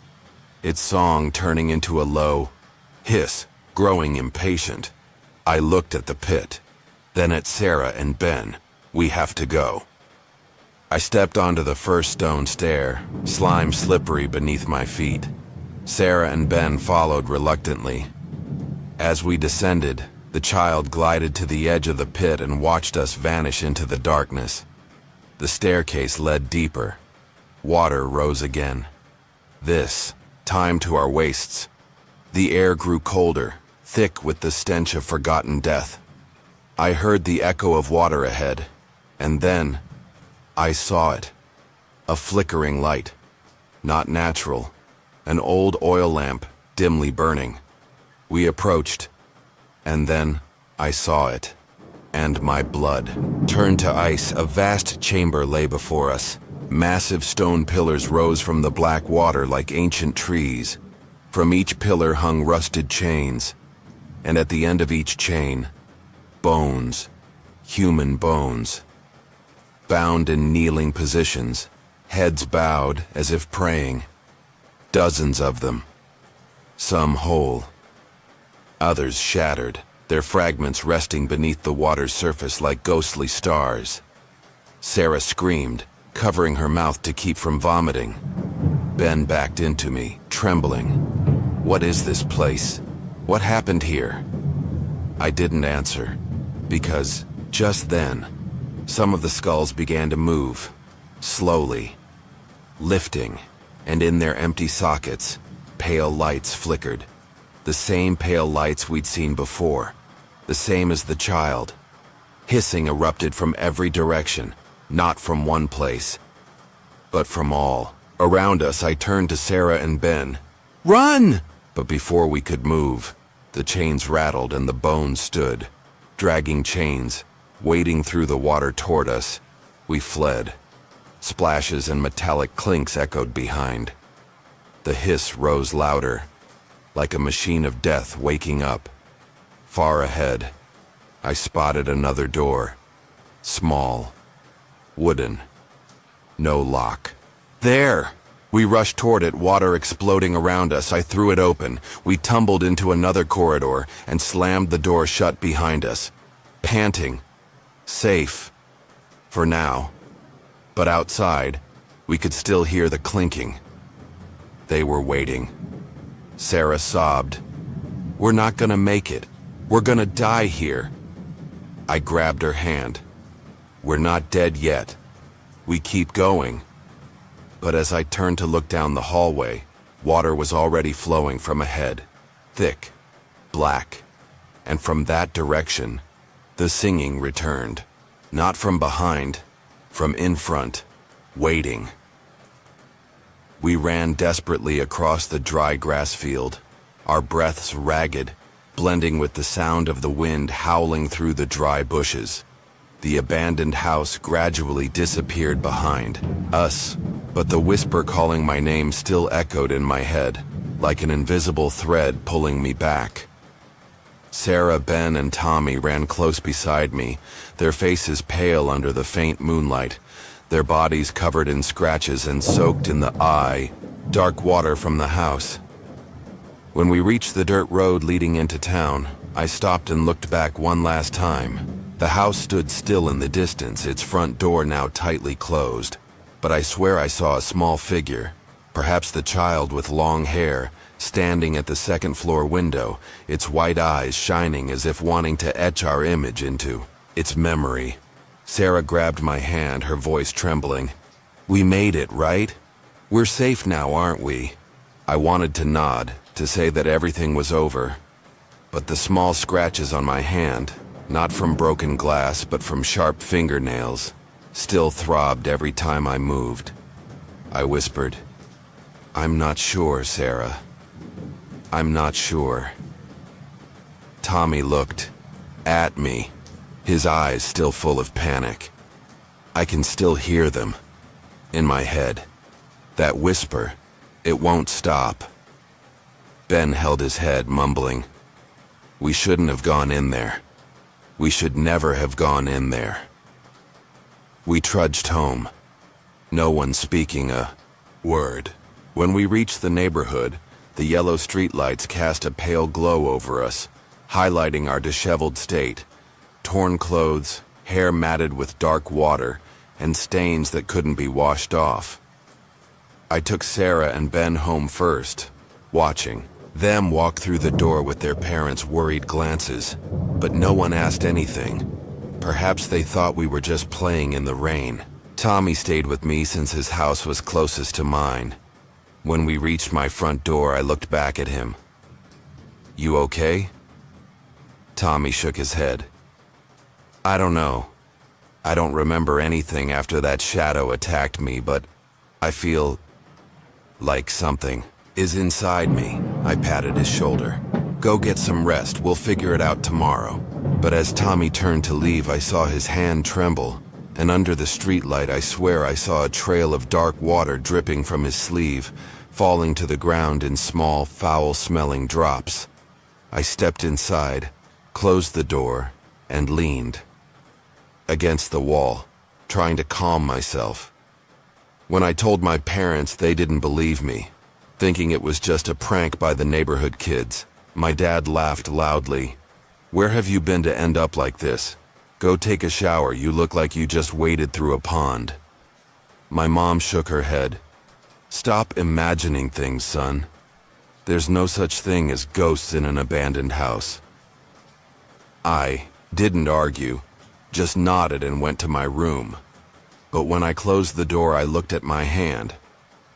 its song turning into a low hiss, growing impatient. I looked at the pit, then at Sarah and Ben. "We have to go." I stepped onto the first stone stair, slime slippery beneath my feet. Sarah and Ben followed reluctantly. As we descended, the child glided to the edge of the pit and watched us vanish into the darkness. The staircase led deeper. Water rose again. This time to our waists. The air grew colder, thick with the stench of forgotten death. I heard the echo of water ahead, and then I saw it. A flickering light. Not natural. An old oil lamp, dimly burning. We approached, and then I saw it. And my blood turned to ice. A vast chamber lay before us. Massive stone pillars rose from the black water like ancient trees. From each pillar hung rusted chains, and at the end of each chain, bones, human bones, bound in kneeling positions, heads bowed as if praying. Dozens of them, some whole, Others shattered, their fragments resting beneath the water's surface like ghostly stars. Sarah screamed, covering her mouth to keep from vomiting. Ben backed into me, trembling. "What is this place? What happened here?" I didn't answer, because, just then, some of the skulls began to move, slowly, lifting, and in their empty sockets, pale lights flickered. The same pale lights we'd seen before, the same as the child. Hissing erupted from every direction, not from one place, but from all. Around us, I turned to Sarah and Ben. "Run!" But before we could move, the chains rattled and the bones stood, dragging chains, wading through the water toward us. We fled. Splashes and metallic clinks echoed behind. The hiss rose louder, like a machine of death waking up. Far ahead, I spotted another door. Small, wooden, no lock. There! We rushed toward it, water exploding around us. I threw it open. We tumbled into another corridor and slammed the door shut behind us. Panting. Safe. For now. But outside, we could still hear the clinking. They were waiting. Sarah sobbed. "We're not gonna make it. We're gonna die here." I grabbed her hand. "We're not dead yet. We keep going." But as I turned to look down the hallway, water was already flowing from ahead, thick, black, and from that direction, the singing returned. Not from behind, from in front, waiting. We ran desperately across the dry grass field, our breaths ragged, blending with the sound of the wind howling through the dry bushes. The abandoned house gradually disappeared behind us, but the whisper calling my name still echoed in my head, like an invisible thread pulling me back. Sarah, Ben, and Tommy ran close beside me, their faces pale under the faint moonlight, their bodies covered in scratches and soaked in the dark water from the house. When we reached the dirt road leading into town, I stopped and looked back one last time. The house stood still in the distance, its front door now tightly closed. But I swear I saw a small figure, perhaps the child with long hair, standing at the second-floor window, its white eyes shining as if wanting to etch our image into its memory. Sarah grabbed my hand, her voice trembling. "We made it, right? We're safe now, aren't we?" I wanted to nod, to say that everything was over. But the small scratches on my hand, not from broken glass but from sharp fingernails, still throbbed every time I moved. I whispered, "I'm not sure, Sarah. I'm not sure." Tommy looked at me, his eyes still full of panic. I can still hear them in my head. That whisper, it won't stop. Ben held his head, mumbling, "We shouldn't have gone in there. We should never have gone in there." We trudged home, no one speaking a word. When we reached the neighborhood, the yellow streetlights cast a pale glow over us, highlighting our disheveled state, torn clothes, hair matted with dark water, and stains that couldn't be washed off. I took Sarah and Ben home first, watching them walk through the door with their parents' worried glances, but no one asked anything. Perhaps they thought we were just playing in the rain. Tommy stayed with me since his house was closest to mine. When we reached my front door, I looked back at him. "You okay?" Tommy shook his head. "I don't know. I don't remember anything after that shadow attacked me, but I feel like something is inside me." I patted his shoulder. "Go get some rest. We'll figure it out tomorrow." But as Tommy turned to leave, I saw his hand tremble, and under the streetlight, I swear I saw a trail of dark water dripping from his sleeve, falling to the ground in small, foul-smelling drops. I stepped inside, closed the door, and leaned against the wall, trying to calm myself. When I told my parents, they didn't believe me, thinking it was just a prank by the neighborhood kids. My dad laughed loudly. "Where have you been to end up like this? Go take a shower, you look like you just waded through a pond." My mom shook her head. "Stop imagining things, son. There's no such thing as ghosts in an abandoned house." I didn't argue, just nodded and went to my room. But when I closed the door, I looked at my hand.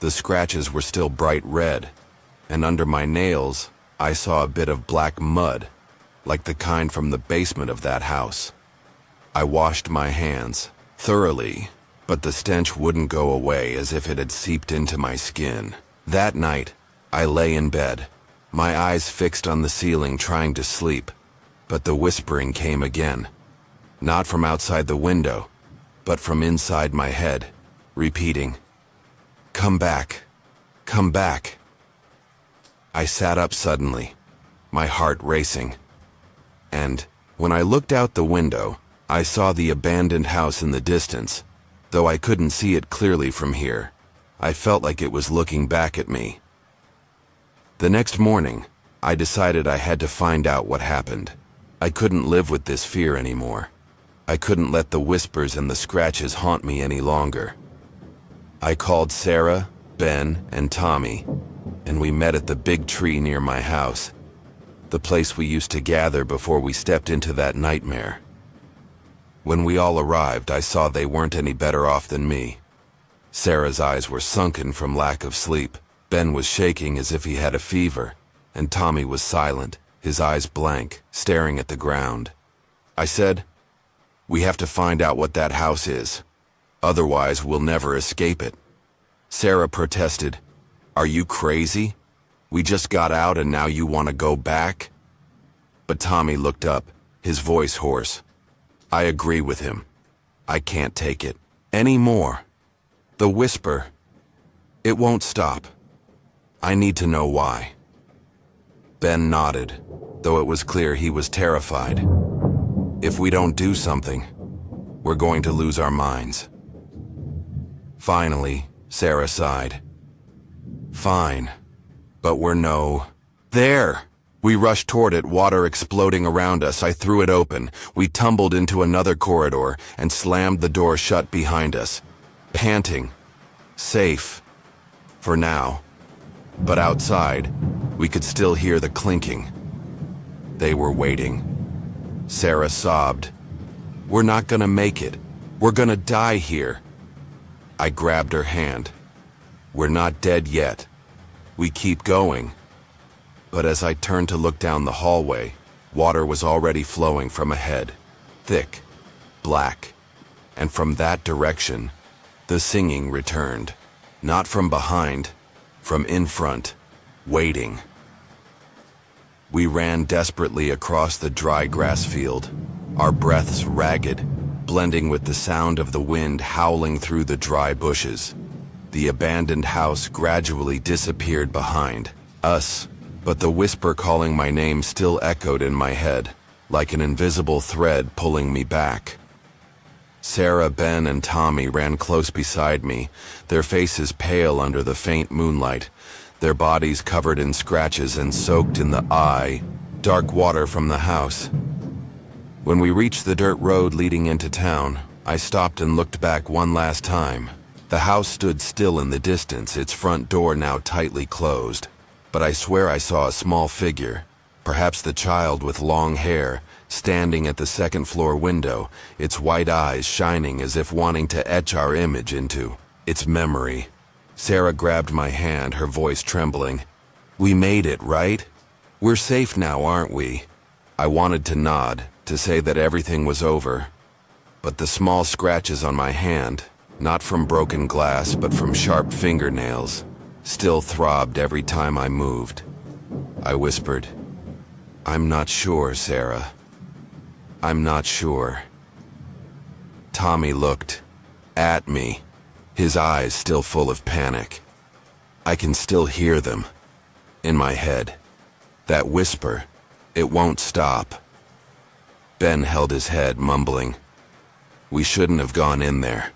The scratches were still bright red, and under my nails, I saw a bit of black mud, like the kind from the basement of that house. I washed my hands thoroughly, but the stench wouldn't go away, as if it had seeped into my skin. That night, I lay in bed, my eyes fixed on the ceiling trying to sleep, but the whispering came again. Not from outside the window, but from inside my head, repeating, "Come back, come back." I sat up suddenly, my heart racing. And when I looked out the window, I saw the abandoned house in the distance. Though I couldn't see it clearly from here, I felt like it was looking back at me. The next morning, I decided I had to find out what happened. I couldn't live with this fear anymore. I couldn't let the whispers and the scratches haunt me any longer. I called Sarah, Ben, and Tommy, and we met at the big tree near my house, the place we used to gather before we stepped into that nightmare. When we all arrived, I saw they weren't any better off than me. Sarah's eyes were sunken from lack of sleep. Ben was shaking as if he had a fever, and Tommy was silent, his eyes blank, staring at the ground. I said, "We have to find out what that house is. Otherwise, we'll never escape it." Sarah protested, "Are you crazy? We just got out and now you want to go back?" But Tommy looked up, his voice hoarse. "I agree with him. I can't take it anymore. The whisper, it won't stop. I need to know why." Ben nodded, though it was clear he was terrified. "If we don't do something, we're going to lose our minds." Finally, Sarah sighed. "Fine, but we're no..." There! We rushed toward it, water exploding around us. I threw it open. We tumbled into another corridor and slammed the door shut behind us. Panting. Safe. For now. But outside, we could still hear the clinking. They were waiting. Sarah sobbed. "We're not gonna make it. We're gonna die here." I grabbed her hand. "We're not dead yet. We keep going." But as I turned to look down the hallway, water was already flowing from ahead, thick, black, and from that direction, the singing returned. Not from behind, from in front, waiting. We ran desperately across the dry grass field, our breaths ragged, blending with the sound of the wind howling through the dry bushes. The abandoned house gradually disappeared behind us, but the whisper calling my name still echoed in my head, like an invisible thread pulling me back. Sarah, Ben, and Tommy ran close beside me, their faces pale under the faint moonlight, their bodies covered in scratches and soaked in the dark water from the house. When we reached the dirt road leading into town, I stopped and looked back one last time. The house stood still in the distance, its front door now tightly closed. But I swear I saw a small figure, perhaps the child with long hair, standing at the second-floor window, its white eyes shining as if wanting to etch our image into its memory. Sarah grabbed my hand, her voice trembling. "We made it, right? We're safe now, aren't we?" I wanted to nod, to say that everything was over. But the small scratches on my hand, not from broken glass but from sharp fingernails, still throbbed every time I moved. I whispered, "I'm not sure, Sarah. I'm not sure." Tommy looked at me, his eyes still full of panic. I can still hear them in my head. That whisper, it won't stop. Ben held his head, mumbling, "We shouldn't have gone in there.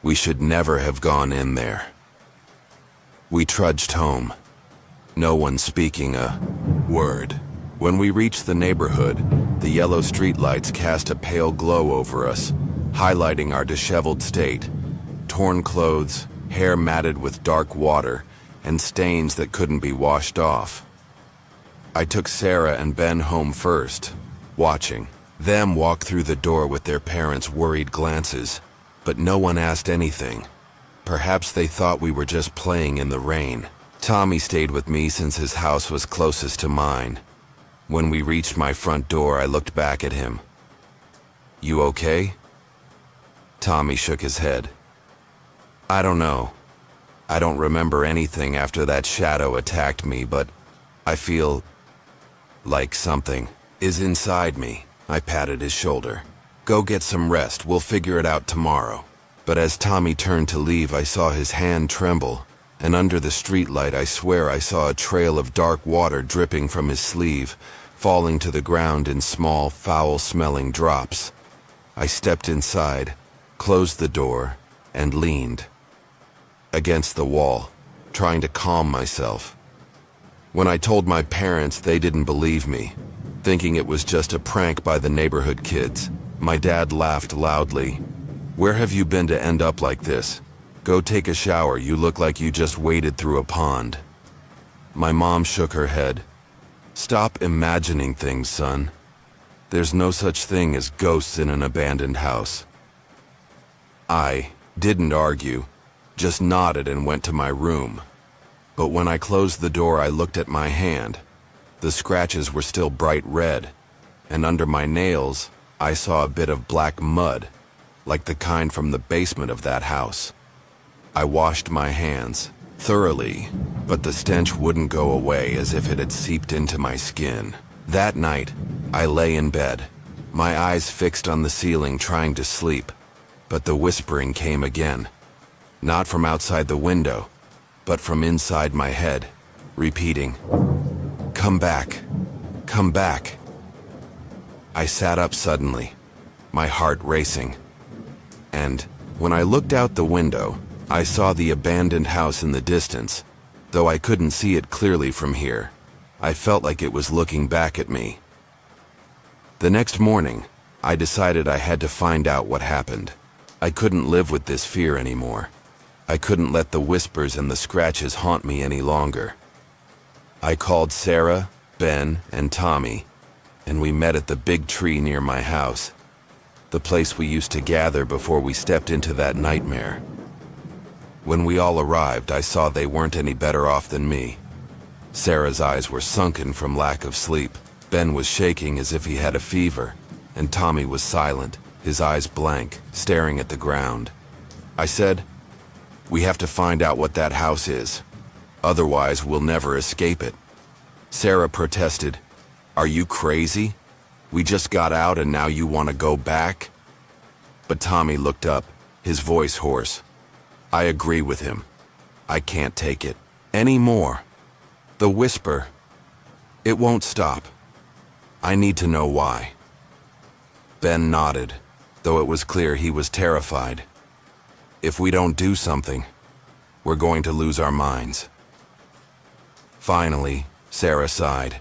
We should never have gone in there." We trudged home, no one speaking a Word. When we reached the neighborhood, the yellow streetlights cast a pale glow over us, highlighting our disheveled state. Torn clothes, hair matted with dark water, and stains that couldn't be washed off. I took Sarah and Ben home first, watching them walk through the door with their parents' worried glances, but no one asked anything. Perhaps they thought we were just playing in the rain. Tommy stayed with me since his house was closest to mine. When we reached my front door, I looked back at him. "You okay?" Tommy shook his head. "I don't know. I don't remember anything after that shadow attacked me, but I feel like something is inside me." I patted his shoulder. "Go get some rest. We'll figure it out tomorrow." But as Tommy turned to leave, I saw his hand tremble, and under the streetlight, I swear I saw a trail of dark water dripping from his sleeve, falling to the ground in small, foul-smelling drops. I stepped inside, closed the door, and leaned against the wall, trying to calm myself. When I told my parents, they didn't believe me, thinking it was just a prank by the neighborhood kids. My dad laughed loudly. "Where have you been to end up like this? Go take a shower. You look like you just waded through a pond." My mom shook her head. "Stop imagining things, son. There's no such thing as ghosts in an abandoned house." I didn't argue, just nodded and went to my room. But when I closed the door, I looked at my hand. The scratches were still bright red, and under my nails, I saw a bit of black mud, like the kind from the basement of that house. I washed my hands thoroughly, but the stench wouldn't go away, as if it had seeped into my skin. That night, I lay in bed, my eyes fixed on the ceiling, trying to sleep, but the whispering came again. Not from outside the window, but from inside my head, repeating, "Come back, come back." I sat up suddenly, my heart racing. And when I looked out the window, I saw the abandoned house in the distance. Though I couldn't see it clearly from here, I felt like it was looking back at me. The next morning, I decided I had to find out what happened. I couldn't live with this fear anymore. I couldn't let the whispers and the scratches haunt me any longer. I called Sarah, Ben, and Tommy, and we met at the big tree near my house, the place we used to gather before we stepped into that nightmare. When we all arrived, I saw they weren't any better off than me. Sarah's eyes were sunken from lack of sleep. Ben was shaking as if he had a fever, and Tommy was silent, his eyes blank, staring at the ground. I said, "We have to find out what that house is. Otherwise, we'll never escape it." Sarah protested, "Are you crazy? We just got out and now you want to go back?" But Tommy looked up, his voice hoarse. "I agree with him. I can't take it anymore. The whisper, it won't stop. I need to know why." Ben nodded, though it was clear he was terrified. "If we don't do something, we're going to lose our minds." Finally, Sarah sighed.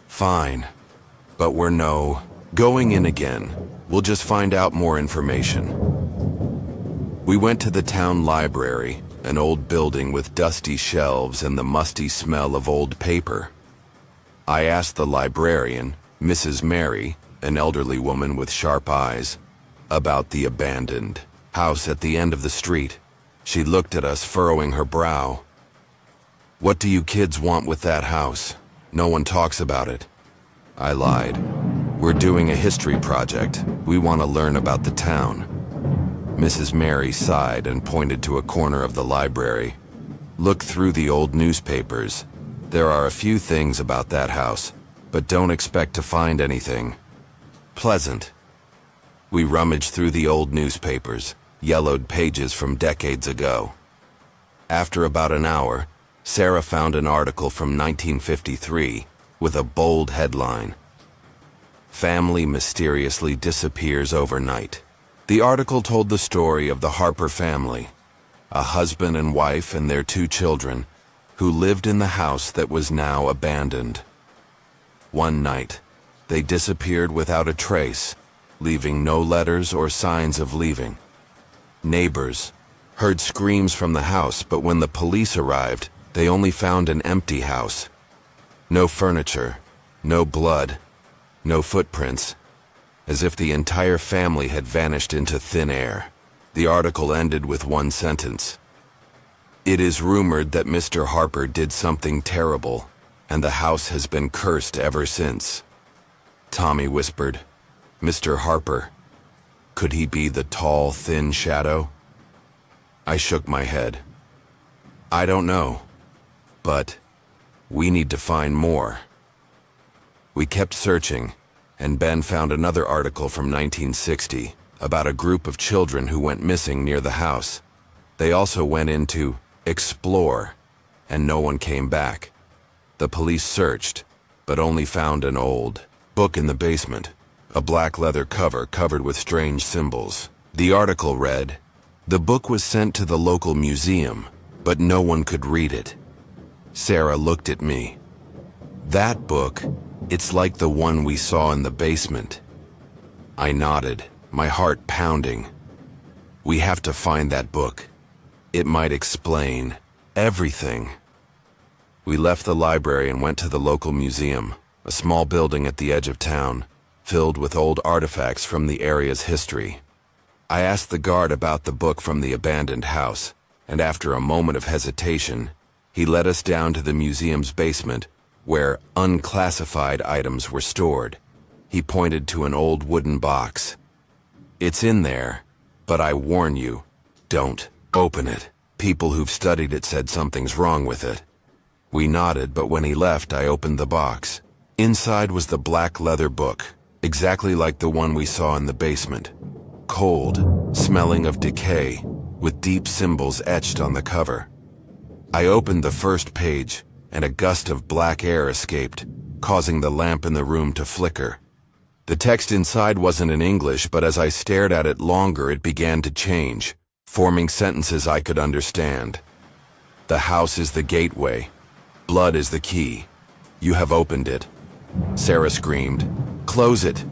"Fine, but we're going in again. We'll just find out more information." We went to the town library, an old building with dusty shelves and the musty smell of old paper. I asked the librarian, Mrs. Mary, an elderly woman with sharp eyes, about the abandoned house at the end of the street. She looked at us, furrowing her brow. "What do you kids want with that house? No one talks about it." I lied. "We're doing a history project. We want to learn about the town." Mrs. Mary sighed and pointed to a corner of the library. "Look through the old newspapers. There are a few things about that house, but don't expect to find anything pleasant." We rummaged through the old newspapers, yellowed pages from decades ago. After about an hour, Sarah found an article from 1953 with a bold headline, "Family mysteriously disappears overnight." The article told the story of the Harper family, a husband and wife and their 2 children, who lived in the house that was now abandoned. One night, they disappeared without a trace, leaving no letters or signs of leaving. Neighbors heard screams from the house, but when the police arrived, they only found an empty house. No furniture, no blood, no footprints, as if the entire family had vanished into thin air. The article ended with one sentence. "It is rumored that Mr. Harper did something terrible, and the house has been cursed ever since." Tommy whispered, "Mr. Harper, could he be the tall, thin shadow?" I shook my head. "I don't know, but we need to find more." We kept searching, and Ben found another article from 1960 about a group of children who went missing near the house. They also went in to explore, and no one came back. The police searched, but only found an old book in the basement, a black leather cover covered with strange symbols. The article read, "The book was sent to the local museum, but no one could read it." Sarah looked at me. "That book, it's like the one we saw in the basement." I nodded, my heart pounding. "We have to find that book. It might explain everything." We left the library and went to the local museum, a small building at the edge of town, filled with old artifacts from the area's history. I asked the guard about the book from the abandoned house, and after a moment of hesitation, he led us down to the museum's basement, where unclassified items were stored. He pointed to an old wooden box. "It's in there, but I warn you, don't open it. People who've studied it said something's wrong with it." We nodded, but when he left, I opened the box. Inside was the black leather book, exactly like the one we saw in the basement. Cold, smelling of decay, with deep symbols etched on the cover. I opened the first page, and a gust of black air escaped, causing the lamp in the room to flicker. The text inside wasn't in English, but as I stared at it longer, it began to change, forming sentences I could understand. "The house is the gateway. Blood is the key. You have opened it." Sarah screamed, "Close it!"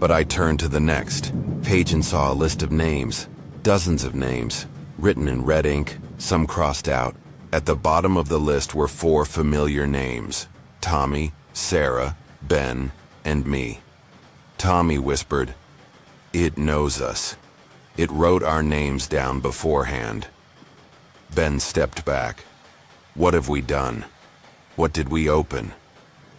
But I turned to the next page and saw a list of names, dozens of names, written in red ink, some crossed out. At the bottom of the list were 4 familiar names: Tommy, Sarah, Ben, and me. Tommy whispered, "It knows us. It wrote our names down beforehand." Ben stepped back. "What have we done? What did we open?"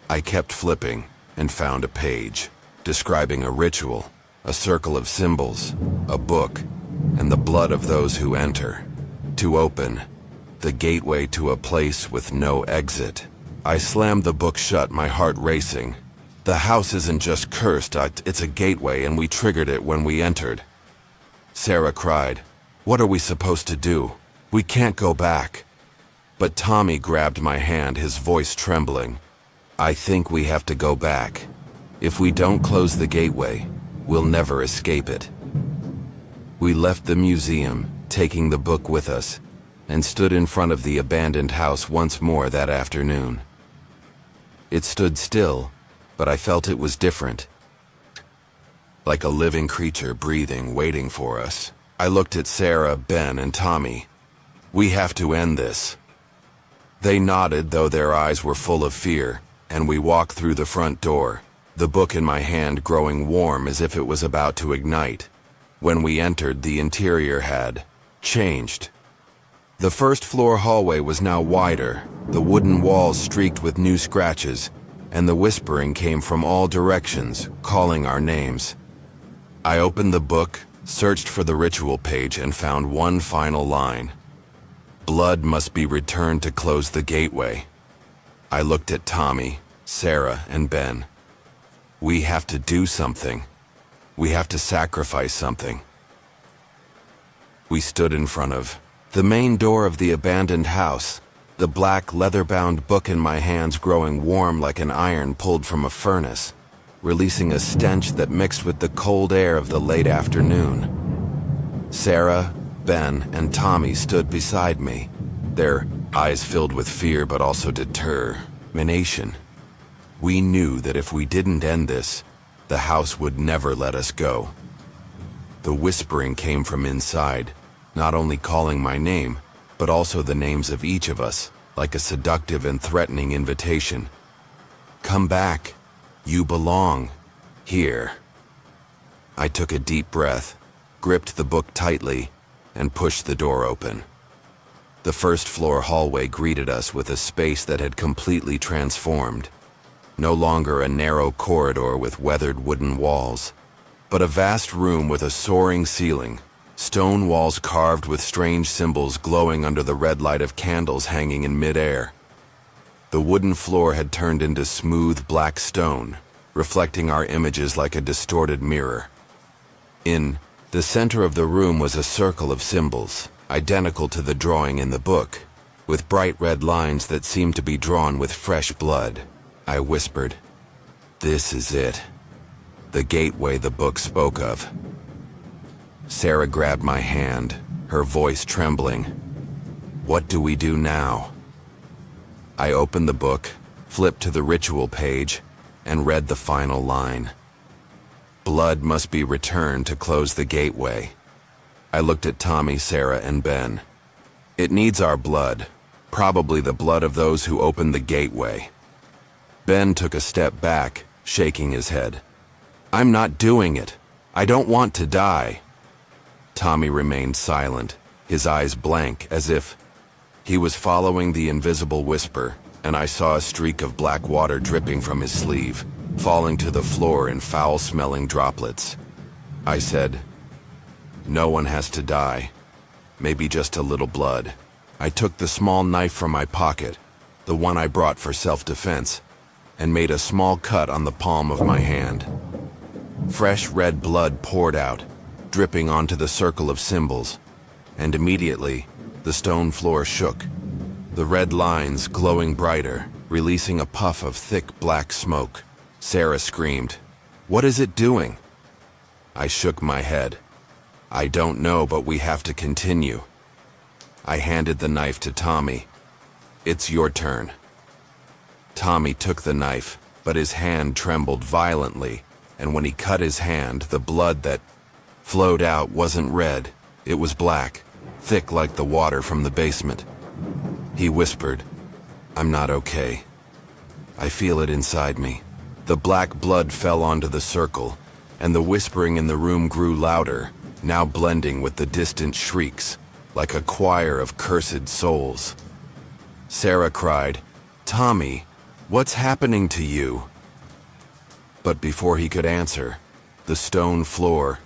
I kept flipping and found a page describing a ritual, a circle of symbols, a book, and the blood of those who enter. To open, the gateway to a place with no exit. I slammed the book shut, my heart racing. The house isn't just cursed, it's a gateway, and we triggered it when we entered. Sarah cried, "What are we supposed to do? We can't go back." But Tommy grabbed my hand, his voice trembling. "I think we have to go back. If we don't close the gateway, we'll never escape it." We left the museum, taking the book with us, and stood in front of the abandoned house once more that afternoon. It stood still, but I felt it was different. Like a living creature breathing, waiting for us. I looked at Sarah, Ben, and Tommy. "We have to end this." They nodded, though their eyes were full of fear, and we walked through the front door, the book in my hand growing warm as if it was about to ignite. When we entered, the interior had changed. The first floor hallway was now wider, the wooden walls streaked with new scratches, and the whispering came from all directions, calling our names. I opened the book, searched for the ritual page, and found one final line. "Blood must be returned to close the gateway." I looked at Tommy, Sarah, and Ben. "We have to do something. We have to sacrifice something." We stood in front of the main door of the abandoned house, the black leather-bound book in my hands growing warm like an iron pulled from a furnace, releasing a stench that mixed with the cold air of the late afternoon. Sarah, Ben, and Tommy stood beside me, their eyes filled with fear but also determination. We knew that if we didn't end this, the house would never let us go. The whispering came from inside, not only calling my name, but also the names of each of us, like a seductive and threatening invitation. Come back. You belong here. I took a deep breath, gripped the book tightly, and pushed the door open. The first-floor hallway greeted us with a space that had completely transformed. No longer a narrow corridor with weathered wooden walls, but a vast room with a soaring ceiling, stone walls carved with strange symbols glowing under the red light of candles hanging in mid-air. The wooden floor had turned into smooth black stone, reflecting our images like a distorted mirror. In the center of the room was a circle of symbols, identical to the drawing in the book, with bright red lines that seemed to be drawn with fresh blood. I whispered, "This is it. The gateway the book spoke of." Sarah grabbed my hand, her voice trembling. "What do we do now?" I opened the book, flipped to the ritual page, and read the final line. Blood must be returned to close the gateway. I looked at Tommy, Sarah, and Ben. It needs our blood, probably the blood of those who opened the gateway. Ben took a step back, shaking his head. "I'm not doing it. I don't want to die." Tommy remained silent, his eyes blank as if he was following the invisible whisper, and I saw a streak of black water dripping from his sleeve, falling to the floor in foul-smelling droplets. I said, "No one has to die. Maybe just a little blood." I took the small knife from my pocket, the one I brought for self-defense, and made a small cut on the palm of my hand. Fresh red blood poured out, dripping onto the circle of symbols, and immediately, the stone floor shook, the red lines glowing brighter, releasing a puff of thick black smoke. Sarah screamed, "What is it doing?" I shook my head. "I don't know, but we have to continue." I handed the knife to Tommy. "It's your turn." Tommy took the knife, but his hand trembled violently, and when he cut his hand, the blood that flowed out wasn't red, it was black, thick like the water from the basement. He whispered, "I'm not okay. I feel it inside me." The black blood fell onto the circle, and the whispering in the room grew louder, now blending with the distant shrieks, like a choir of cursed souls. Sarah cried, "Tommy, what's happening to you?" But before he could answer, the stone floor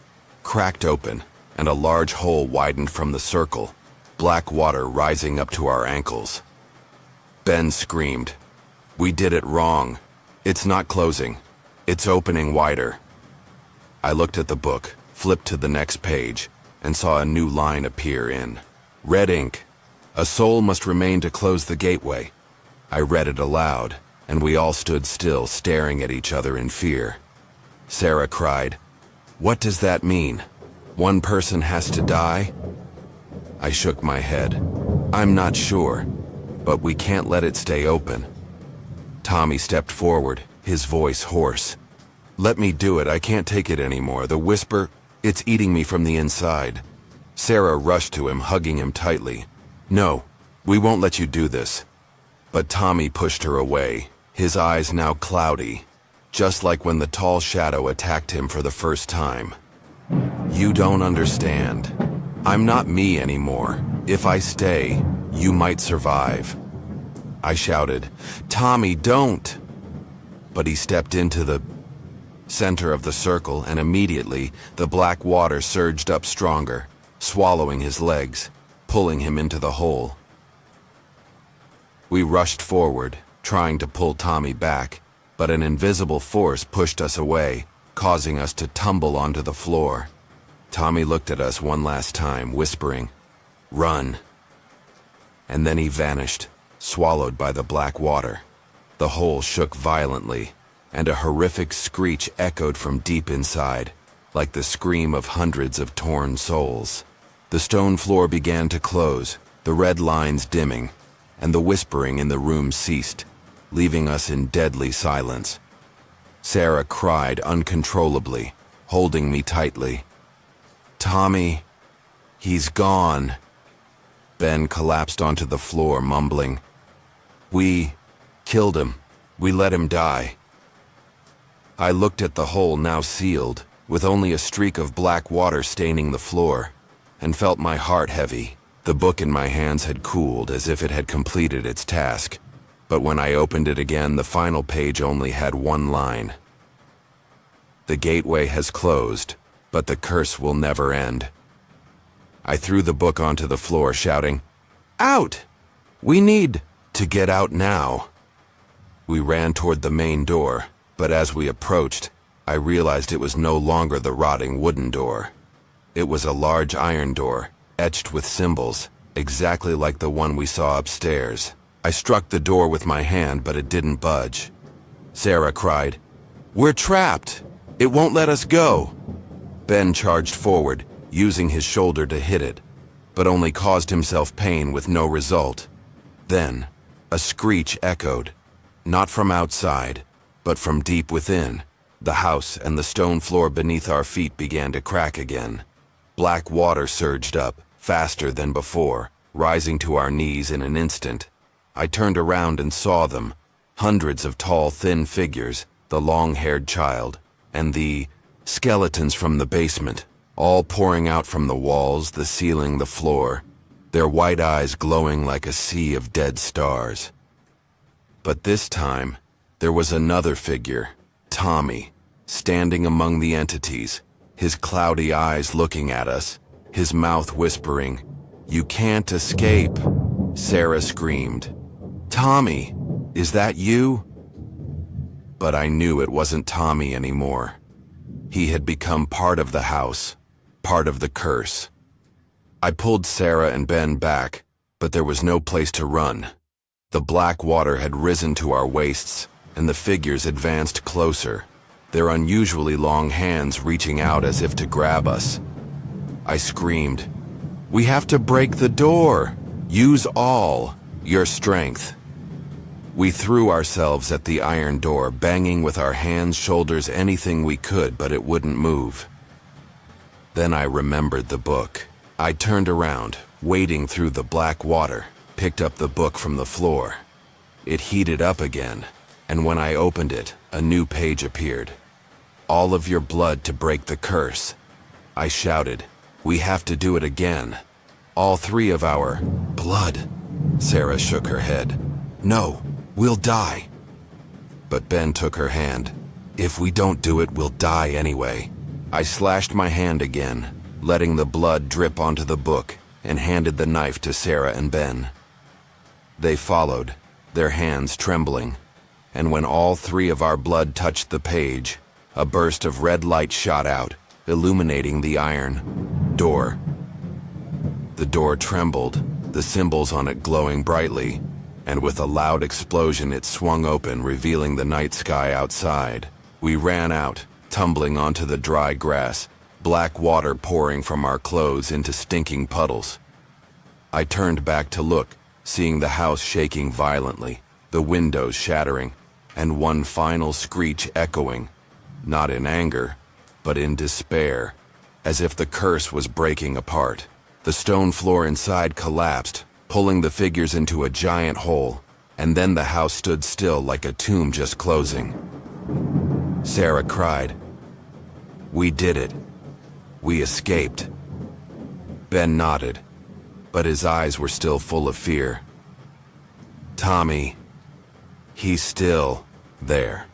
cracked open, and a large hole widened from the circle, black water rising up to our ankles. Ben screamed, "We did it wrong. It's not closing. It's opening wider." I looked at the book, flipped to the next page, and saw a new line appear in red ink. "A soul must remain to close the gateway." I read it aloud, and we all stood still, staring at each other in fear. Sarah cried, "What does that mean? One person has to die?" I shook my head. "I'm not sure, but we can't let it stay open." Tommy stepped forward, his voice hoarse. "Let me do it, I can't take it anymore. The whisper, it's eating me from the inside." Sarah rushed to him, hugging him tightly. "No, we won't let you do this." But Tommy pushed her away, his eyes now cloudy, just like when the tall shadow attacked him for the first time. "You don't understand. I'm not me anymore. If I stay, you might survive." I shouted, "Tommy, don't!" But he stepped into the center of the circle, and immediately the black water surged up stronger, swallowing his legs, pulling him into the hole. We rushed forward, trying to pull Tommy back, but an invisible force pushed us away, causing us to tumble onto the floor. Tommy looked at us one last time, whispering, "Run." And then he vanished, swallowed by the black water. The hole shook violently, and a horrific screech echoed from deep inside, like the scream of hundreds of torn souls. The stone floor began to close, the red lines dimming, and the whispering in the room ceased, leaving us in deadly silence. Sarah cried uncontrollably, holding me tightly. "Tommy, he's gone." Ben collapsed onto the floor, mumbling, "We killed him. We let him die." I looked at the hole now sealed, with only a streak of black water staining the floor, and felt my heart heavy. The book in my hands had cooled as if it had completed its task, but when I opened it again, the final page only had one line. "The gateway has closed, but the curse will never end." I threw the book onto the floor, shouting, "Out! We need to get out now." We ran toward the main door, but as we approached, I realized it was no longer the rotting wooden door. It was a large iron door, etched with symbols, exactly like the one we saw upstairs. I struck the door with my hand, but it didn't budge. Sarah cried, "We're trapped! It won't let us go!" Ben charged forward, using his shoulder to hit it, but only caused himself pain with no result. Then, a screech echoed, not from outside, but from deep within. The house and the stone floor beneath our feet began to crack again. Black water surged up, faster than before, rising to our knees in an instant. I turned around and saw them, hundreds of tall, thin figures, the long-haired child, and the skeletons from the basement, all pouring out from the walls, the ceiling, the floor, their white eyes glowing like a sea of dead stars. But this time, there was another figure, Tommy, standing among the entities, his cloudy eyes looking at us, his mouth whispering, "You can't escape." Sarah screamed, "Tommy, is that you?" But I knew it wasn't Tommy anymore. He had become part of the house, part of the curse. I pulled Sarah and Ben back, but there was no place to run. The black water had risen to our waists, and the figures advanced closer, their unusually long hands reaching out as if to grab us. I screamed, "We have to break the door! Use all your strength!" We threw ourselves at the iron door, banging with our hands, shoulders, anything we could, but it wouldn't move. Then I remembered the book. I turned around, wading through the black water, picked up the book from the floor. It heated up again, and when I opened it, a new page appeared. "All of your blood to break the curse." I shouted, "We have to do it again. All three of our blood." Sarah shook her head. "No, we'll die." But Ben took her hand. "If we don't do it, we'll die anyway." I slashed my hand again, letting the blood drip onto the book, and handed the knife to Sarah and Ben. They followed, their hands trembling, and when all three of our blood touched the page, a burst of red light shot out, illuminating the iron door. The door trembled, the symbols on it glowing brightly, and with a loud explosion it swung open, revealing the night sky outside. We ran out, tumbling onto the dry grass, black water pouring from our clothes into stinking puddles. I turned back to look, seeing the house shaking violently, the windows shattering, and one final screech echoing, not in anger, but in despair, as if the curse was breaking apart. The stone floor inside collapsed, pulling the figures into a giant hole, and then the house stood still like a tomb just closing. Sarah cried, "We did it. We escaped." Ben nodded, but his eyes were still full of fear. "Tommy, he's still there."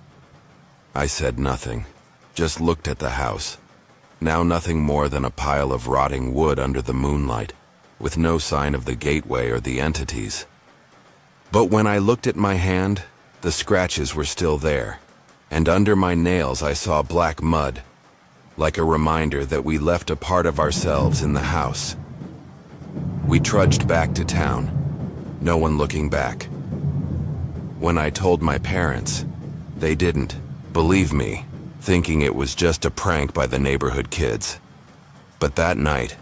I said nothing, just looked at the house, now nothing more than a pile of rotting wood under the moonlight, with no sign of the gateway or the entities. But when I looked at my hand, the scratches were still there, and under my nails I saw black mud, like a reminder that we left a part of ourselves in the house. We trudged back to town, no one looking back. When I told my parents, they didn't believe me, thinking it was just a prank by the neighborhood kids. But that night,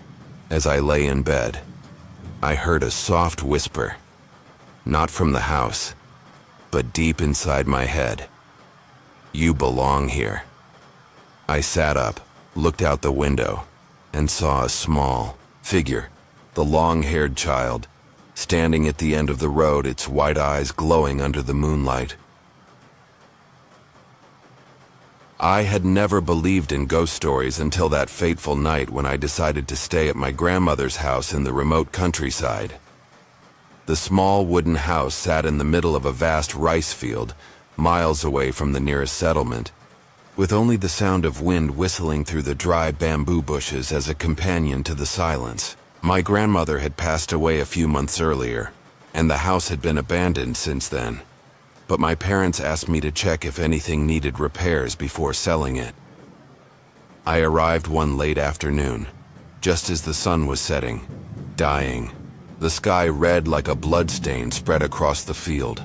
as I lay in bed, I heard a soft whisper, not from the house, but deep inside my head, "You belong here." I sat up, looked out the window, and saw a small figure, the long-haired child, standing at the end of the road, its white eyes glowing under the moonlight. I had never believed in ghost stories until that fateful night when I decided to stay at my grandmother's house in the remote countryside. The small wooden house sat in the middle of a vast rice field, miles away from the nearest settlement, with only the sound of wind whistling through the dry bamboo bushes as a companion to the silence. My grandmother had passed away a few months earlier, and the house had been abandoned since then. But my parents asked me to check if anything needed repairs before selling it. I arrived one late afternoon, just as the sun was setting, dying, the sky red like a bloodstain spread across the field.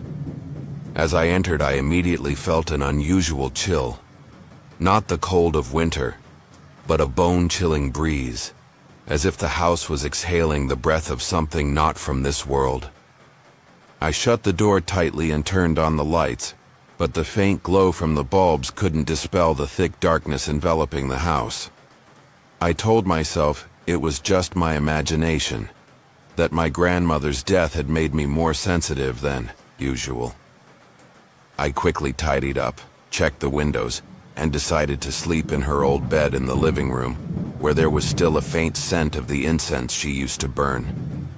As I entered, I immediately felt an unusual chill. Not the cold of winter, but a bone-chilling breeze, as if the house was exhaling the breath of something not from this world. I shut the door tightly and turned on the lights, but the faint glow from the bulbs couldn't dispel the thick darkness enveloping the house. I told myself it was just my imagination, that my grandmother's death had made me more sensitive than usual. I quickly tidied up, checked the windows, and decided to sleep in her old bed in the living room, where there was still a faint scent of the incense she used to burn.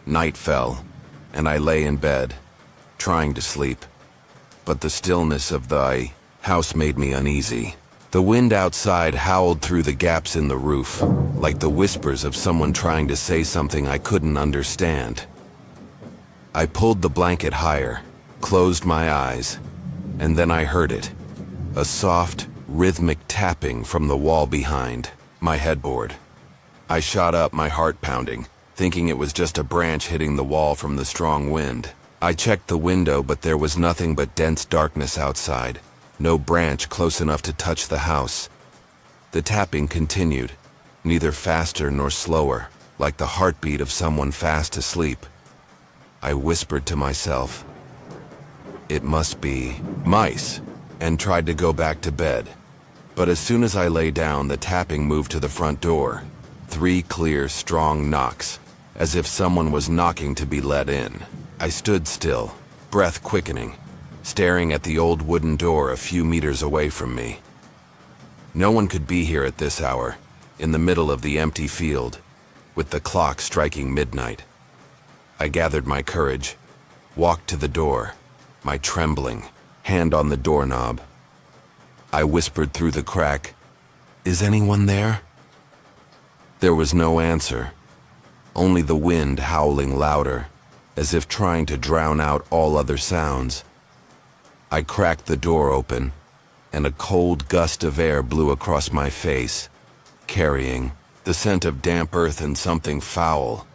Night fell, and I lay in bed, trying to sleep. But the stillness of the house made me uneasy. The wind outside howled through the gaps in the roof, like the whispers of someone trying to say something I couldn't understand. I pulled the blanket higher, closed my eyes, and then I heard it. A soft, rhythmic tapping from the wall behind my headboard. I shot up, my heart pounding, thinking it was just a branch hitting the wall from the strong wind. I checked the window, but there was nothing but dense darkness outside, no branch close enough to touch the house. The tapping continued, neither faster nor slower, like the heartbeat of someone fast asleep. I whispered to myself, "It must be mice," and tried to go back to bed. But as soon as I lay down, the tapping moved to the front door. 3 clear, strong knocks, as if someone was knocking to be let in. I stood still, breath quickening, staring at the old wooden door a few meters away from me. No one could be here at this hour, in the middle of the empty field, with the clock striking midnight. I gathered my courage, walked to the door, my trembling hand on the doorknob. I whispered through the crack, "Is anyone there?" There was no answer, only the wind howling louder, as if trying to drown out all other sounds. I cracked the door open, and a cold gust of air blew across my face, carrying the scent of damp earth and something foul,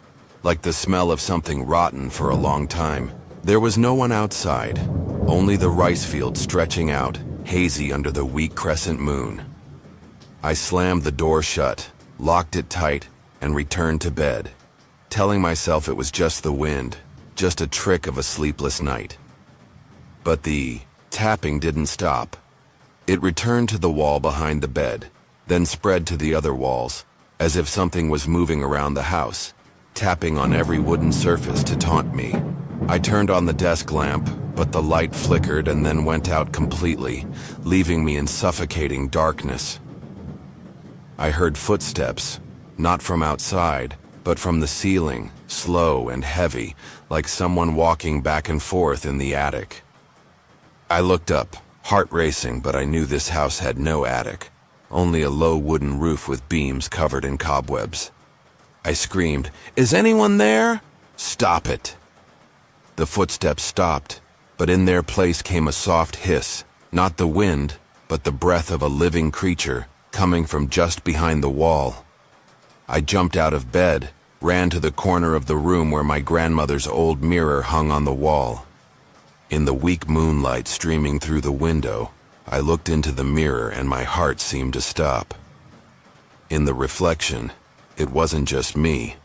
like the smell of something rotten for a long time. There was no one outside, only the rice field stretching out, hazy under the weak crescent moon. I slammed the door shut, locked it tight, and returned to bed, telling myself it was just the wind, just a trick of a sleepless night. But the tapping didn't stop. It returned to the wall behind the bed, then spread to the other walls, as if something was moving around the house, tapping on every wooden surface to taunt me. I turned on the desk lamp, but the light flickered and then went out completely, leaving me in suffocating darkness. I heard footsteps, not from outside, but from the ceiling, slow and heavy, like someone walking back and forth in the attic. I looked up, heart racing, but I knew this house had no attic, only a low wooden roof with beams covered in cobwebs. I screamed, "Is anyone there?" "Stop it!" The footsteps stopped, but in their place came a soft hiss, not the wind, but the breath of a living creature, coming from just behind the wall. I jumped out of bed, ran to the corner of the room where my grandmother's old mirror hung on the wall. In the weak moonlight streaming through the window, I looked into the mirror and my heart seemed to stop. In the reflection, it wasn't just me,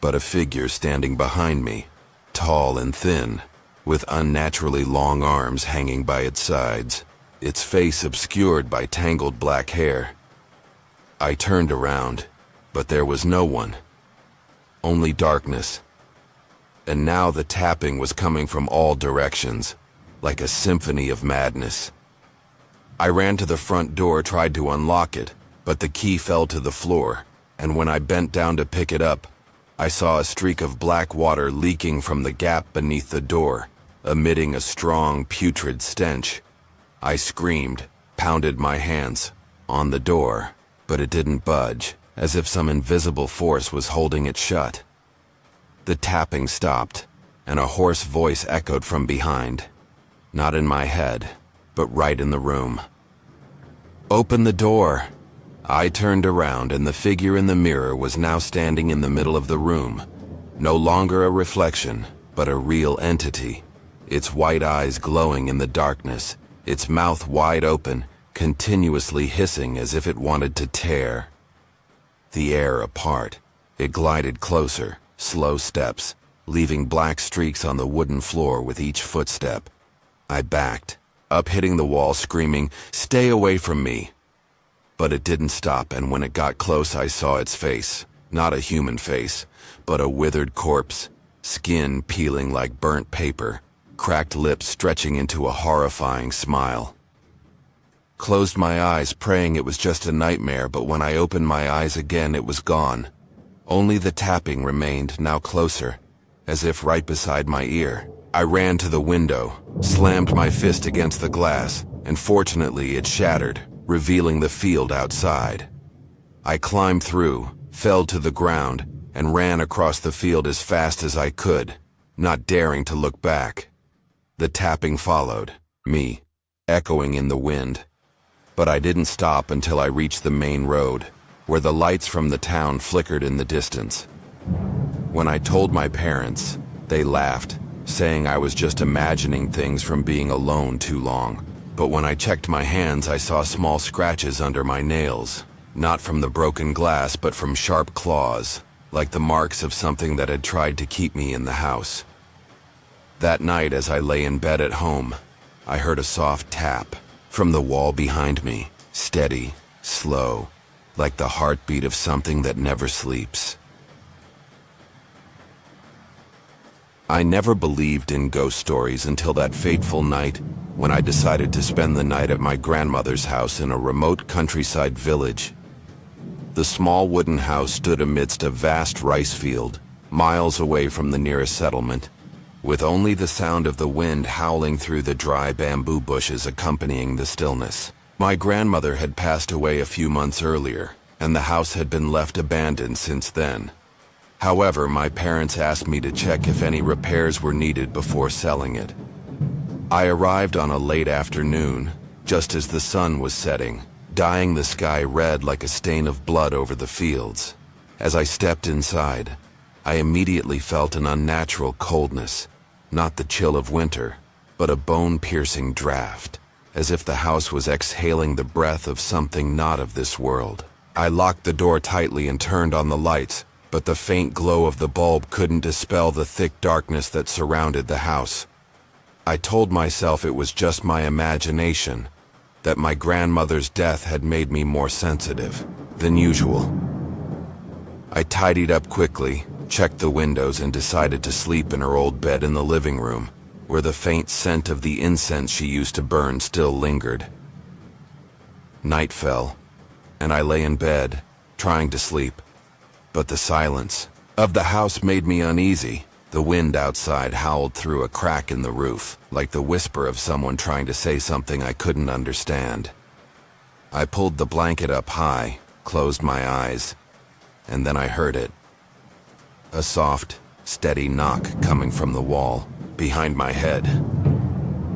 but a figure standing behind me, tall and thin, with unnaturally long arms hanging by its sides, its face obscured by tangled black hair. I turned around, but there was no one. Only darkness. And now the tapping was coming from all directions, like a symphony of madness. I ran to the front door, tried to unlock it, but the key fell to the floor, and when I bent down to pick it up, I saw a streak of black water leaking from the gap beneath the door, emitting a strong, putrid stench. I screamed, pounded my hands on the door, but it didn't budge, as if some invisible force was holding it shut. The tapping stopped, and a hoarse voice echoed from behind. Not in my head, but right in the room. "Open the door." I turned around, and the figure in the mirror was now standing in the middle of the room. No longer a reflection, but a real entity. Its white eyes glowing in the darkness, its mouth wide open, continuously hissing as if it wanted to tear the air apart. It glided closer, slow steps, leaving black streaks on the wooden floor with each footstep. I backed, up hitting the wall, screaming, "Stay away from me!" But it didn't stop, and when it got close I saw its face. Not a human face, but a withered corpse, skin peeling like burnt paper, cracked lips stretching into a horrifying smile. Closed my eyes, praying it was just a nightmare, but when I opened my eyes again it was gone. Only the tapping remained, now closer, as if right beside my ear. I ran to the window, slammed my fist against the glass, and fortunately it shattered, revealing the field outside. I climbed through, fell to the ground, and ran across the field as fast as I could, not daring to look back. The tapping followed, me, echoing in the wind. But I didn't stop until I reached the main road, where the lights from the town flickered in the distance. When I told my parents, they laughed, saying I was just imagining things from being alone too long. But when I checked my hands, I saw small scratches under my nails, not from the broken glass, but from sharp claws, like the marks of something that had tried to keep me in the house. That night, as I lay in bed at home, I heard a soft tap from the wall behind me, steady, slow, like the heartbeat of something that never sleeps. I never believed in ghost stories until that fateful night when I decided to spend the night at my grandmother's house in a remote countryside village. The small wooden house stood amidst a vast rice field, miles away from the nearest settlement, with only the sound of the wind howling through the dry bamboo bushes accompanying the stillness. My grandmother had passed away a few months earlier, and the house had been left abandoned since then. However, my parents asked me to check if any repairs were needed before selling it. I arrived on a late afternoon, just as the sun was setting, dyeing the sky red like a stain of blood over the fields. As I stepped inside, I immediately felt an unnatural coldness, not the chill of winter, but a bone-piercing draft, as if the house was exhaling the breath of something not of this world. I locked the door tightly and turned on the lights, but the faint glow of the bulb couldn't dispel the thick darkness that surrounded the house. I told myself it was just my imagination, that my grandmother's death had made me more sensitive than usual. I tidied up quickly, checked the windows, and decided to sleep in her old bed in the living room, where the faint scent of the incense she used to burn still lingered. Night fell, and I lay in bed, trying to sleep. But the silence of the house made me uneasy. The wind outside howled through a crack in the roof, like the whisper of someone trying to say something I couldn't understand. I pulled the blanket up high, closed my eyes, and then I heard it. A soft, steady knock coming from the wall, behind my head.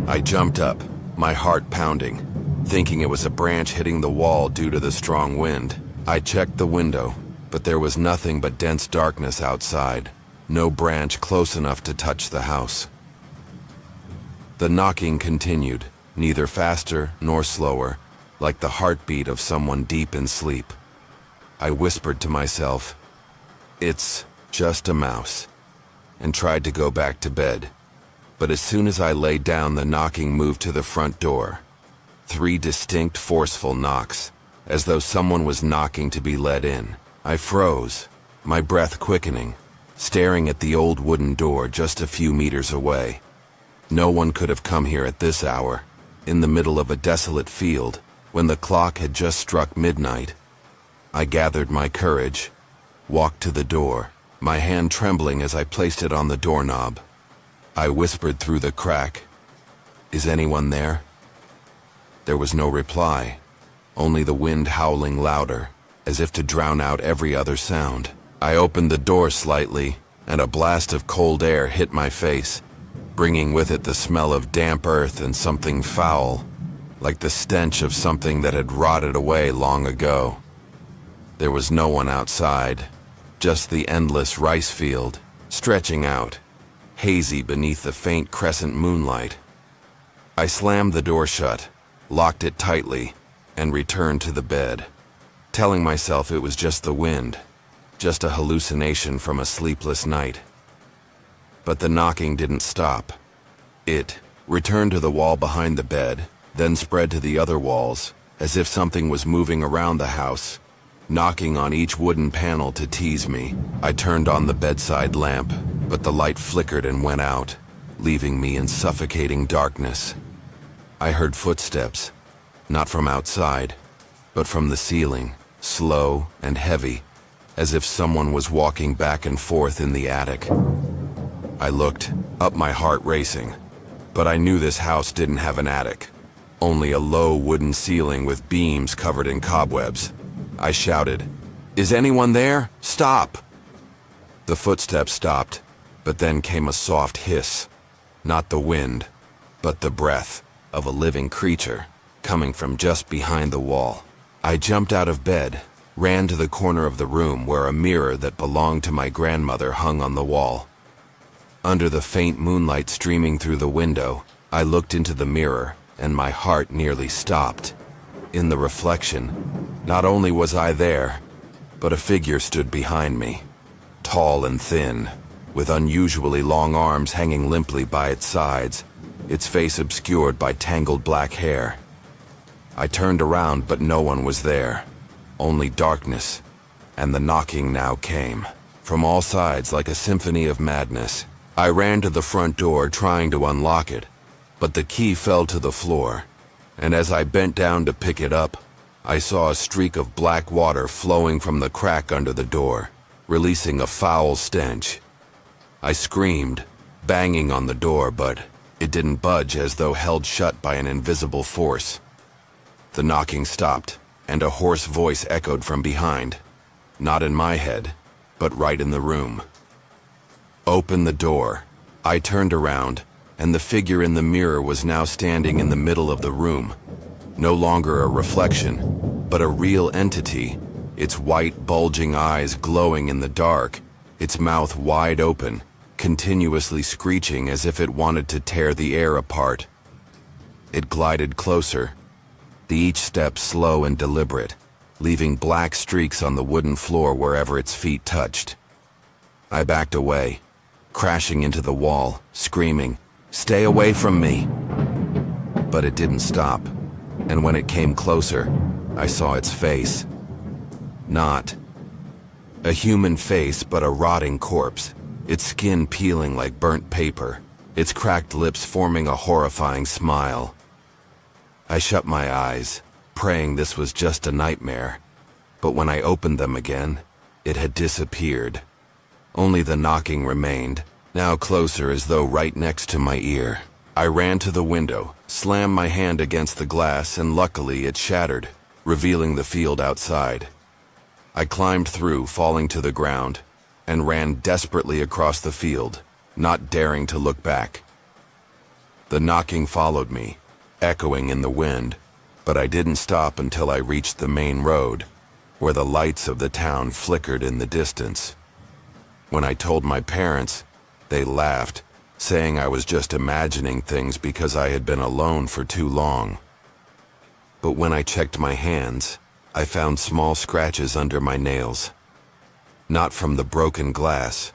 I jumped up, my heart pounding, thinking it was a branch hitting the wall due to the strong wind. I checked the window, but there was nothing but dense darkness outside, no branch close enough to touch the house. The knocking continued, neither faster nor slower, like the heartbeat of someone deep in sleep. I whispered to myself, "It's just a mouse," and tried to go back to bed. But as soon as I lay down, the knocking moved to the front door. 3 distinct, forceful knocks, as though someone was knocking to be let in. I froze, my breath quickening, staring at the old wooden door just a few meters away. No one could have come here at this hour, in the middle of a desolate field, when the clock had just struck midnight. I gathered my courage, walked to the door, my hand trembling as I placed it on the doorknob. I whispered through the crack, "Is anyone there?" There was no reply, only the wind howling louder, as if to drown out every other sound. I opened the door slightly, and a blast of cold air hit my face, bringing with it the smell of damp earth and something foul, like the stench of something that had rotted away long ago. There was no one outside, just the endless rice field, stretching out, hazy beneath the faint crescent moonlight. I slammed the door shut, locked it tightly, and returned to the bed, telling myself it was just the wind, just a hallucination from a sleepless night. But the knocking didn't stop. It returned to the wall behind the bed, then spread to the other walls, as if something was moving around the house, knocking on each wooden panel to tease me. I turned on the bedside lamp, but the light flickered and went out, leaving me in suffocating darkness. I heard footsteps, not from outside, but from the ceiling, slow and heavy, as if someone was walking back and forth in the attic. I looked, up, my heart racing, but I knew this house didn't have an attic, only a low wooden ceiling with beams covered in cobwebs. I shouted, "Is anyone there? Stop!" The footsteps stopped, but then came a soft hiss, not the wind, but the breath of a living creature, coming from just behind the wall. I jumped out of bed, ran to the corner of the room where a mirror that belonged to my grandmother hung on the wall. Under the faint moonlight streaming through the window, I looked into the mirror, and my heart nearly stopped. In the reflection, not only was I there, but a figure stood behind me, tall and thin, with unusually long arms hanging limply by its sides, its face obscured by tangled black hair. I turned around, but no one was there, only darkness, and the knocking now came, from all sides like a symphony of madness. I ran to the front door, trying to unlock it, but the key fell to the floor, and as I bent down to pick it up, I saw a streak of black water flowing from the crack under the door, releasing a foul stench. I screamed, banging on the door, but it didn't budge, as though held shut by an invisible force. The knocking stopped, and a hoarse voice echoed from behind, not in my head, but right in the room. "Open the door." I turned around, and the figure in the mirror was now standing in the middle of the room, no longer a reflection, but a real entity, its white, bulging eyes glowing in the dark, its mouth wide open, continuously screeching as if it wanted to tear the air apart. It glided closer, each step slow and deliberate, leaving black streaks on the wooden floor wherever its feet touched. I backed away, crashing into the wall, screaming, "Stay away from me!" But it didn't stop, and when it came closer, I saw its face. Not a human face, but a rotting corpse, its skin peeling like burnt paper, its cracked lips forming a horrifying smile. I shut my eyes, praying this was just a nightmare, but when I opened them again, it had disappeared. Only the knocking remained, now closer, as though right next to my ear. I ran to the window, slammed my hand against the glass, and luckily it shattered, revealing the field outside. I climbed through, falling to the ground, and ran desperately across the field, not daring to look back. The knocking followed me, echoing in the wind, but I didn't stop until I reached the main road, where the lights of the town flickered in the distance. When I told my parents, they laughed, saying I was just imagining things because I had been alone for too long. But when I checked my hands, I found small scratches under my nails, not from the broken glass,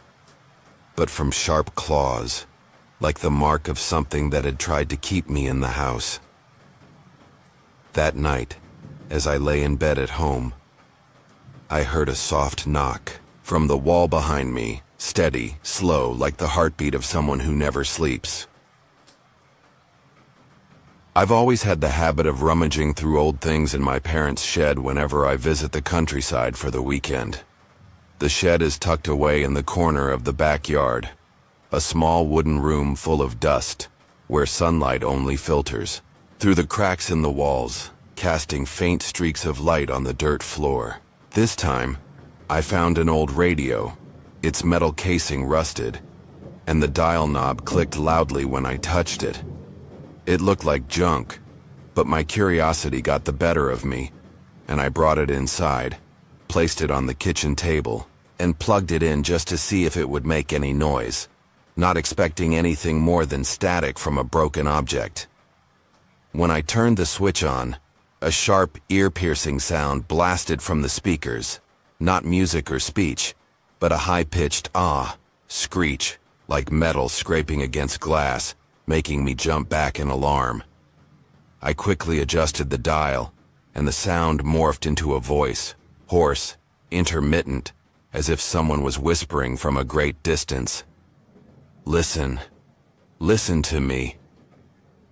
but from sharp claws, like the mark of something that had tried to keep me in the house. That night, as I lay in bed at home, I heard a soft knock from the wall behind me, steady, slow, like the heartbeat of someone who never sleeps. I've always had the habit of rummaging through old things in my parents' shed whenever I visit the countryside for the weekend. The shed is tucked away in the corner of the backyard, a small wooden room full of dust, where sunlight only filters through the cracks in the walls, casting faint streaks of light on the dirt floor. This time, I found an old radio, its metal casing rusted, and the dial knob clicked loudly when I touched it. It looked like junk, but my curiosity got the better of me, and I brought it inside, placed it on the kitchen table, and plugged it in just to see if it would make any noise, not expecting anything more than static from a broken object. When I turned the switch on, a sharp, ear-piercing sound blasted from the speakers, not music or speech, but a high-pitched screech, like metal scraping against glass, making me jump back in alarm. I quickly adjusted the dial, and the sound morphed into a voice, hoarse, intermittent, as if someone was whispering from a great distance. "Listen. Listen to me."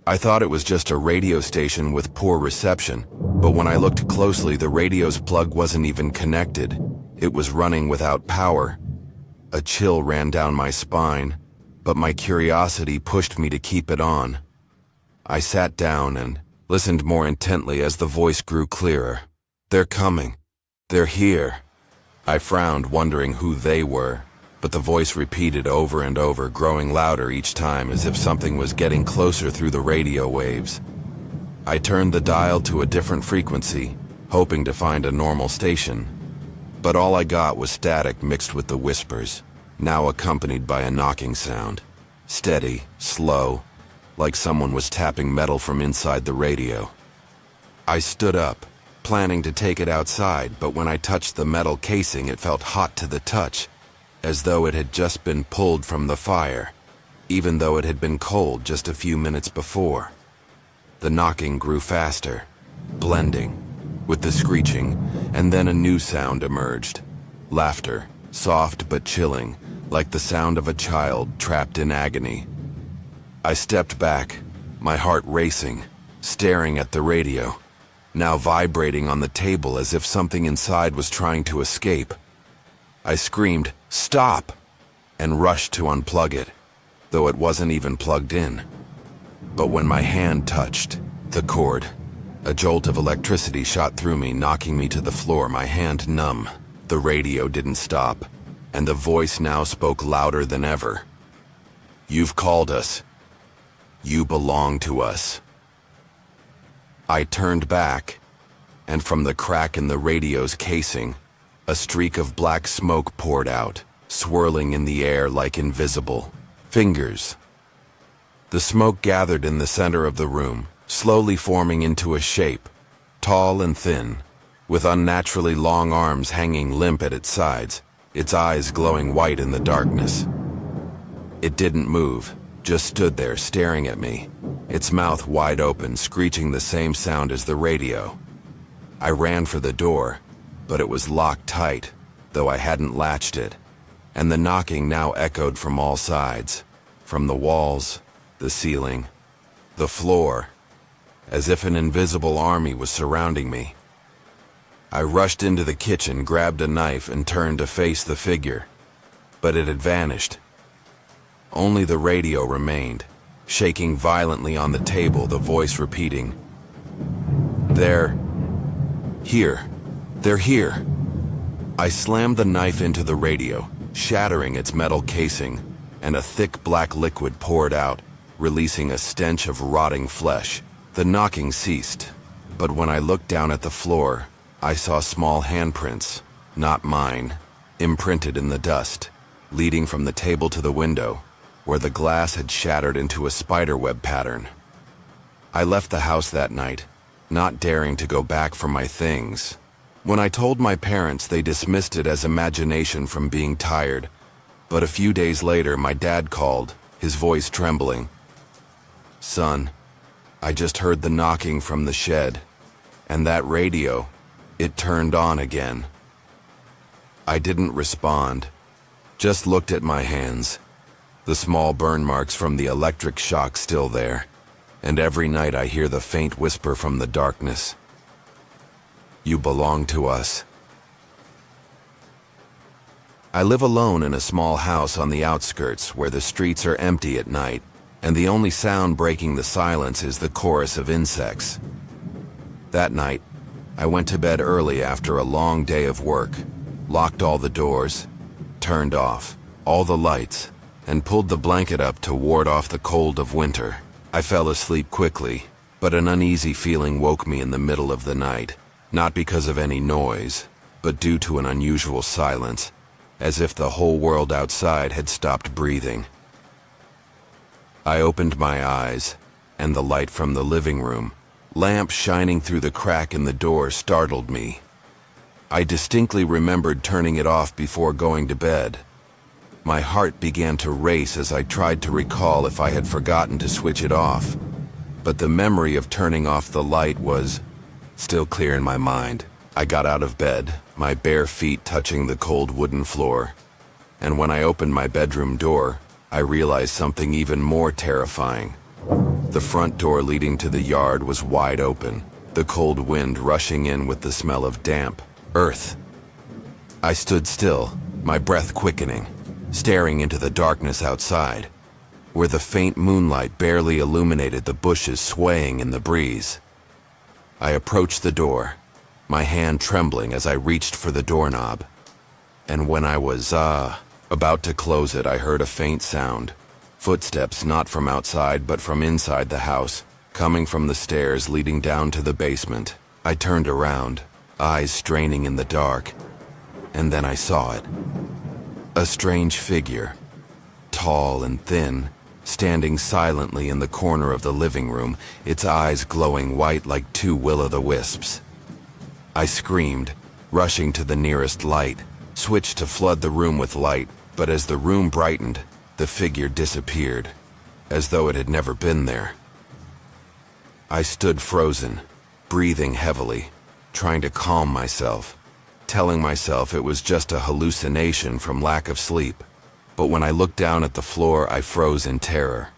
I thought it was just a radio station with poor reception, but when I looked closely, the radio's plug wasn't even connected. It was running without power. A chill ran down my spine, but my curiosity pushed me to keep it on. I sat down and listened more intently as the voice grew clearer. "They're coming. They're here." I frowned, wondering who they were, but the voice repeated over and over, growing louder each time as if something was getting closer through the radio waves. I turned the dial to a different frequency, hoping to find a normal station, but all I got was static mixed with the whispers, now accompanied by a knocking sound. Steady, slow, like someone was tapping metal from inside the radio. I stood up, planning to take it outside, but when I touched the metal casing, it felt hot to the touch, as though it had just been pulled from the fire, even though it had been cold just a few minutes before. The knocking grew faster, blending with the screeching, and then a new sound emerged. Laughter, soft but chilling, like the sound of a child trapped in agony. I stepped back, my heart racing, staring at the radio, now vibrating on the table as if something inside was trying to escape. I screamed, "Stop!" and rushed to unplug it, though it wasn't even plugged in. But when my hand touched the cord, a jolt of electricity shot through me, knocking me to the floor, my hand numb. The radio didn't stop, and the voice now spoke louder than ever. "You've called us. You belong to us." I turned back, and from the crack in the radio's casing, a streak of black smoke poured out, swirling in the air like invisible fingers. The smoke gathered in the center of the room, slowly forming into a shape, tall and thin, with unnaturally long arms hanging limp at its sides, its eyes glowing white in the darkness. It didn't move, just stood there staring at me, its mouth wide open, screeching the same sound as the radio. I ran for the door, but it was locked tight, though I hadn't latched it, and the knocking now echoed from all sides, from the walls, the ceiling, the floor, as if an invisible army was surrounding me. I rushed into the kitchen, grabbed a knife, and turned to face the figure, but it had vanished. Only the radio remained, shaking violently on the table, the voice repeating, "They're here. They're here." I slammed the knife into the radio, shattering its metal casing, and a thick black liquid poured out, releasing a stench of rotting flesh. The knocking ceased, but when I looked down at the floor, I saw small handprints, not mine, imprinted in the dust, leading from the table to the window, where the glass had shattered into a spiderweb pattern. I left the house that night, not daring to go back for my things. When I told my parents, they dismissed it as imagination from being tired, but a few days later my dad called, his voice trembling. "Son, I just heard the knocking from the shed, and that radio, it turned on again." I didn't respond, just looked at my hands. The small burn marks from the electric shock still there, and every night I hear the faint whisper from the darkness. "You belong to us." I live alone in a small house on the outskirts where the streets are empty at night, and the only sound breaking the silence is the chorus of insects. That night, I went to bed early after a long day of work, locked all the doors, turned off all the lights, and pulled the blanket up to ward off the cold of winter. I fell asleep quickly, but an uneasy feeling woke me in the middle of the night, not because of any noise, but due to an unusual silence, as if the whole world outside had stopped breathing. I opened my eyes, and the light from the living room, lamp shining through the crack in the door, startled me. I distinctly remembered turning it off before going to bed. My heart began to race as I tried to recall if I had forgotten to switch it off, but the memory of turning off the light was still clear in my mind. I got out of bed, my bare feet touching the cold wooden floor, and when I opened my bedroom door, I realized something even more terrifying. The front door leading to the yard was wide open, the cold wind rushing in with the smell of damp earth. I stood still, my breath quickening, staring into the darkness outside, where the faint moonlight barely illuminated the bushes swaying in the breeze. I approached the door, my hand trembling as I reached for the doorknob. And when I was, about to close it, I heard a faint sound. Footsteps not from outside but from inside the house, coming from the stairs leading down to the basement. I turned around, eyes straining in the dark, and then I saw it. A strange figure, tall and thin, standing silently in the corner of the living room, its eyes glowing white like two will-o'-the-wisps. I screamed, rushing to the nearest light, switched to flood the room with light, but as the room brightened, the figure disappeared, as though it had never been there. I stood frozen, breathing heavily, trying to calm myself, telling myself it was just a hallucination from lack of sleep. But when I looked down at the floor, I froze in terror.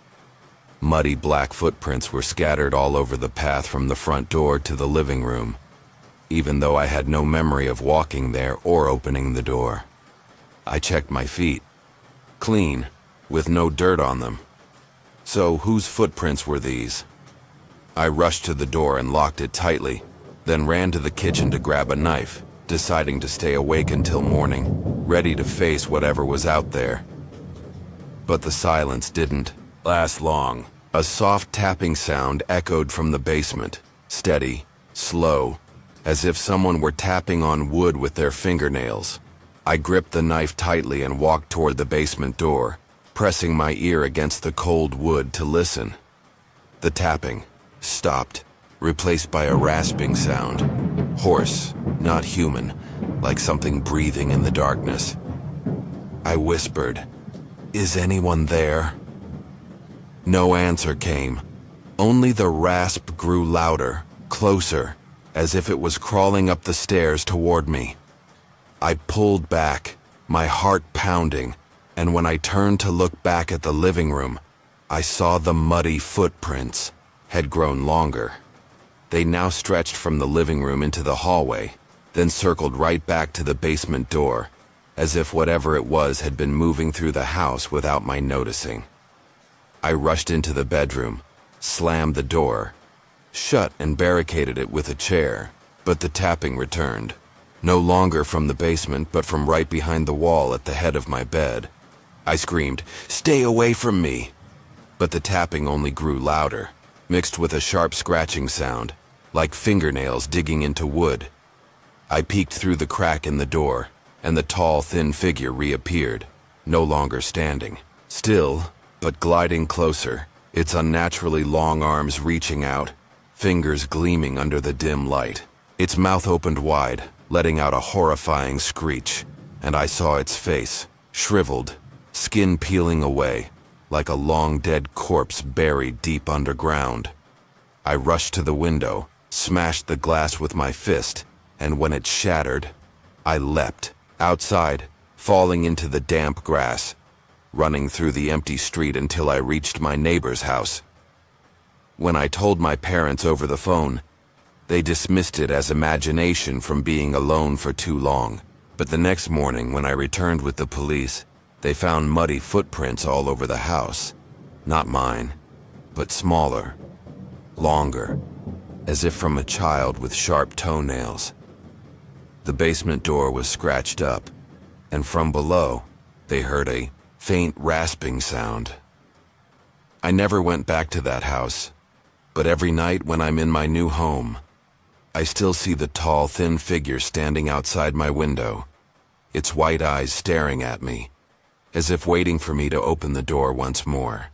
Muddy black footprints were scattered all over the path from the front door to the living room, even though I had no memory of walking there or opening the door. I checked my feet. Clean, with no dirt on them. So whose footprints were these? I rushed to the door and locked it tightly, then ran to the kitchen to grab a knife, deciding to stay awake until morning, ready to face whatever was out there. But the silence didn't last long. A soft tapping sound echoed from the basement, steady, slow, as if someone were tapping on wood with their fingernails. I gripped the knife tightly and walked toward the basement door, pressing my ear against the cold wood to listen. The tapping stopped, replaced by a rasping sound, hoarse, not human, like something breathing in the darkness. I whispered, "Is anyone there?" No answer came. Only the rasp grew louder, closer, as if it was crawling up the stairs toward me. I pulled back, my heart pounding, and when I turned to look back at the living room, I saw the muddy footprints had grown longer. They now stretched from the living room into the hallway, then circled right back to the basement door, as if whatever it was had been moving through the house without my noticing. I rushed into the bedroom, slammed the door, shut and barricaded it with a chair, but the tapping returned, no longer from the basement but from right behind the wall at the head of my bed. I screamed, "Stay away from me!" But the tapping only grew louder, mixed with a sharp scratching sound, like fingernails digging into wood. I peeked through the crack in the door, and the tall, thin figure reappeared, no longer standing. Still, but gliding closer, its unnaturally long arms reaching out, fingers gleaming under the dim light. Its mouth opened wide, letting out a horrifying screech, and I saw its face, shriveled, skin peeling away, like a long-dead corpse buried deep underground. I rushed to the window, smashed the glass with my fist, and when it shattered, I leapt, outside, falling into the damp grass, running through the empty street until I reached my neighbor's house. When I told my parents over the phone, they dismissed it as imagination from being alone for too long. But the next morning, when I returned with the police, they found muddy footprints all over the house. Not mine, but smaller, longer, as if from a child with sharp toenails. The basement door was scratched up, and from below, they heard a faint rasping sound. I never went back to that house, but every night when I'm in my new home, I still see the tall, thin figure standing outside my window, its white eyes staring at me, as if waiting for me to open the door once more.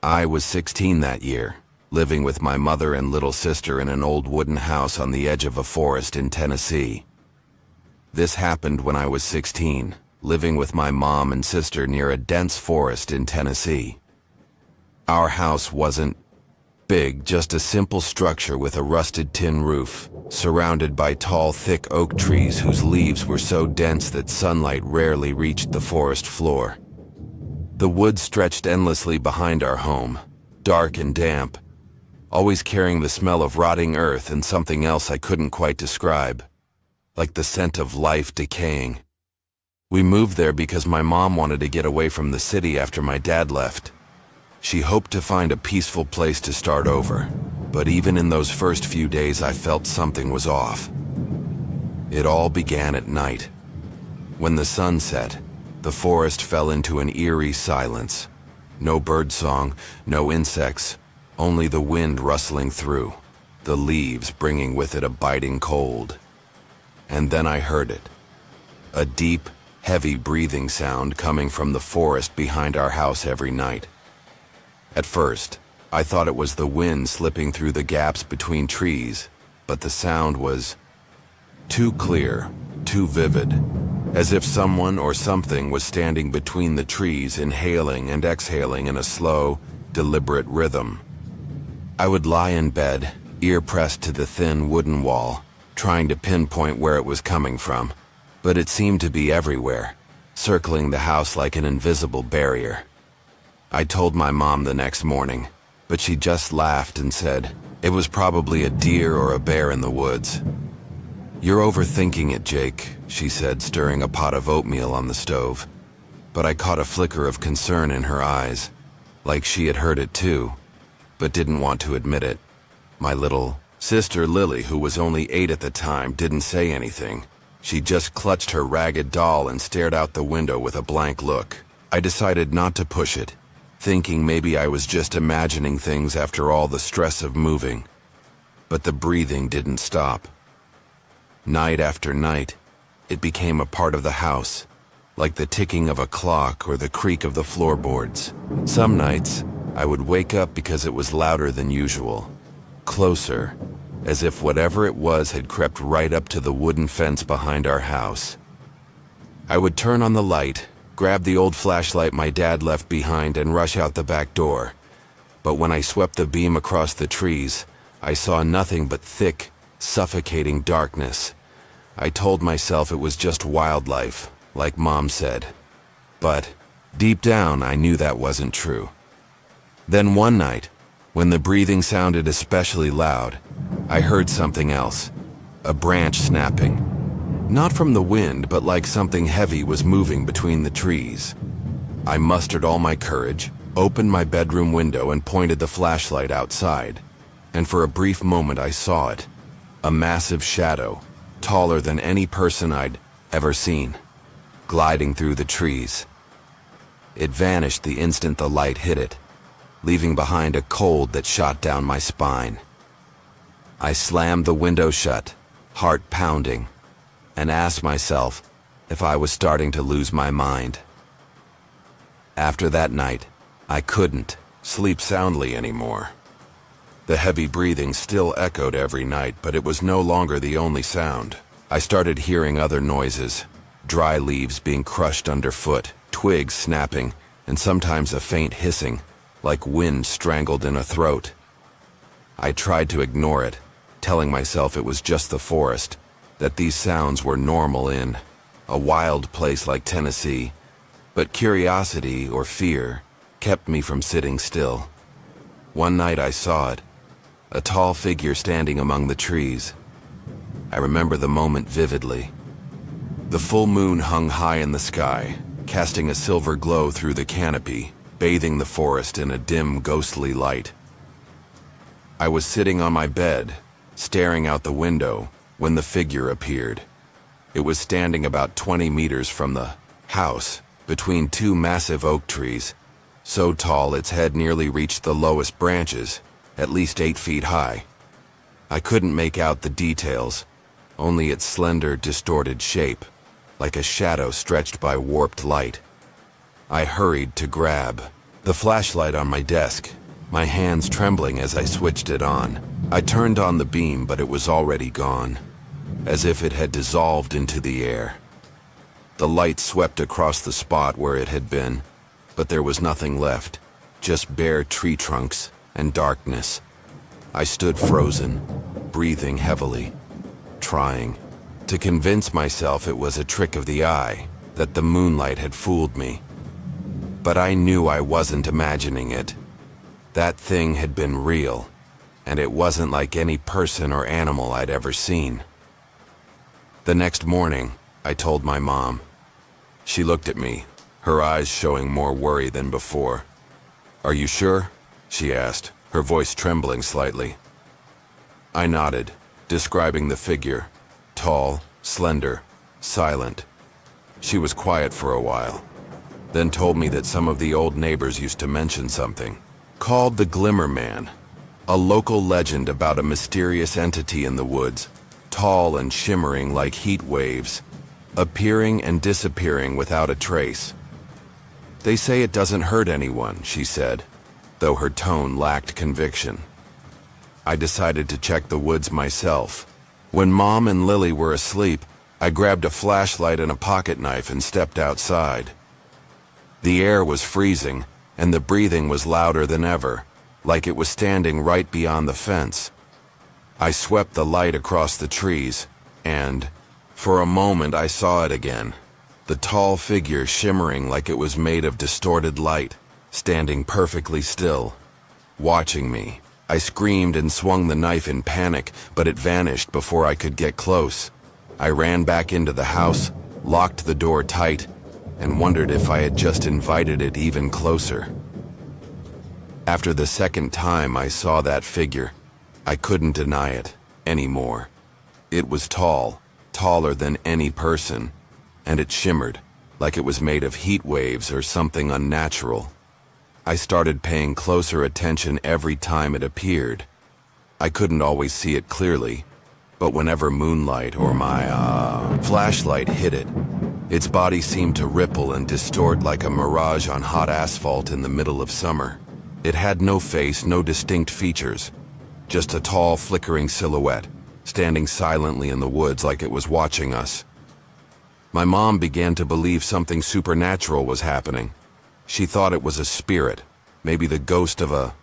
I was 16 that year, living with my mother and little sister in an old wooden house on the edge of a forest in Tennessee. This happened when I was 16, living with my mom and sister near a dense forest in Tennessee. Our house wasn't big, just a simple structure with a rusted tin roof, surrounded by tall, thick oak trees whose leaves were so dense that sunlight rarely reached the forest floor. The woods stretched endlessly behind our home, dark and damp, always carrying the smell of rotting earth and something else I couldn't quite describe, like the scent of life decaying. We moved there because my mom wanted to get away from the city after my dad left. She hoped to find a peaceful place to start over, but even in those first few days I felt something was off. It all began at night. When the sun set, the forest fell into an eerie silence. No birdsong, no insects, only the wind rustling through, the leaves bringing with it a biting cold. And then I heard it. A deep, heavy breathing sound coming from the forest behind our house every night. At first, I thought it was the wind slipping through the gaps between trees, but the sound was too clear, too vivid, as if someone or something was standing between the trees, inhaling and exhaling in a slow, deliberate rhythm. I would lie in bed, ear pressed to the thin wooden wall, trying to pinpoint where it was coming from, but it seemed to be everywhere, circling the house like an invisible barrier. I told my mom the next morning, but she just laughed and said it was probably a deer or a bear in the woods. "You're overthinking it, Jake," she said, stirring a pot of oatmeal on the stove. But I caught a flicker of concern in her eyes, like she had heard it too, but didn't want to admit it. My little sister Lily, who was only 8 at the time, didn't say anything. She just clutched her ragged doll and stared out the window with a blank look. I decided not to push it, thinking maybe I was just imagining things after all the stress of moving. But the breathing didn't stop. Night after night, it became a part of the house, like the ticking of a clock or the creak of the floorboards. Some nights, I would wake up because it was louder than usual, closer, as if whatever it was had crept right up to the wooden fence behind our house. I would turn on the light, grab the old flashlight my dad left behind, and rush out the back door. But when I swept the beam across the trees, I saw nothing but thick, suffocating darkness. I told myself it was just wildlife, like Mom said. But deep down, I knew that wasn't true. Then one night, when the breathing sounded especially loud, I heard something else, a branch snapping. Not from the wind, but like something heavy was moving between the trees. I mustered all my courage, opened my bedroom window and pointed the flashlight outside. And for a brief moment I saw it, a massive shadow, taller than any person I'd ever seen, gliding through the trees. It vanished the instant the light hit it, leaving behind a cold that shot down my spine. I slammed the window shut, heart pounding, and asked myself if I was starting to lose my mind. After that night, I couldn't sleep soundly anymore. The heavy breathing still echoed every night, but it was no longer the only sound. I started hearing other noises, dry leaves being crushed underfoot, twigs snapping, and sometimes a faint hissing, like wind strangled in a throat. I tried to ignore it, telling myself it was just the forest, that these sounds were normal in a wild place like Tennessee, but curiosity or fear kept me from sitting still. One night I saw it, a tall figure standing among the trees. I remember the moment vividly. The full moon hung high in the sky, casting a silver glow through the canopy, bathing the forest in a dim, ghostly light. I was sitting on my bed, staring out the window, when the figure appeared. It was standing about 20 meters from the house, between two massive oak trees, so tall its head nearly reached the lowest branches, at least 8 feet high. I couldn't make out the details, only its slender, distorted shape, like a shadow stretched by warped light. I hurried to grab the flashlight on my desk, my hands trembling as I switched it on. I turned on the beam, but it was already gone, as if it had dissolved into the air. The light swept across the spot where it had been, but there was nothing left, just bare tree trunks and darkness. I stood frozen, breathing heavily, trying to convince myself it was a trick of the eye, that the moonlight had fooled me. But I knew I wasn't imagining it. That thing had been real, and it wasn't like any person or animal I'd ever seen. The next morning, I told my mom. She looked at me, her eyes showing more worry than before. "Are you sure?" she asked, her voice trembling slightly. I nodded, describing the figure, tall, slender, silent. She was quiet for a while, then told me that some of the old neighbors used to mention something called the Glimmer Man, a local legend about a mysterious entity in the woods, tall and shimmering like heat waves, appearing and disappearing without a trace. "They say it doesn't hurt anyone," she said, though her tone lacked conviction. I decided to check the woods myself. When Mom and Lily were asleep, I grabbed a flashlight and a pocket knife and stepped outside. The air was freezing, and the breathing was louder than ever, like it was standing right beyond the fence. I swept the light across the trees, and, for a moment, I saw it again. The tall figure shimmering like it was made of distorted light, standing perfectly still, watching me. I screamed and swung the knife in panic, but it vanished before I could get close. I ran back into the house, locked the door tight, and wondered if I had just invited it even closer. After the second time I saw that figure, I couldn't deny it anymore. It was tall, taller than any person, and it shimmered like it was made of heat waves or something unnatural. I started paying closer attention every time it appeared. I couldn't always see it clearly, but whenever moonlight or my flashlight hit it, its body seemed to ripple and distort like a mirage on hot asphalt in the middle of summer. It had no face, no distinct features, just a tall, flickering silhouette, standing silently in the woods like it was watching us. My mom began to believe something supernatural was happening. She thought it was a spirit, maybe the ghost of a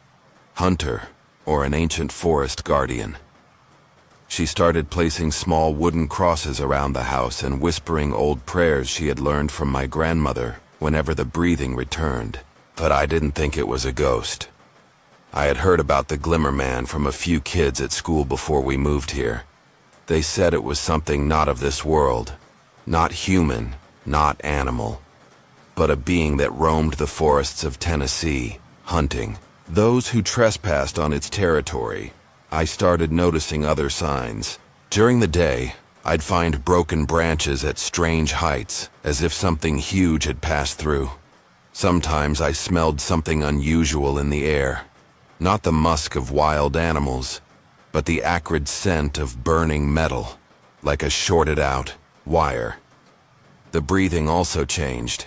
hunter or an ancient forest guardian. She started placing small wooden crosses around the house and whispering old prayers she had learned from my grandmother whenever the breathing returned. But I didn't think it was a ghost. I had heard about the Glimmer Man from a few kids at school before we moved here. They said it was something not of this world, not human, not animal, but a being that roamed the forests of Tennessee, hunting those who trespassed on its territory. I started noticing other signs. During the day, I'd find broken branches at strange heights, as if something huge had passed through. Sometimes I smelled something unusual in the air, not the musk of wild animals, but the acrid scent of burning metal, like a shorted-out wire. The breathing also changed.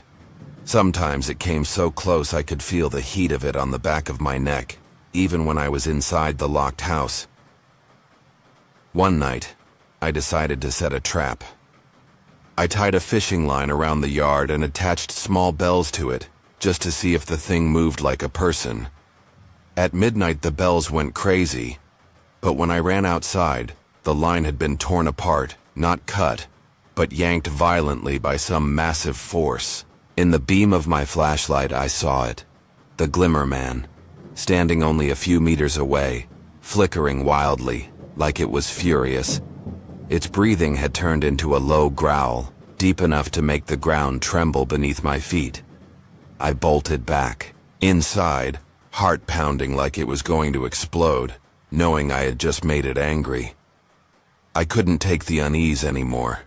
Sometimes it came so close I could feel the heat of it on the back of my neck, even when I was inside the locked house. One night, I decided to set a trap. I tied a fishing line around the yard and attached small bells to it, just to see if the thing moved like a person. At midnight, the bells went crazy, but when I ran outside, the line had been torn apart, not cut, but yanked violently by some massive force. In the beam of my flashlight, I saw it. The Glimmer Man, standing only a few meters away, flickering wildly, like it was furious. Its breathing had turned into a low growl, deep enough to make the ground tremble beneath my feet. I bolted back. Inside, heart pounding like it was going to explode, knowing I had just made it angry. I couldn't take the unease anymore.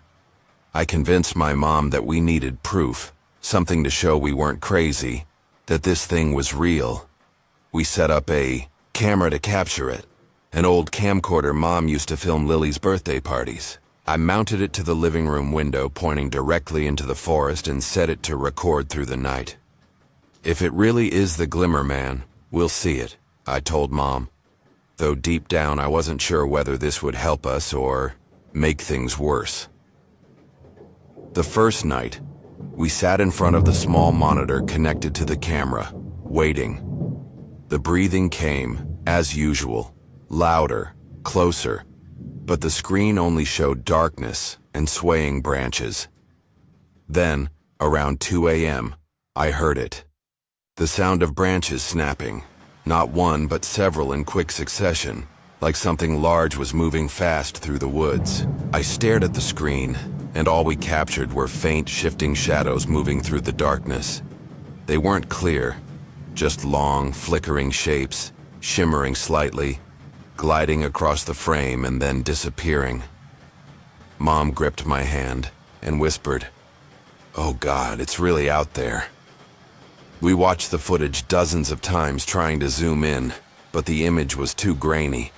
I convinced my mom that we needed proof, something to show we weren't crazy, that this thing was real. We set up a camera to capture it, an old camcorder Mom used to film Lily's birthday parties. I mounted it to the living room window pointing directly into the forest and set it to record through the night. If it really is the Glimmer Man, we'll see it, I told Mom, though deep down I wasn't sure whether this would help us or make things worse. The first night, we sat in front of the small monitor connected to the camera, waiting. The breathing came, as usual, louder, closer, but the screen only showed darkness and swaying branches. Then, around 2 a.m., I heard it. The sound of branches snapping, not one but several in quick succession, like something large was moving fast through the woods. I stared at the screen, and all we captured were faint, shifting shadows moving through the darkness. They weren't clear, just long, flickering shapes, shimmering slightly, gliding across the frame and then disappearing. Mom gripped my hand and whispered, "Oh God, it's really out there." We watched the footage dozens of times trying to zoom in, but the image was too grainy.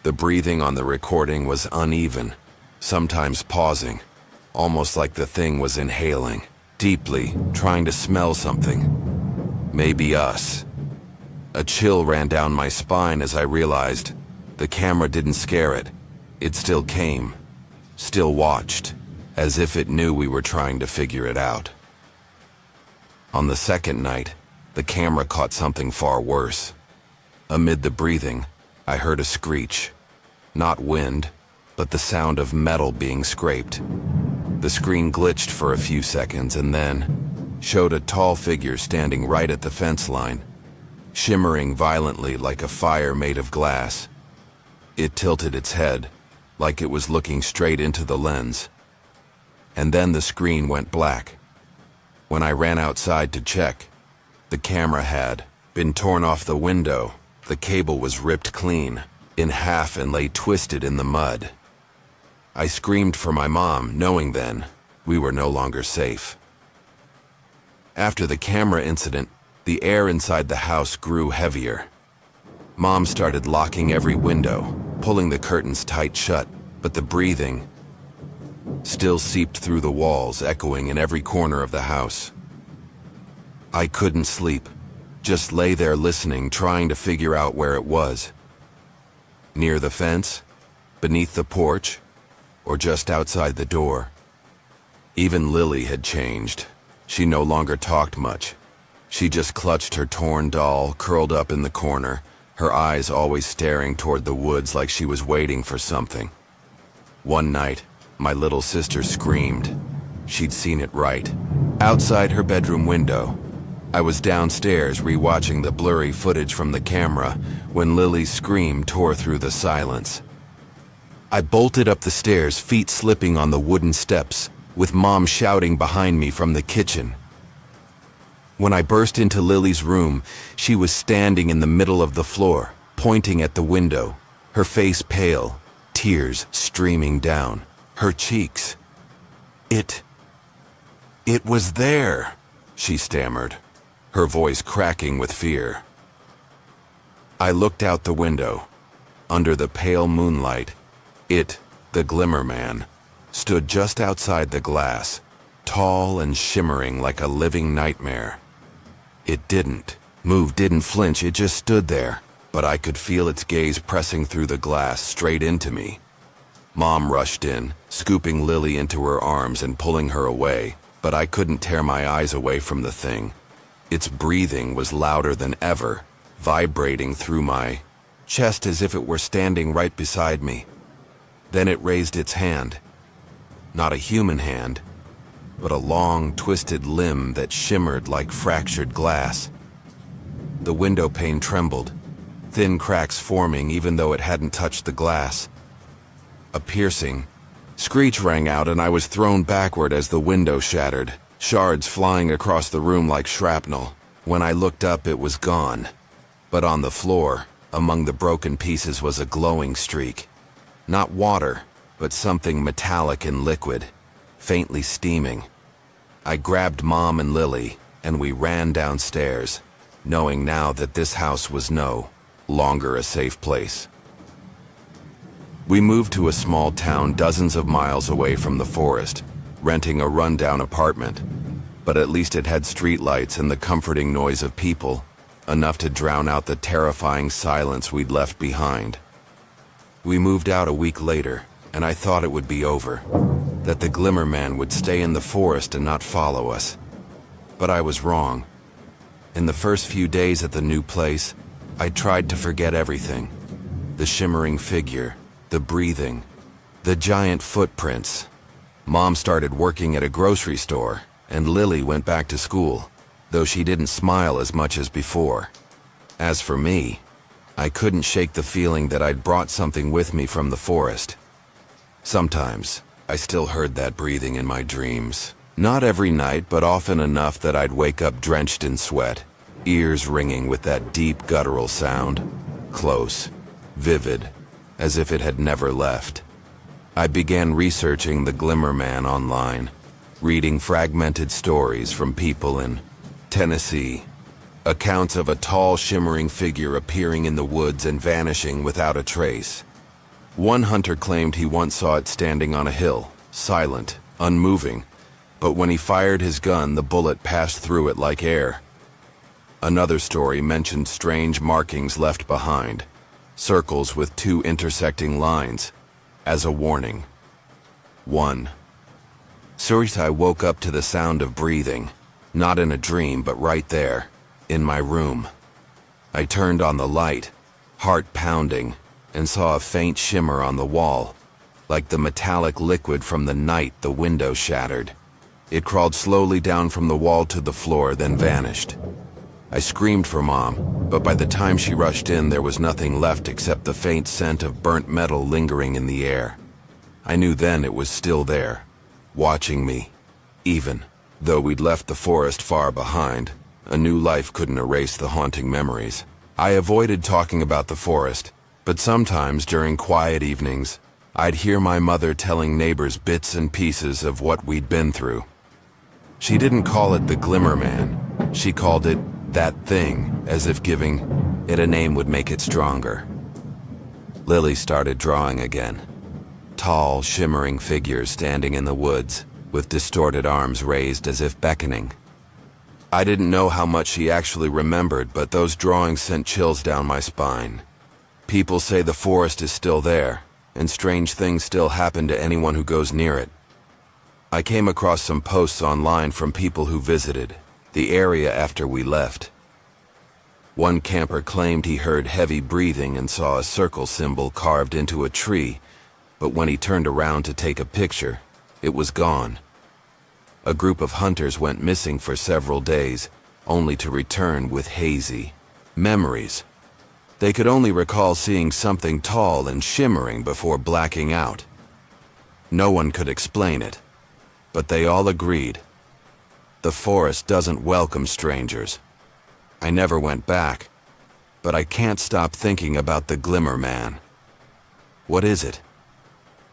The breathing on the recording was uneven, sometimes pausing, almost like the thing was inhaling, deeply, trying to smell something. Maybe us. A chill ran down my spine as I realized the camera didn't scare it. It still came, still watched, as if it knew we were trying to figure it out. On the second night, the camera caught something far worse. Amid the breathing, I heard a screech. Not wind, but the sound of metal being scraped. The screen glitched for a few seconds and then showed a tall figure standing right at the fence line, shimmering violently like a fire made of glass. It tilted its head, like it was looking straight into the lens. And then the screen went black. When I ran outside to check, the camera had been torn off the window. The cable was ripped clean, in half, and lay twisted in the mud. I screamed for my mom, knowing then we were no longer safe. After the camera incident, the air inside the house grew heavier. Mom started locking every window, pulling the curtains tight shut, but the breathing still seeped through the walls, echoing in every corner of the house. I couldn't sleep, just lay there listening, trying to figure out where it was. Near the fence, beneath the porch, or just outside the door. Even Lily had changed. She no longer talked much. She just clutched her torn doll, curled up in the corner, her eyes always staring toward the woods like she was waiting for something. One night, my little sister screamed. She'd seen it right. Outside her bedroom window. I was downstairs rewatching the blurry footage from the camera when Lily's scream tore through the silence. I bolted up the stairs, feet slipping on the wooden steps, with Mom shouting behind me from the kitchen. When I burst into Lily's room, she was standing in the middle of the floor, pointing at the window, her face pale, tears streaming down her cheeks. It was there, she stammered, her voice cracking with fear. I looked out the window. Under the pale moonlight, the Glimmer Man, stood just outside the glass, tall and shimmering like a living nightmare. It didn't move, didn't flinch, it just stood there, but I could feel its gaze pressing through the glass straight into me. Mom rushed in, scooping Lily into her arms and pulling her away, but I couldn't tear my eyes away from the thing. Its breathing was louder than ever, vibrating through my chest as if it were standing right beside me. Then it raised its hand. Not a human hand, but a long, twisted limb that shimmered like fractured glass. The window pane trembled, thin cracks forming even though it hadn't touched the glass. A piercing screech rang out and I was thrown backward as the window shattered, shards flying across the room like shrapnel. When I looked up, it was gone. But on the floor, among the broken pieces, was a glowing streak. Not water, but something metallic and liquid, faintly steaming. I grabbed Mom and Lily, and we ran downstairs, knowing now that this house was no longer a safe place. We moved to a small town dozens of miles away from the forest, renting a rundown apartment. But at least it had streetlights and the comforting noise of people, enough to drown out the terrifying silence we'd left behind. We moved out a week later, and I thought it would be over, that the Glimmer Man would stay in the forest and not follow us. But I was wrong. In the first few days at the new place, I tried to forget everything. The shimmering figure, the breathing, the giant footprints. Mom started working at a grocery store, and Lily went back to school, though she didn't smile as much as before. As for me, I couldn't shake the feeling that I'd brought something with me from the forest. Sometimes, I still heard that breathing in my dreams. Not every night, but often enough that I'd wake up drenched in sweat, ears ringing with that deep guttural sound, close, vivid, as if it had never left. I began researching the Glimmer Man online, reading fragmented stories from people in Tennessee, accounts of a tall, shimmering figure appearing in the woods and vanishing without a trace. One hunter claimed he once saw it standing on a hill, silent, unmoving, but when he fired his gun, the bullet passed through it like air. Another story mentioned strange markings left behind, circles with two intersecting lines, as a warning. 1. I woke up to the sound of breathing, not in a dream, but right there, in my room. I turned on the light, heart pounding, and saw a faint shimmer on the wall, like the metallic liquid from the night the window shattered. It crawled slowly down from the wall to the floor, then vanished. I screamed for Mom, but by the time she rushed in, there was nothing left except the faint scent of burnt metal lingering in the air. I knew then it was still there, watching me. Even though we'd left the forest far behind, a new life couldn't erase the haunting memories. I avoided talking about the forest, but sometimes during quiet evenings, I'd hear my mother telling neighbors bits and pieces of what we'd been through. She didn't call it the Glimmer Man. She called it that thing, as if giving it a name would make it stronger. Lily started drawing again. Tall, shimmering figures standing in the woods, with distorted arms raised as if beckoning. I didn't know how much she actually remembered, but those drawings sent chills down my spine. People say the forest is still there, and strange things still happen to anyone who goes near it. I came across some posts online from people who visited the area after we left. One camper claimed he heard heavy breathing and saw a circle symbol carved into a tree, but when he turned around to take a picture, it was gone. A group of hunters went missing for several days, only to return with hazy memories. They could only recall seeing something tall and shimmering before blacking out. No one could explain it, but they all agreed. The forest doesn't welcome strangers. I never went back, but I can't stop thinking about the Glimmer Man. What is it?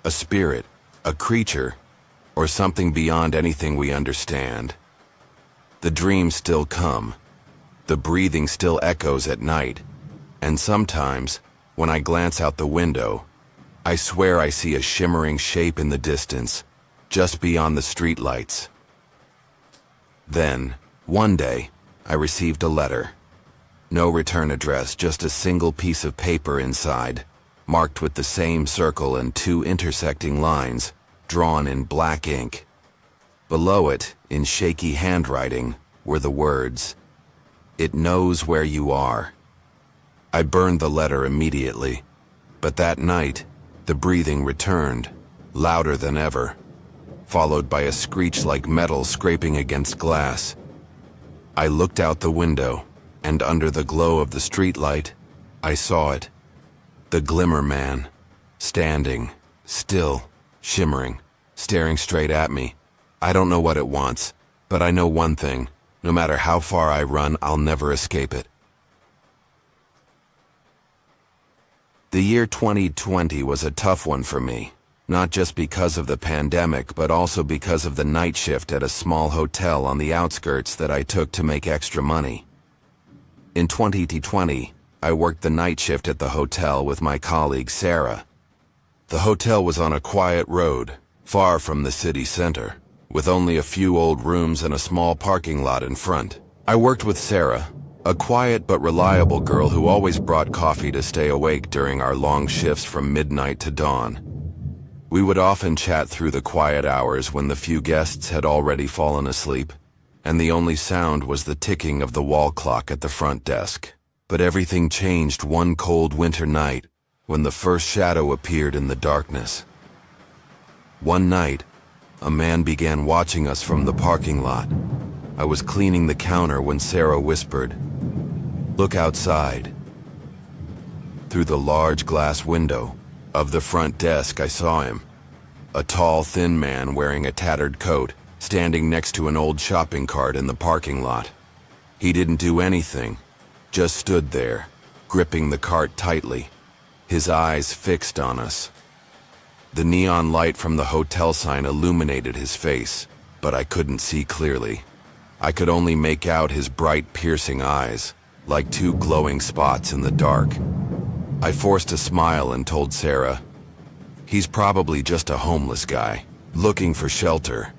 A spirit, a creature, or something beyond anything we understand? The dreams still come. The breathing still echoes at night. And sometimes, when I glance out the window, I swear I see a shimmering shape in the distance, just beyond the streetlights. Then, one day, I received a letter. No return address, just a single piece of paper inside, marked with the same circle and two intersecting lines, drawn in black ink. Below it, in shaky handwriting, were the words, It knows where you are. I burned the letter immediately, but that night, the breathing returned, louder than ever, followed by a screech like metal scraping against glass. I looked out the window, and under the glow of the streetlight, I saw it. The Glimmer Man, standing, still, shimmering, staring straight at me. I don't know what it wants, but I know one thing. No matter how far I run, I'll never escape it. The year 2020 was a tough one for me, not just because of the pandemic, but also because of the night shift at a small hotel on the outskirts that I took to make extra money. In 2020, I worked the night shift at the hotel with my colleague Sarah. The hotel was on a quiet road, far from the city center, with only a few old rooms and a small parking lot in front. I worked with Sarah, a quiet but reliable girl who always brought coffee to stay awake during our long shifts from midnight to dawn. We would often chat through the quiet hours when the few guests had already fallen asleep, and the only sound was the ticking of the wall clock at the front desk. But everything changed one cold winter night when the first shadow appeared in the darkness. One night, a man began watching us from the parking lot. I was cleaning the counter when Sarah whispered, "Look outside." Through the large glass window of the front desk, I saw him. A tall, thin man wearing a tattered coat, standing next to an old shopping cart in the parking lot. He didn't do anything, just stood there, gripping the cart tightly, his eyes fixed on us. The neon light from the hotel sign illuminated his face, but I couldn't see clearly. I could only make out his bright, piercing eyes, like two glowing spots in the dark. I forced a smile and told Sarah, "He's probably just a homeless guy, looking for shelter."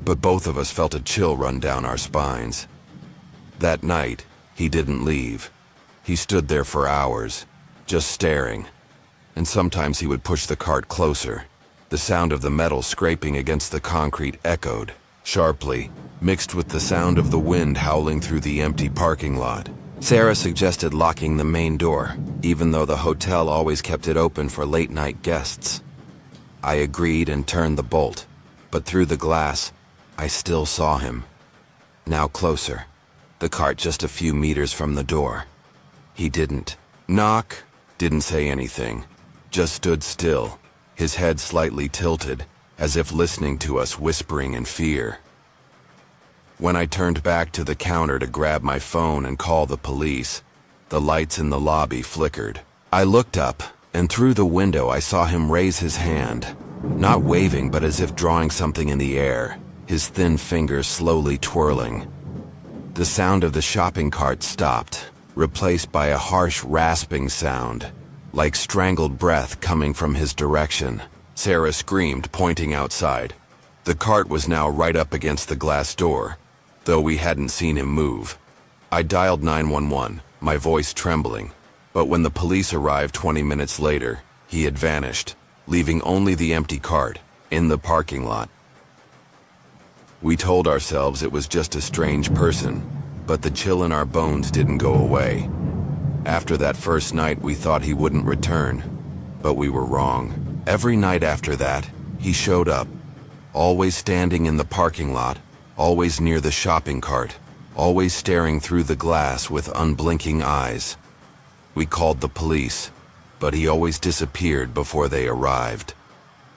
But both of us felt a chill run down our spines. That night, he didn't leave. He stood there for hours, just staring. And sometimes he would push the cart closer. The sound of the metal scraping against the concrete echoed, sharply, mixed with the sound of the wind howling through the empty parking lot. Sarah suggested locking the main door, even though the hotel always kept it open for late-night guests. I agreed and turned the bolt, but through the glass, I still saw him. Now closer, the cart just a few meters from the door. He didn't knock, didn't say anything, just stood still, his head slightly tilted, as if listening to us whispering in fear. When I turned back to the counter to grab my phone and call the police, the lights in the lobby flickered. I looked up, and through the window I saw him raise his hand, not waving but as if drawing something in the air, his thin fingers slowly twirling. The sound of the shopping cart stopped, replaced by a harsh rasping sound, like strangled breath coming from his direction. Sarah screamed, pointing outside. The cart was now right up against the glass door, though we hadn't seen him move. I dialed 911, my voice trembling, but when the police arrived 20 minutes later, he had vanished, leaving only the empty cart in the parking lot. We told ourselves it was just a strange person, but the chill in our bones didn't go away. After that first night, we thought he wouldn't return, but we were wrong. Every night after that, he showed up, always standing in the parking lot, always near the shopping cart, always staring through the glass with unblinking eyes. We called the police, but he always disappeared before they arrived.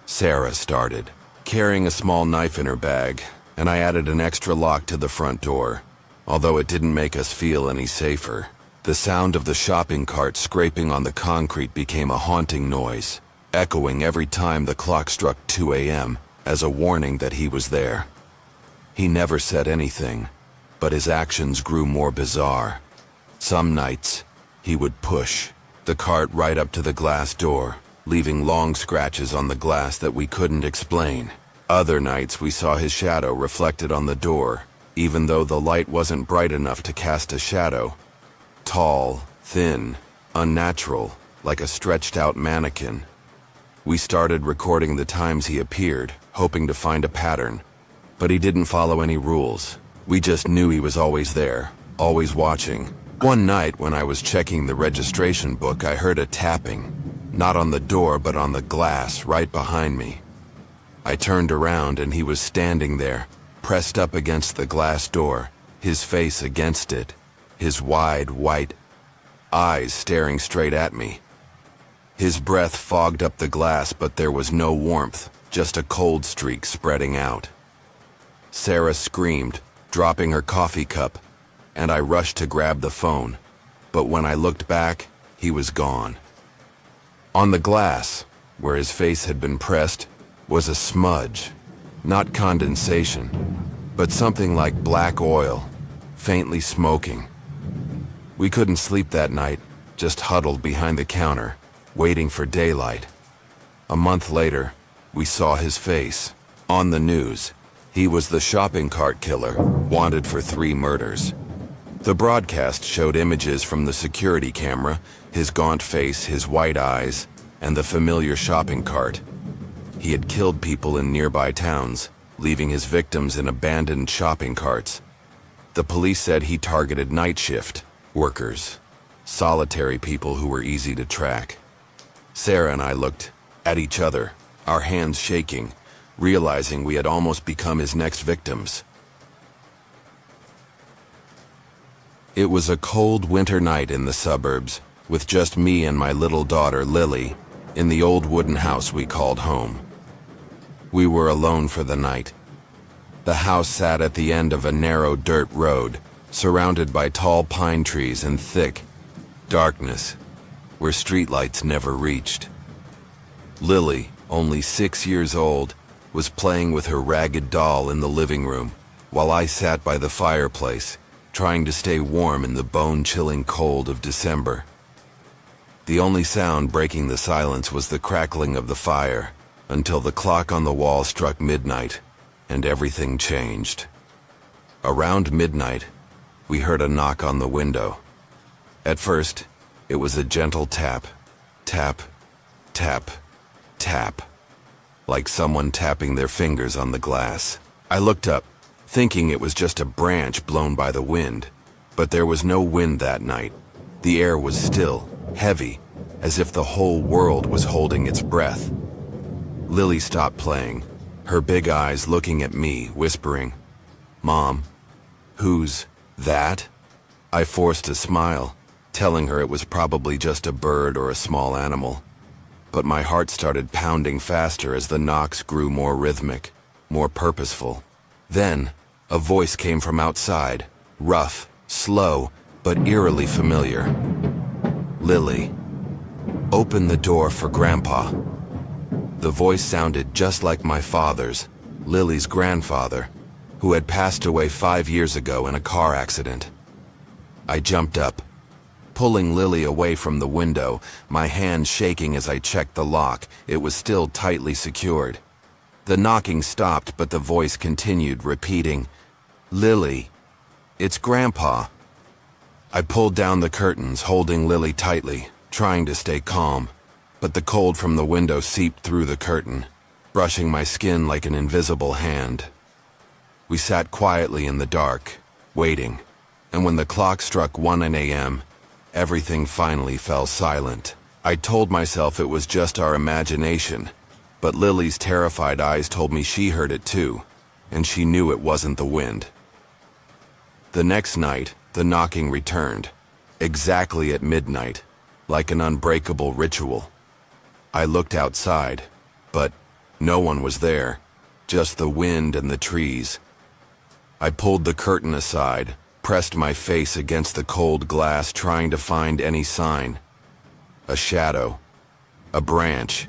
Sarah started, carrying a small knife in her bag, and I added an extra lock to the front door. Although it didn't make us feel any safer, the sound of the shopping cart scraping on the concrete became a haunting noise, echoing every time the clock struck 2 a.m. as a warning that he was there. He never said anything, but his actions grew more bizarre. Some nights, he would push the cart right up to the glass door, leaving long scratches on the glass that we couldn't explain. Other nights we saw his shadow reflected on the door, even though the light wasn't bright enough to cast a shadow. Tall, thin, unnatural, like a stretched-out mannequin. We started recording the times he appeared, hoping to find a pattern, but he didn't follow any rules. We just knew he was always there, always watching. One night when I was checking the registration book, I heard a tapping, not on the door but on the glass right behind me. I turned around and he was standing there, pressed up against the glass door, his face against it, his wide, white eyes staring straight at me. His breath fogged up the glass, but there was no warmth, just a cold streak spreading out. Sarah screamed, dropping her coffee cup, and I rushed to grab the phone, but when I looked back, he was gone. On the glass, where his face had been pressed, was a smudge, not condensation, but something like black oil, faintly smoking. We couldn't sleep that night, just huddled behind the counter, waiting for daylight. A month later, we saw his face. On the news, he was the shopping cart killer, wanted for 3 murders. The broadcast showed images from the security camera, his gaunt face, his white eyes, and the familiar shopping cart. He had killed people in nearby towns, leaving his victims in abandoned shopping carts. The police said he targeted night shift workers, solitary people who were easy to track. Sarah and I looked at each other, our hands shaking, realizing we had almost become his next victims. It was a cold winter night in the suburbs, with just me and my little daughter, Lily, in the old wooden house we called home. We were alone for the night. The house sat at the end of a narrow dirt road, surrounded by tall pine trees and thick darkness, where streetlights never reached. Lily, only 6 years old, was playing with her ragged doll in the living room, while I sat by the fireplace, trying to stay warm in the bone-chilling cold of December. The only sound breaking the silence was the crackling of the fire, until the clock on the wall struck midnight, and everything changed. Around midnight, we heard a knock on the window. At first, it was a gentle tap, tap, tap, tap, like someone tapping their fingers on the glass. I looked up, thinking it was just a branch blown by the wind, but there was no wind that night. The air was still, heavy, as if the whole world was holding its breath. Lily stopped playing, her big eyes looking at me, whispering, "Mom, who's that?" I forced a smile, telling her it was probably just a bird or a small animal. But my heart started pounding faster as the knocks grew more rhythmic, more purposeful. Then, a voice came from outside, rough, slow, but eerily familiar. "Lily, open the door for Grandpa." The voice sounded just like my father's, Lily's grandfather, who had passed away 5 years ago in a car accident. I jumped up, pulling Lily away from the window, my hand shaking as I checked the lock. It was still tightly secured. The knocking stopped, but the voice continued, repeating, "Lily, it's Grandpa." I pulled down the curtains, holding Lily tightly, trying to stay calm, but the cold from the window seeped through the curtain, brushing my skin like an invisible hand. We sat quietly in the dark, waiting, and when the clock struck 1 a.m., everything finally fell silent. I told myself it was just our imagination, but Lily's terrified eyes told me she heard it too, and she knew it wasn't the wind. The next night, the knocking returned, exactly at midnight, like an unbreakable ritual. I looked outside, but no one was there, just the wind and the trees. I pulled the curtain aside, pressed my face against the cold glass, trying to find any sign. A shadow, a branch,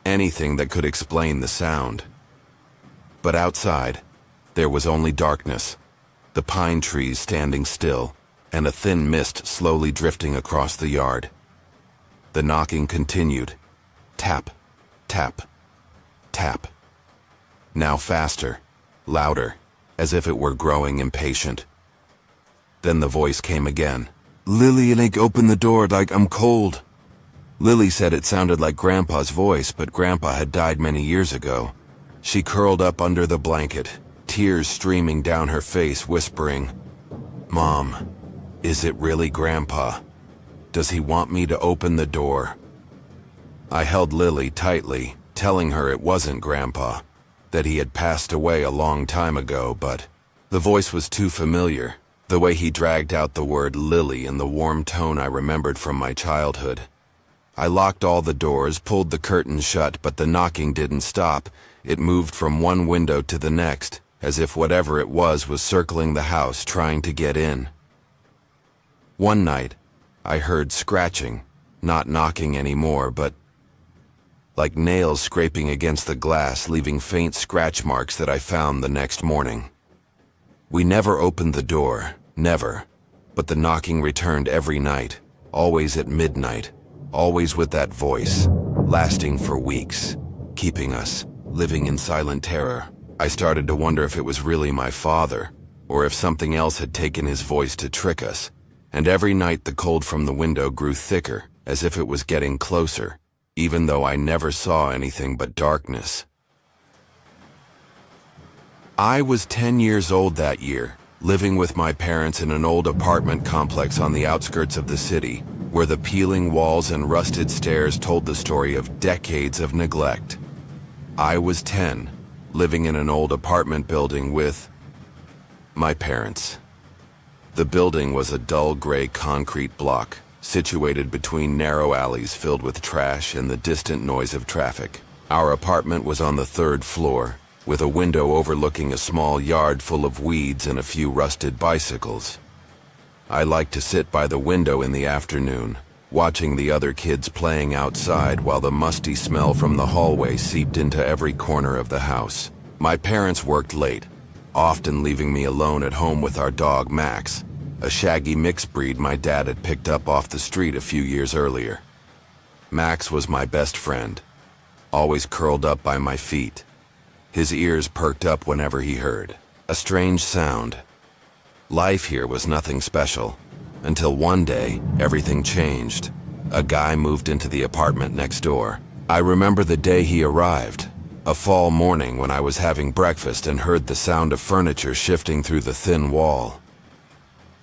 anything that could explain the sound. But outside, there was only darkness, the pine trees standing still, and a thin mist slowly drifting across the yard. The knocking continued. Tap, tap, tap. Now faster, louder, as if it were growing impatient. Then the voice came again. "Lily, open the door, I'm cold." Lily said it sounded like Grandpa's voice, but Grandpa had died many years ago. She curled up under the blanket, tears streaming down her face, whispering, "Mom, Is it really Grandpa? Does he want me to open the door? I held Lily tightly, telling her it wasn't Grandpa, that he had passed away a long time ago, but the voice was too familiar, the way he dragged out the word Lily in the warm tone I remembered from my childhood. I locked all the doors, pulled the curtains shut, but the knocking didn't stop. It moved from one window to the next, as if whatever it was circling the house trying to get in. One night, I heard scratching, not knocking anymore, but like nails scraping against the glass, leaving faint scratch marks that I found the next morning. We never opened the door, never, but the knocking returned every night, always at midnight, always with that voice, lasting for weeks, keeping us living in silent terror. I started to wonder if it was really my father, or if something else had taken his voice to trick us, and every night the cold from the window grew thicker, as if it was getting closer, even though I never saw anything but darkness. I was 10 years old that year, living with my parents in an old apartment complex on the outskirts of the city, where the peeling walls and rusted stairs told the story of decades of neglect. I was 10, living in an old apartment building with my parents. The building was a dull gray concrete block, situated between narrow alleys filled with trash and the distant noise of traffic. Our apartment was on the 3rd floor, with a window overlooking a small yard full of weeds and a few rusted bicycles. I liked to sit by the window in the afternoon, watching the other kids playing outside while the musty smell from the hallway seeped into every corner of the house. My parents worked late, often leaving me alone at home with our dog Max, a shaggy mixed breed my dad had picked up off the street a few years earlier. Max was my best friend, always curled up by my feet. His ears perked up whenever he heard a strange sound. Life here was nothing special, until one day, everything changed. A guy moved into the apartment next door. I remember the day he arrived, a fall morning when I was having breakfast and heard the sound of furniture shifting through the thin wall.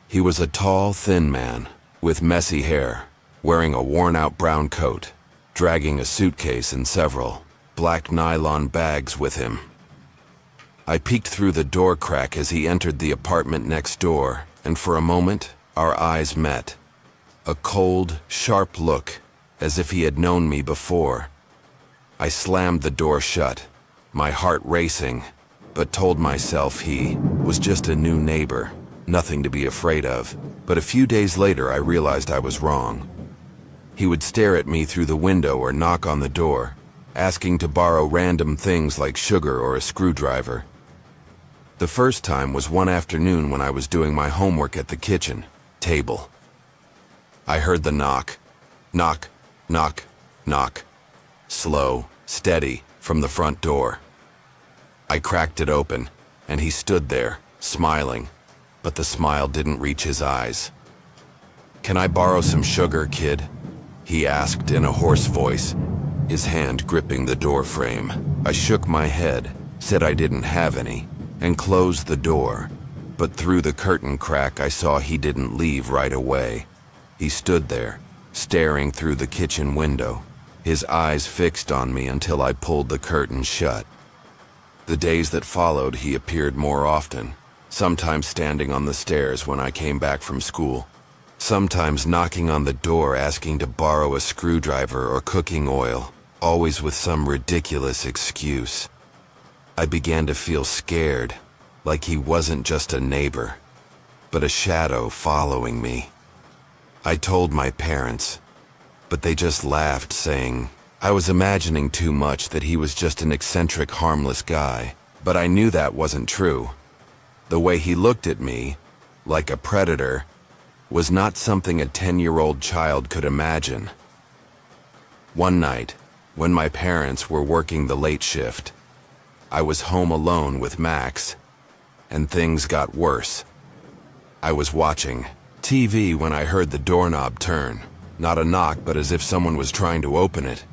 He was a tall, thin man, with messy hair, wearing a worn-out brown coat, dragging a suitcase and several black nylon bags with him. I peeked through the door crack as he entered the apartment next door, and for a moment, our eyes met. A cold, sharp look, as if he had known me before. I slammed the door shut, my heart racing, but told myself he was just a new neighbor, nothing to be afraid of. But a few days later, I realized I was wrong. He would stare at me through the window or knock on the door, asking to borrow random things like sugar or a screwdriver. The first time was one afternoon when I was doing my homework at the kitchen table. I heard the knock, knock, knock, knock, slow, steady, from the front door. I cracked it open, and he stood there, smiling, but the smile didn't reach his eyes. "Can I borrow some sugar, kid?" he asked in a hoarse voice, his hand gripping the door frame. I shook my head, said I didn't have any, and closed the door. But through the curtain crack, I saw he didn't leave right away. He stood there, staring through the kitchen window, his eyes fixed on me until I pulled the curtain shut. The days that followed, he appeared more often, sometimes standing on the stairs when I came back from school, sometimes knocking on the door asking to borrow a screwdriver or cooking oil, always with some ridiculous excuse. I began to feel scared, like he wasn't just a neighbor, but a shadow following me. I told my parents, but they just laughed, saying I was imagining too much, that he was just an eccentric, harmless guy. But I knew that wasn't true. The way he looked at me, like a predator, was not something a 10-year-old child could imagine. One night, when my parents were working the late shift, I was home alone with Max, and things got worse. I was watching TV when I heard the doorknob turn. Not a knock, but as if someone was trying to open it.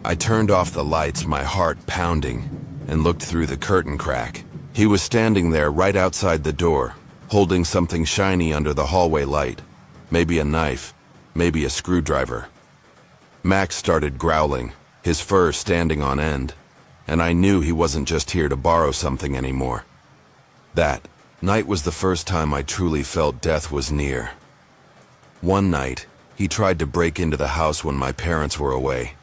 I turned off the lights, my heart pounding, and looked through the curtain crack. He was standing there right outside the door, holding something shiny under the hallway light. Maybe a knife, maybe a screwdriver. Max started growling, his fur standing on end, and I knew he wasn't just here to borrow something anymore. That night was the first time I truly felt death was near. One night, he tried to break into the house when my parents were away.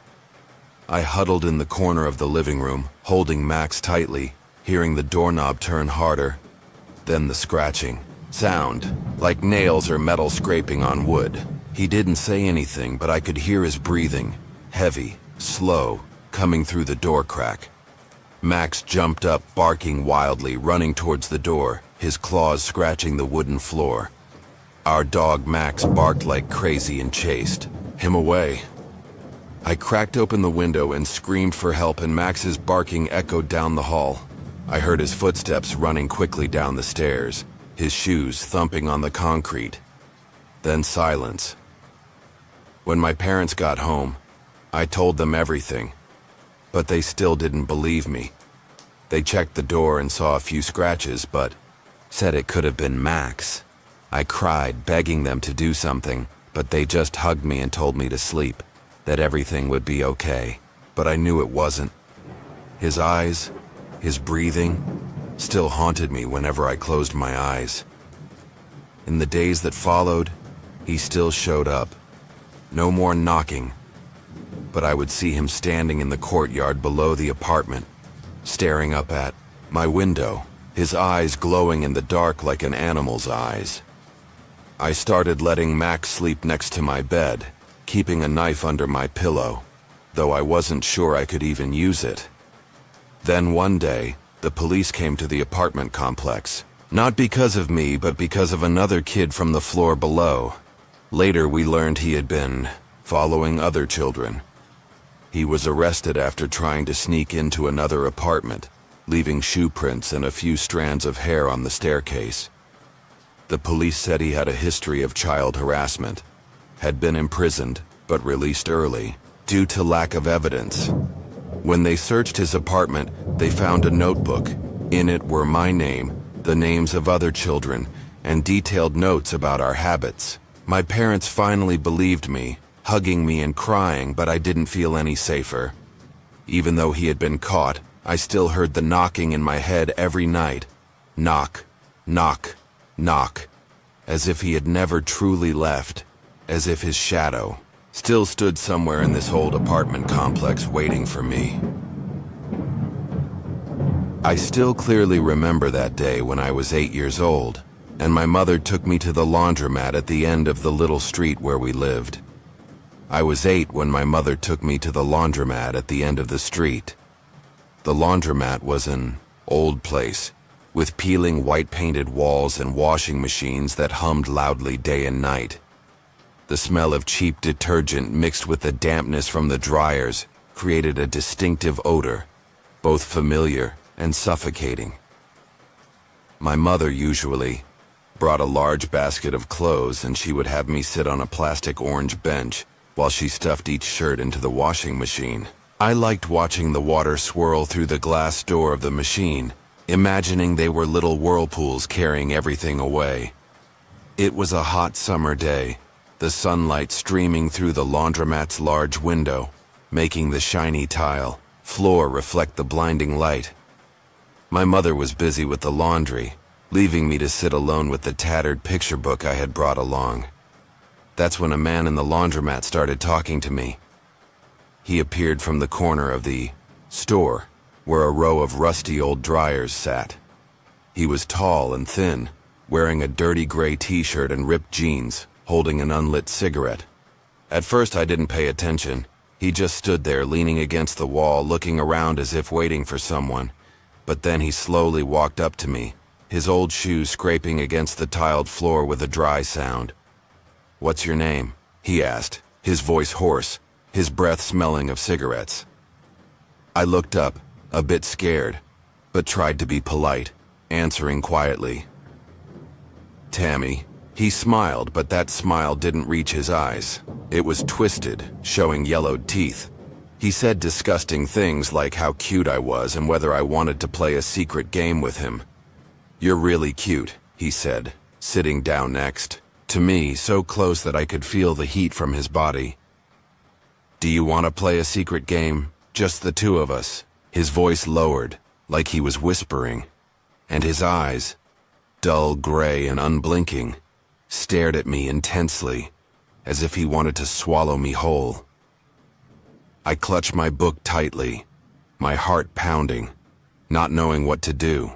I huddled in the corner of the living room, holding Max tightly, hearing the doorknob turn harder, then the scratching sound, like nails or metal scraping on wood. He didn't say anything, but I could hear his breathing, heavy, slow, coming through the door crack. Max jumped up, barking wildly, running towards the door, his claws scratching the wooden floor. Our dog Max barked like crazy and chased him away. I cracked open the window and screamed for help, and Max's barking echoed down the hall. I heard his footsteps running quickly down the stairs, his shoes thumping on the concrete. Then silence. When my parents got home, I told them everything, but they still didn't believe me. They checked the door and saw a few scratches, but said it could have been Max. I cried, begging them to do something, but they just hugged me and told me to sleep, that everything would be okay. But I knew it wasn't. His eyes, his breathing, still haunted me whenever I closed my eyes. In the days that followed, he still showed up. No more knocking, but I would see him standing in the courtyard below the apartment, staring up at my window, his eyes glowing in the dark like an animal's eyes. I started letting Max sleep next to my bed, keeping a knife under my pillow, though I wasn't sure I could even use it. Then one day, the police came to the apartment complex, not because of me, but because of another kid from the floor below. Later, we learned he had been following other children. He was arrested after trying to sneak into another apartment, leaving shoe prints and a few strands of hair on the staircase. The police said he had a history of child harassment, had been imprisoned, but released early, due to lack of evidence. When they searched his apartment, they found a notebook. In it were my name, the names of other children, and detailed notes about our habits. My parents finally believed me, hugging me and crying, but I didn't feel any safer. Even though he had been caught, I still heard the knocking in my head every night. Knock, knock, knock. As if he had never truly left. As if his shadow still stood somewhere in this old apartment complex waiting for me. I still clearly remember that day when I was 8 years old, and my mother took me to the laundromat at the end of the little street where we lived. I was 8 when my mother took me to the laundromat at the end of the street. The laundromat was an old place, with peeling white-painted walls and washing machines that hummed loudly day and night. The smell of cheap detergent mixed with the dampness from the dryers created a distinctive odor, both familiar and suffocating. My mother usually brought a large basket of clothes, and she would have me sit on a plastic orange bench while she stuffed each shirt into the washing machine. I liked watching the water swirl through the glass door of the machine, imagining they were little whirlpools carrying everything away. It was a hot summer day, the sunlight streaming through the laundromat's large window, making the shiny tile floor reflect the blinding light. My mother was busy with the laundry, leaving me to sit alone with the tattered picture book I had brought along. That's when a man in the laundromat started talking to me. He appeared from the corner of the store, where a row of rusty old dryers sat. He was tall and thin, wearing a dirty gray t-shirt and ripped jeans, holding an unlit cigarette. At first I didn't pay attention. He just stood there leaning against the wall, looking around as if waiting for someone. But then he slowly walked up to me, his old shoes scraping against the tiled floor with a dry sound. "What's your name?" he asked, his voice hoarse, his breath smelling of cigarettes. I looked up, a bit scared, but tried to be polite, answering quietly. "Tammy." He smiled, but that smile didn't reach his eyes. It was twisted, showing yellowed teeth. He said disgusting things like how cute I was and whether I wanted to play a secret game with him. "You're really cute," he said, sitting down next. To me, so close that I could feel the heat from his body. "Do you want to play a secret game? Just the two of us." His voice lowered, like he was whispering, and his eyes, dull gray and unblinking, stared at me intensely, as if he wanted to swallow me whole. I clutched my book tightly, my heart pounding, not knowing what to do.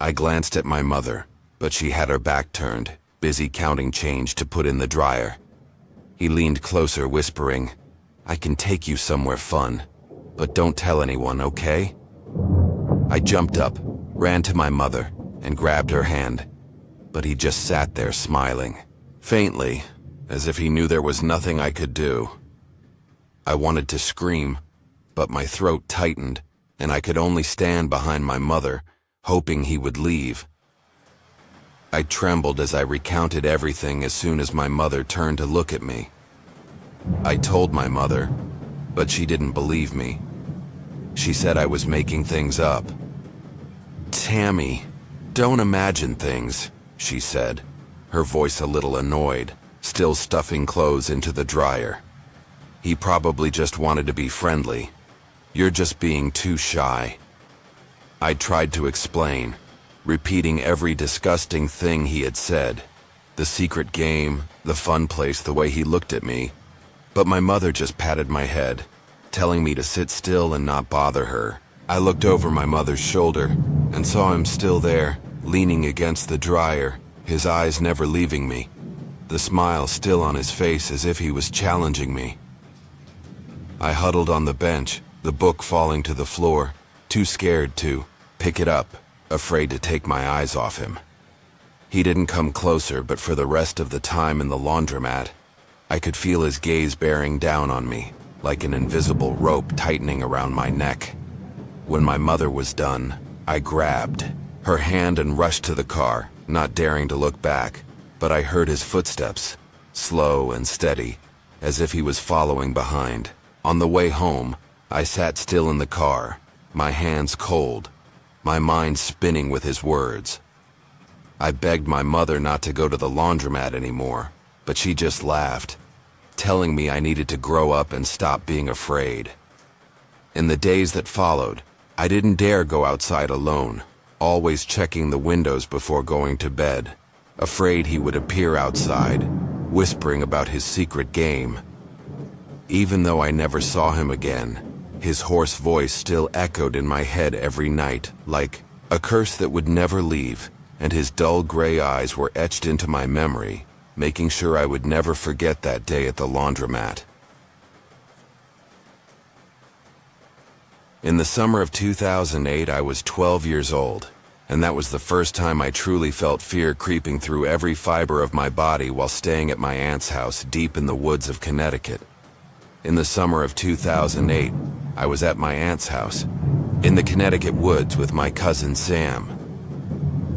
I glanced at my mother, but she had her back turned, busy counting change to put in the dryer. He leaned closer, whispering, "I can take you somewhere fun, but don't tell anyone, okay?" I jumped up, ran to my mother, and grabbed her hand, but he just sat there smiling, faintly, as if he knew there was nothing I could do. I wanted to scream, but my throat tightened, and I could only stand behind my mother, hoping he would leave. I trembled as I recounted everything as soon as my mother turned to look at me. I told my mother, but she didn't believe me. She said I was making things up. "Tammy, don't imagine things," she said, her voice a little annoyed, still stuffing clothes into the dryer. "He probably just wanted to be friendly. You're just being too shy." I tried to explain, repeating every disgusting thing he had said. The secret game, the fun place, the way he looked at me. But my mother just patted my head, telling me to sit still and not bother her. I looked over my mother's shoulder and saw him still there, leaning against the dryer, his eyes never leaving me, the smile still on his face as if he was challenging me. I huddled on the bench, the book falling to the floor, too scared to pick it up, afraid to take my eyes off him. He didn't come closer, but for the rest of the time in the laundromat, I could feel his gaze bearing down on me, like an invisible rope tightening around my neck. When my mother was done, I grabbed her hand and rushed to the car, not daring to look back, but I heard his footsteps, slow and steady, as if he was following behind. On the way home, I sat still in the car, my hands cold, my mind spinning with his words. I begged my mother not to go to the laundromat anymore, but she just laughed, telling me I needed to grow up and stop being afraid. In the days that followed, I didn't dare go outside alone, always checking the windows before going to bed, afraid he would appear outside, whispering about his secret game. Even though I never saw him again, his hoarse voice still echoed in my head every night, like a curse that would never leave, and his dull gray eyes were etched into my memory, making sure I would never forget that day at the laundromat. In the summer of 2008, I was 12 years old, and that was the first time I truly felt fear creeping through every fiber of my body while staying at my aunt's house deep in the woods of Connecticut. In the summer of 2008, I was at my aunt's house, in the Connecticut woods with my cousin Sam.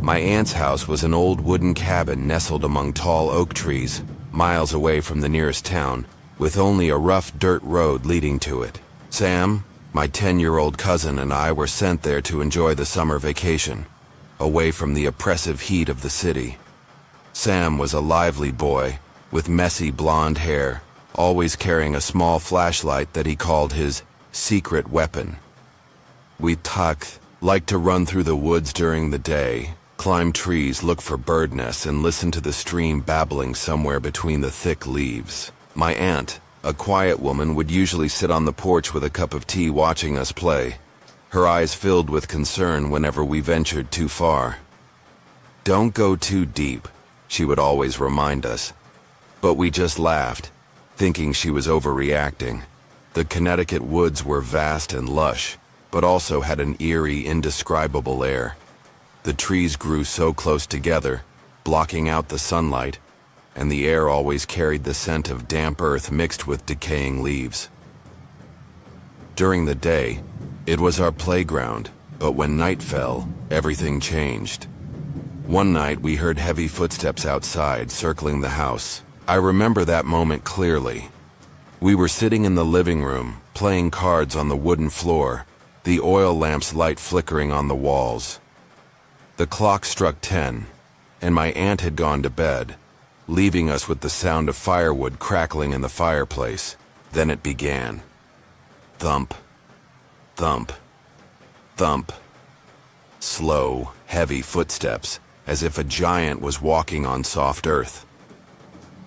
My aunt's house was an old wooden cabin nestled among tall oak trees, miles away from the nearest town, with only a rough dirt road leading to it. Sam, my 10-year-old cousin, and I were sent there to enjoy the summer vacation, away from the oppressive heat of the city. Sam was a lively boy, with messy blonde hair, always carrying a small flashlight that he called his secret weapon. We liked to run through the woods during the day, climb trees, look for bird nests, and listen to the stream babbling somewhere between the thick leaves. My aunt, a quiet woman, would usually sit on the porch with a cup of tea watching us play, her eyes filled with concern whenever we ventured too far. "Don't go too deep," she would always remind us. But we just laughed, thinking she was overreacting. The Connecticut woods were vast and lush, but also had an eerie, indescribable air. The trees grew so close together, blocking out the sunlight, and the air always carried the scent of damp earth mixed with decaying leaves. During the day, it was our playground, but when night fell, everything changed. One night we heard heavy footsteps outside, circling the house. I remember that moment clearly. We were sitting in the living room, playing cards on the wooden floor, the oil lamp's light flickering on the walls. The clock struck 10, and my aunt had gone to bed, leaving us with the sound of firewood crackling in the fireplace. Then it began. Thump, thump, thump. Slow, heavy footsteps, as if a giant was walking on soft earth.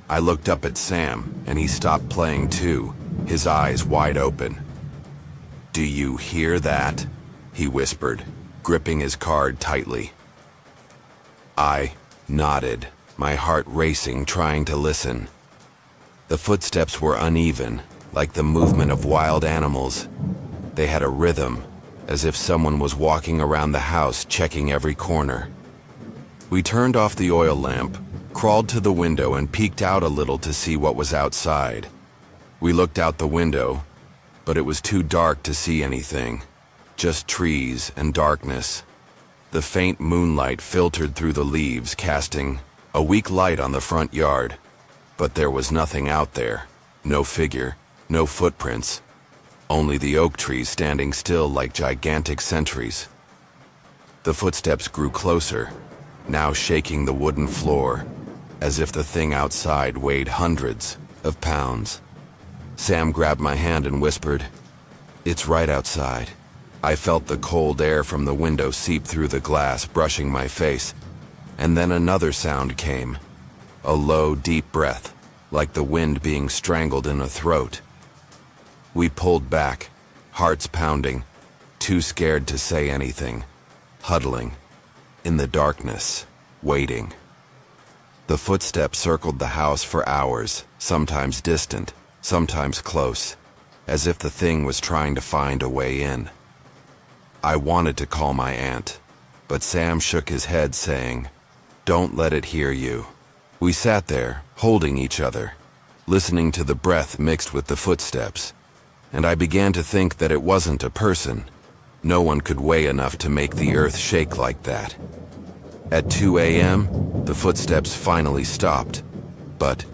I looked up at Sam, and he stopped playing too, his eyes wide open. "Do you hear that?" he whispered, gripping his card tightly. I nodded, my heart racing, trying to listen. The footsteps were uneven, like the movement of wild animals. They had a rhythm, as if someone was walking around the house checking every corner. We turned off the oil lamp, crawled to the window and peeked out a little to see what was outside. We looked out the window, but it was too dark to see anything, just trees and darkness. The faint moonlight filtered through the leaves, casting a weak light on the front yard, but there was nothing out there, no figure, no footprints, only the oak trees standing still like gigantic sentries. The footsteps grew closer, now shaking the wooden floor, as if the thing outside weighed hundreds of pounds. Sam grabbed my hand and whispered, "It's right outside." I felt the cold air from the window seep through the glass, brushing my face, and then another sound came, a low, deep breath, like the wind being strangled in a throat. We pulled back, hearts pounding, too scared to say anything, huddling, in the darkness, waiting. The footsteps circled the house for hours, sometimes distant, sometimes close, as if the thing was trying to find a way in. I wanted to call my aunt, but Sam shook his head, saying, "Don't let it hear you." We sat there, holding each other, listening to the breath mixed with the footsteps, and I began to think that it wasn't a person. No one could weigh enough to make the earth shake like that. At 2 a.m., the footsteps finally stopped, but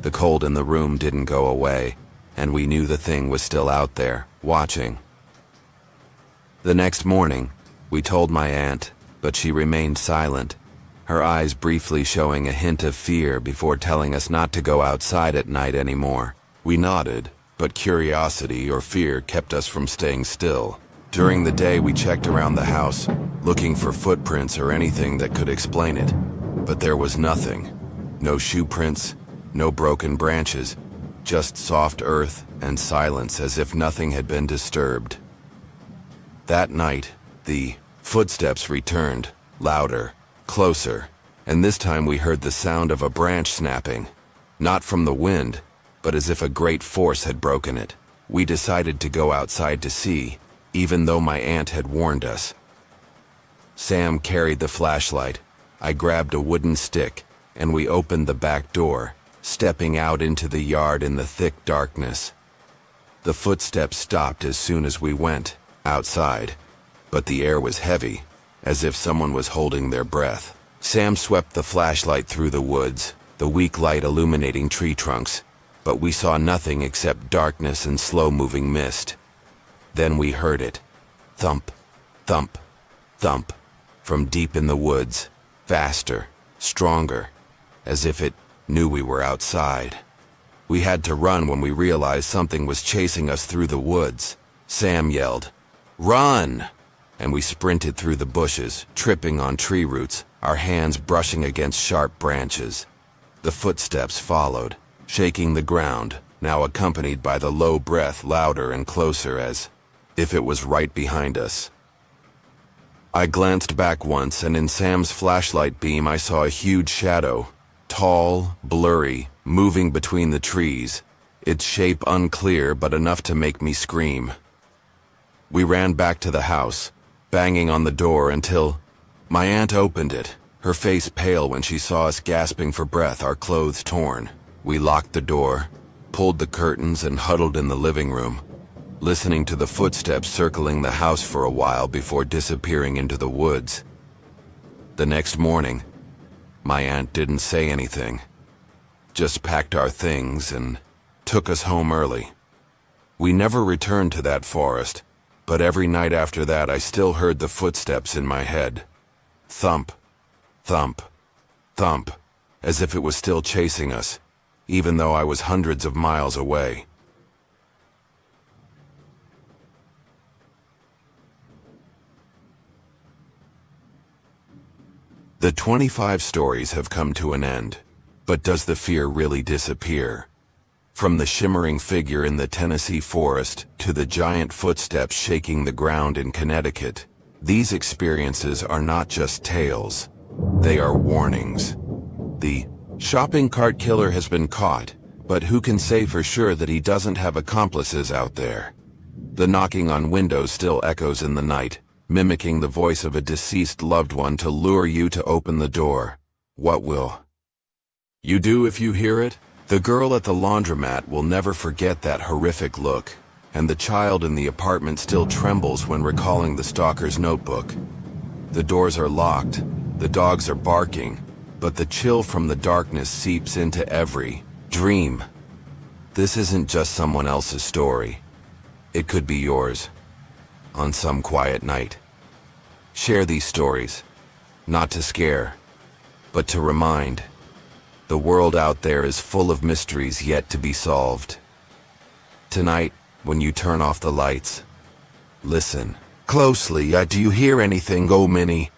the cold in the room didn't go away, and we knew the thing was still out there, watching. The next morning, we told my aunt, but she remained silent, her eyes briefly showing a hint of fear before telling us not to go outside at night anymore. We nodded, but curiosity or fear kept us from staying still. During the day, we checked around the house, looking for footprints or anything that could explain it, but there was nothing. No shoe prints, no broken branches, just soft earth and silence, as if nothing had been disturbed. That night, the footsteps returned, louder, closer, and this time we heard the sound of a branch snapping, not from the wind, but as if a great force had broken it. We decided to go outside to see, even though my aunt had warned us. Sam carried the flashlight. I grabbed a wooden stick, and we opened the back door, stepping out into the yard in the thick darkness. The footsteps stopped as soon as we went outside, but the air was heavy, as if someone was holding their breath. Sam swept the flashlight through the woods, the weak light illuminating tree trunks, but we saw nothing except darkness and slow-moving mist. Then we heard it. Thump, thump, thump, from deep in the woods, faster, stronger, as if it knew we were outside. We had to run when we realized something was chasing us through the woods. Sam yelled, "Run!" And we sprinted through the bushes, tripping on tree roots, our hands brushing against sharp branches. The footsteps followed, shaking the ground, now accompanied by the low breath louder and closer, as if it was right behind us. I glanced back once, and in Sam's flashlight beam I saw a huge shadow, tall, blurry, moving between the trees, its shape unclear but enough to make me scream. We ran back to the house, banging on the door until my aunt opened it, her face pale when she saw us gasping for breath, our clothes torn. We locked the door, pulled the curtains, and huddled in the living room, listening to the footsteps circling the house for a while before disappearing into the woods. The next morning, my aunt didn't say anything, just packed our things and took us home early. We never returned to that forest, but every night after that I still heard the footsteps in my head. Thump, thump, thump, as if it was still chasing us, even though I was hundreds of miles away. The 25 stories have come to an end, but does the fear really disappear? From the shimmering figure in the Tennessee forest to the giant footsteps shaking the ground in Connecticut, these experiences are not just tales, they are warnings. The shopping cart killer has been caught, but who can say for sure that he doesn't have accomplices out there? The knocking on windows still echoes in the night, mimicking the voice of a deceased loved one to lure you to open the door. What will you do if you hear it? The girl at the laundromat will never forget that horrific look, and the child in the apartment still trembles when recalling the stalker's notebook. The doors are locked, the dogs are barking, but the chill from the darkness seeps into every dream. This isn't just someone else's story. It could be yours, on some quiet night. Share these stories, not to scare, but to remind. The world out there is full of mysteries yet to be solved. Tonight, when you turn off the lights, listen closely. Do you hear anything, oh Minnie?